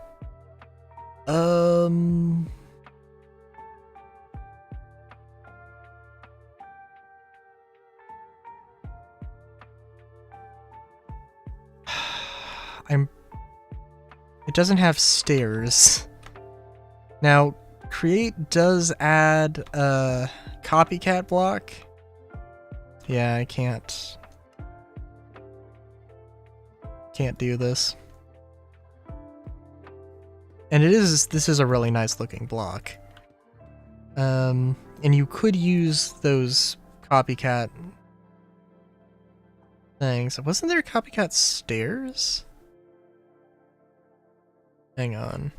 It doesn't have stairs. Now, create does add a copycat block. Yeah, I can't do this. And this is a really nice looking block. And you could use those copycat things. Wasn't there copycat stairs? Hang on.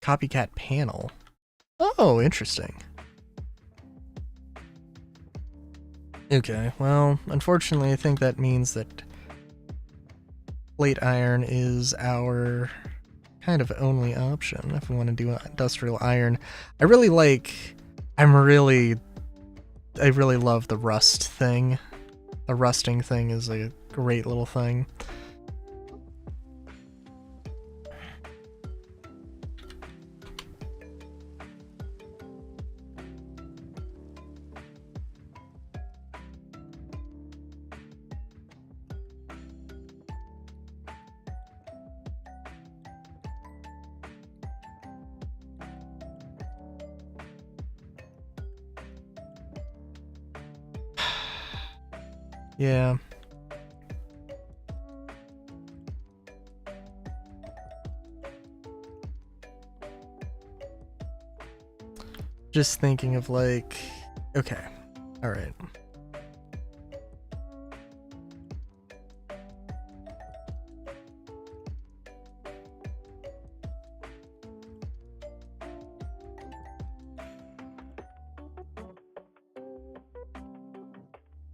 Copycat panel. Oh, interesting. Okay, well, unfortunately I think that means that plate iron is our kind of only option if we want to do industrial iron. I really love the rust thing. The rusting thing is a great little thing. Yeah. Just thinking of like, okay, all right.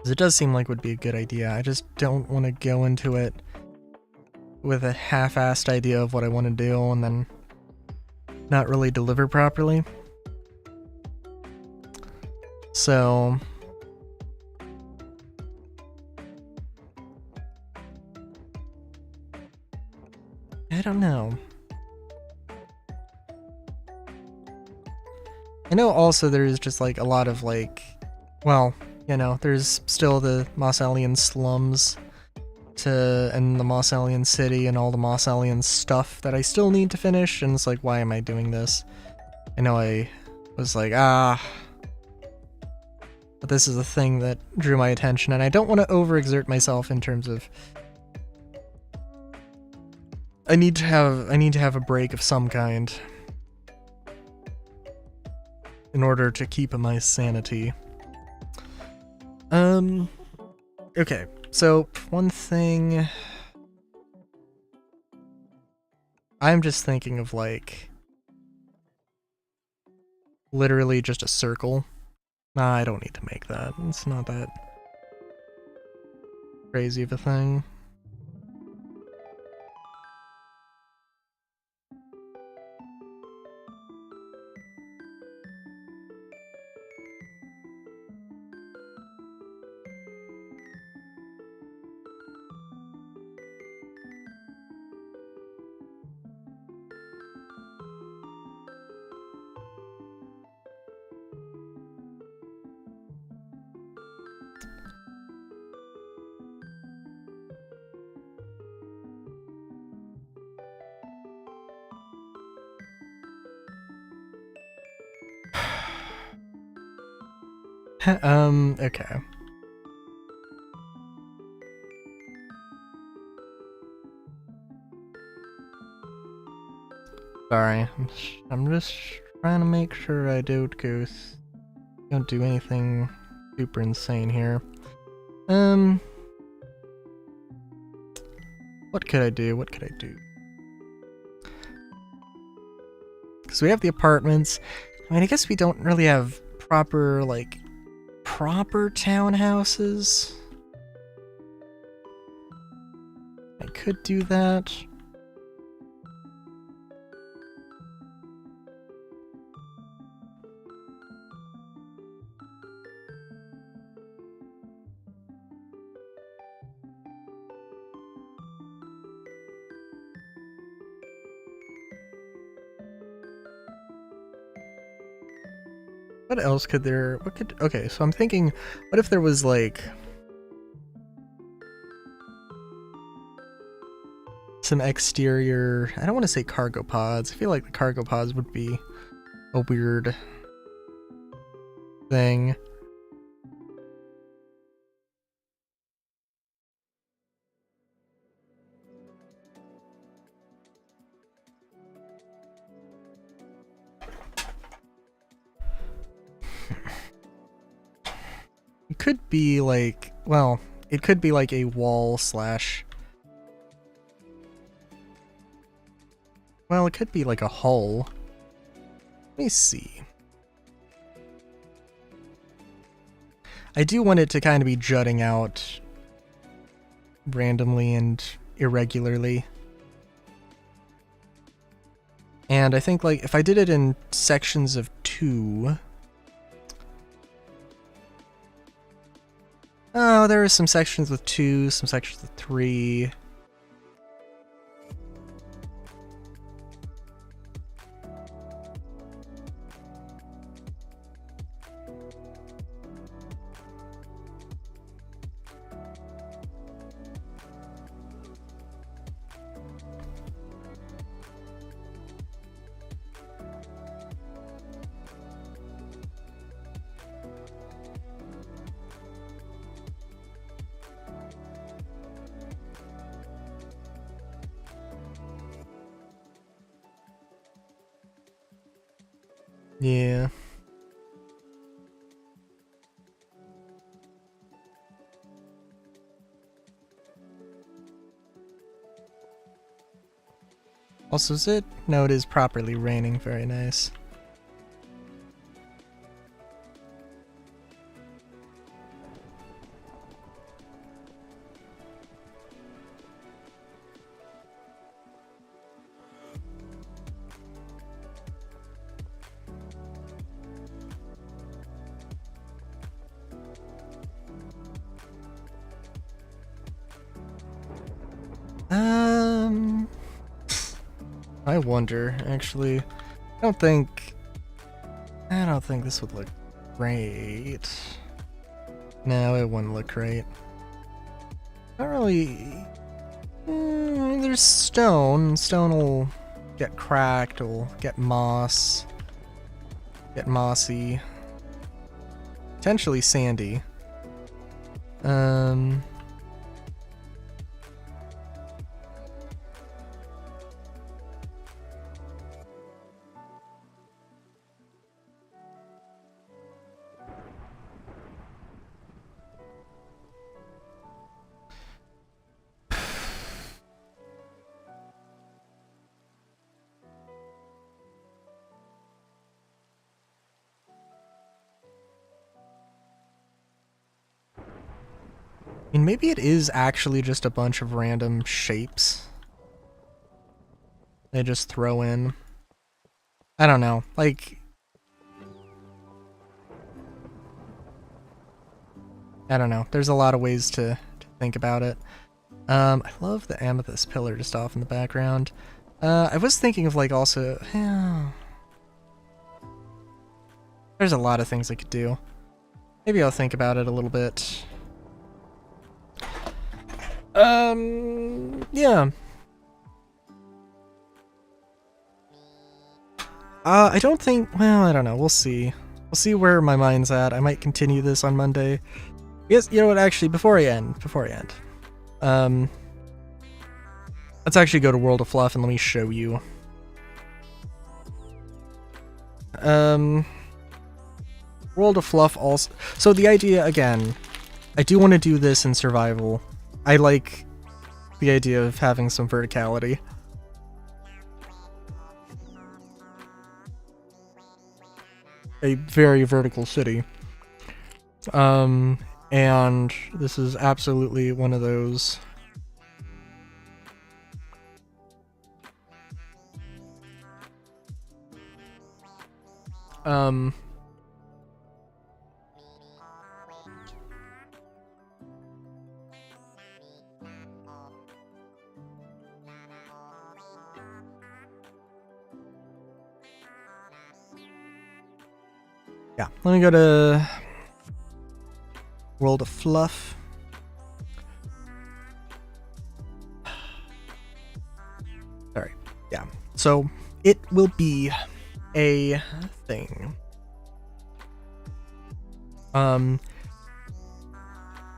It does seem like would be a good idea. I just don't want to go into it with a half-assed idea of what I want to do and then not really deliver properly. So I don't know. I know also there's just like a lot of like, well, you know, there's still the Moss-Allian slums and the Moss-Allian city and all the Moss-Allian stuff that I still need to finish, and it's like, why am I doing this? I know I was like, but this is a thing that drew my attention, and I don't want to overexert myself in terms of I need to have a break of some kind in order to keep my sanity. Okay, so one thing I'm just thinking of like literally just a circle. Nah, I don't need to make that. It's not that crazy of a thing. Okay. Sorry, I'm just trying to make sure I don't do anything super insane here. What could I do? What could I do? Because we have the apartments. I mean, I guess we don't really have proper, like, proper townhouses. I could do that. What else could there, okay, so I'm thinking, what if there was like some exterior, I don't want to say cargo pods. I feel like the cargo pods would be a weird thing. It could be like, well, it could be like a wall slash, well, it could be like a hull. Let me see. I do want it to kind of be jutting out randomly and irregularly. And I think, like, if I did it in sections of 2... Oh, there are some sections with 2, some sections with 3. Yeah. Also, is it? No, it is properly raining. Very nice. I wonder, actually. I don't think this would look great. No, it wouldn't look great. Not really. There's stone. Stone will get cracked, will get moss. Get mossy. Potentially sandy. I mean, maybe it is actually just a bunch of random shapes they just throw in. I don't know. Like, I don't know. There's a lot of ways to think about it. I love the amethyst pillar just off in the background. I was thinking of, like, also... There's a lot of things I could do. Maybe I'll think about it a little bit. Yeah. I don't think, well, I don't know, we'll see. We'll see where my mind's at. I might continue this on Monday. Yes, you know what, actually, before I end, let's actually go to World of Fluff and let me show you. World of Fluff also, so the idea, again, I do want to do this in survival. I the idea of having some verticality. A very vertical city. And this is absolutely one of those. Yeah, let me go to World of Fluff. Sorry. Yeah. So it will be a thing.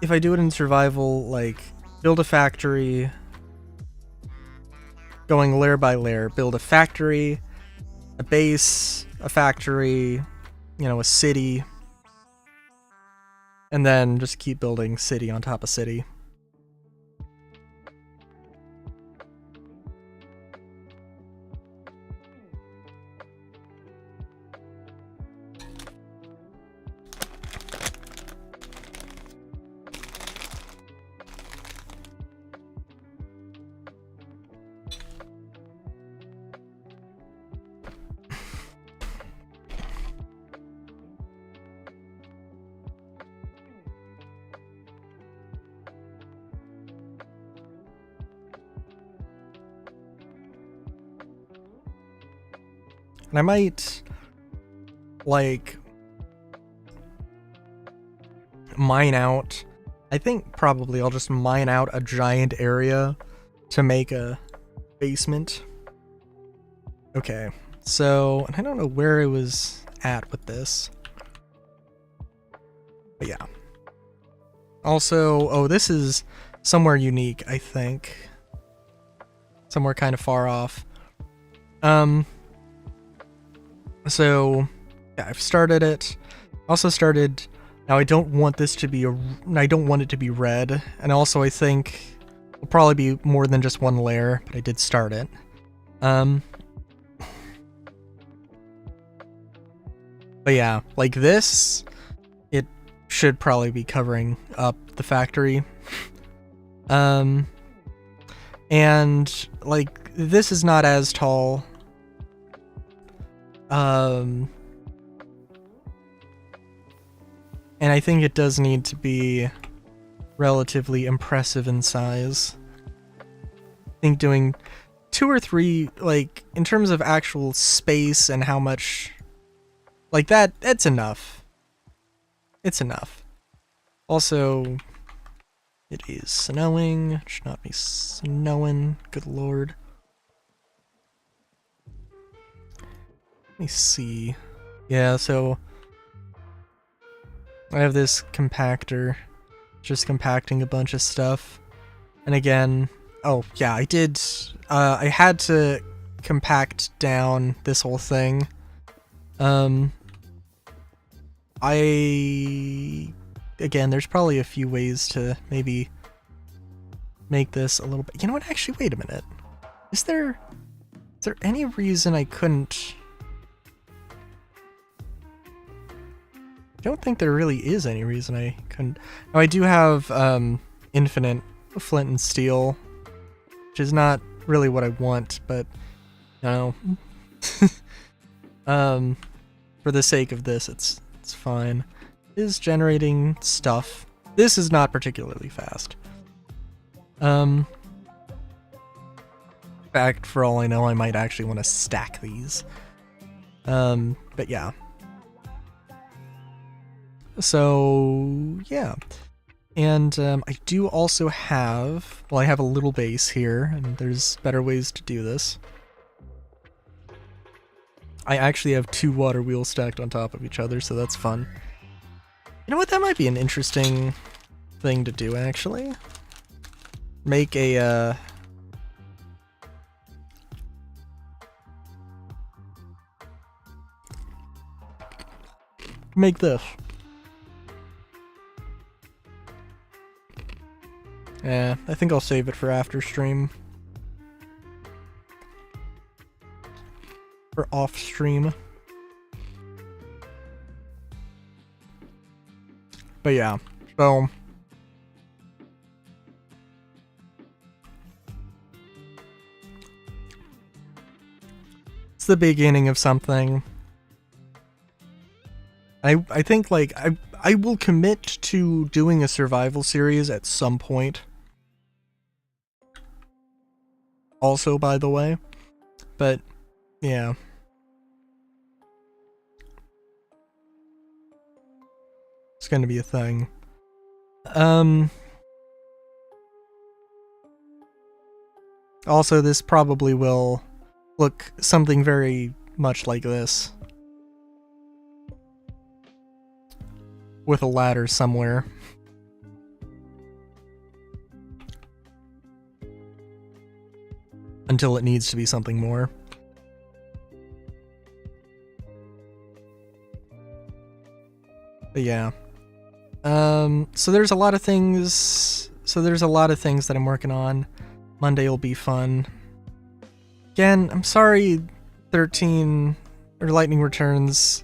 If I do it in survival, like build a factory, going layer by layer, build a factory, a base, a factory, you know, a city, and then just keep building city on top of city. And I might, like, mine out. I think probably I'll just mine out a giant area to make a basement. Okay, so, and I don't know where I was at with this. But yeah. Also, oh, this is somewhere unique, I think. Somewhere kind of far off. So, yeah, I've started it. Also started, now I don't want this to be I don't want it to be red. And also I think it'll probably be more than just one layer, but I did start it. But yeah, like this, it should probably be covering up the factory. And like this is not as tall. And I think it does need to be relatively impressive in size. I think doing 2 or 3, like, in terms of actual space and how much, like that's enough. It's enough. Also, it is snowing. It should not be snowing. Good lord. Let me see. Yeah, so I have this compactor just compacting a bunch of stuff. And again, oh yeah, I did, I had to compact down this whole thing. Again, there's probably a few ways to maybe make this a little bit, you know what, actually, wait a minute. Is there any reason I couldn't? I don't think there really is any reason I couldn't. Oh, I do have infinite flint and steel, which is not really what I want, but you know, for the sake of this, it's fine. It is generating stuff. This is not particularly fast. In fact, for all I know, I might actually want to stack these. But yeah. So, yeah. And I do also have, well, I have a little base here, and there's better ways to do this. I actually have 2 water wheels stacked on top of each other, so that's fun. You know what, that might be an interesting thing to do, actually. Make a, make this. Yeah, I think I'll save it for after stream. For off stream. But yeah, so it's the beginning of something. I think like I will commit to doing a survival series at some point. Also, by the way, but yeah. It's gonna be a thing. Also, this probably will look something very much like this. With a ladder somewhere. Until it needs to be something more. But yeah. So there's a lot of things. So there's a lot of things that I'm working on. Monday will be fun. Again, I'm sorry 13 or Lightning Returns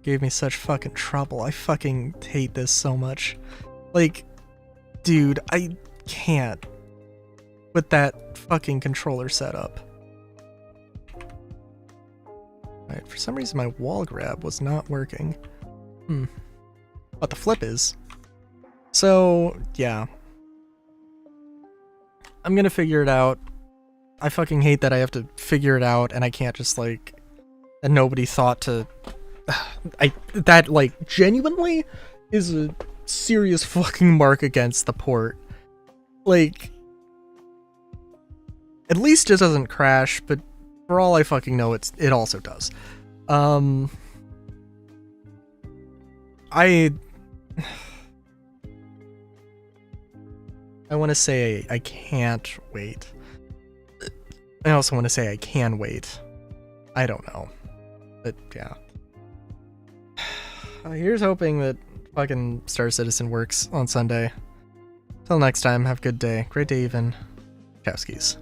gave me such fucking trouble. I fucking hate this so much. Like, dude, I can't with that fucking controller setup. Alright, for some reason my wall grab was not working. But the flip is. So, yeah. I'm gonna figure it out. I fucking hate that I have to figure it out and I can't just like... And nobody thought to... that like genuinely is a serious fucking mark against the port. Like... At least it doesn't crash, but for all I fucking know, it also does. I want to say I can't wait. I also want to say I can wait. I don't know. But yeah. Here's hoping that fucking Star Citizen works on Sunday. Till next time, have a good day. Great day even. Chowskis.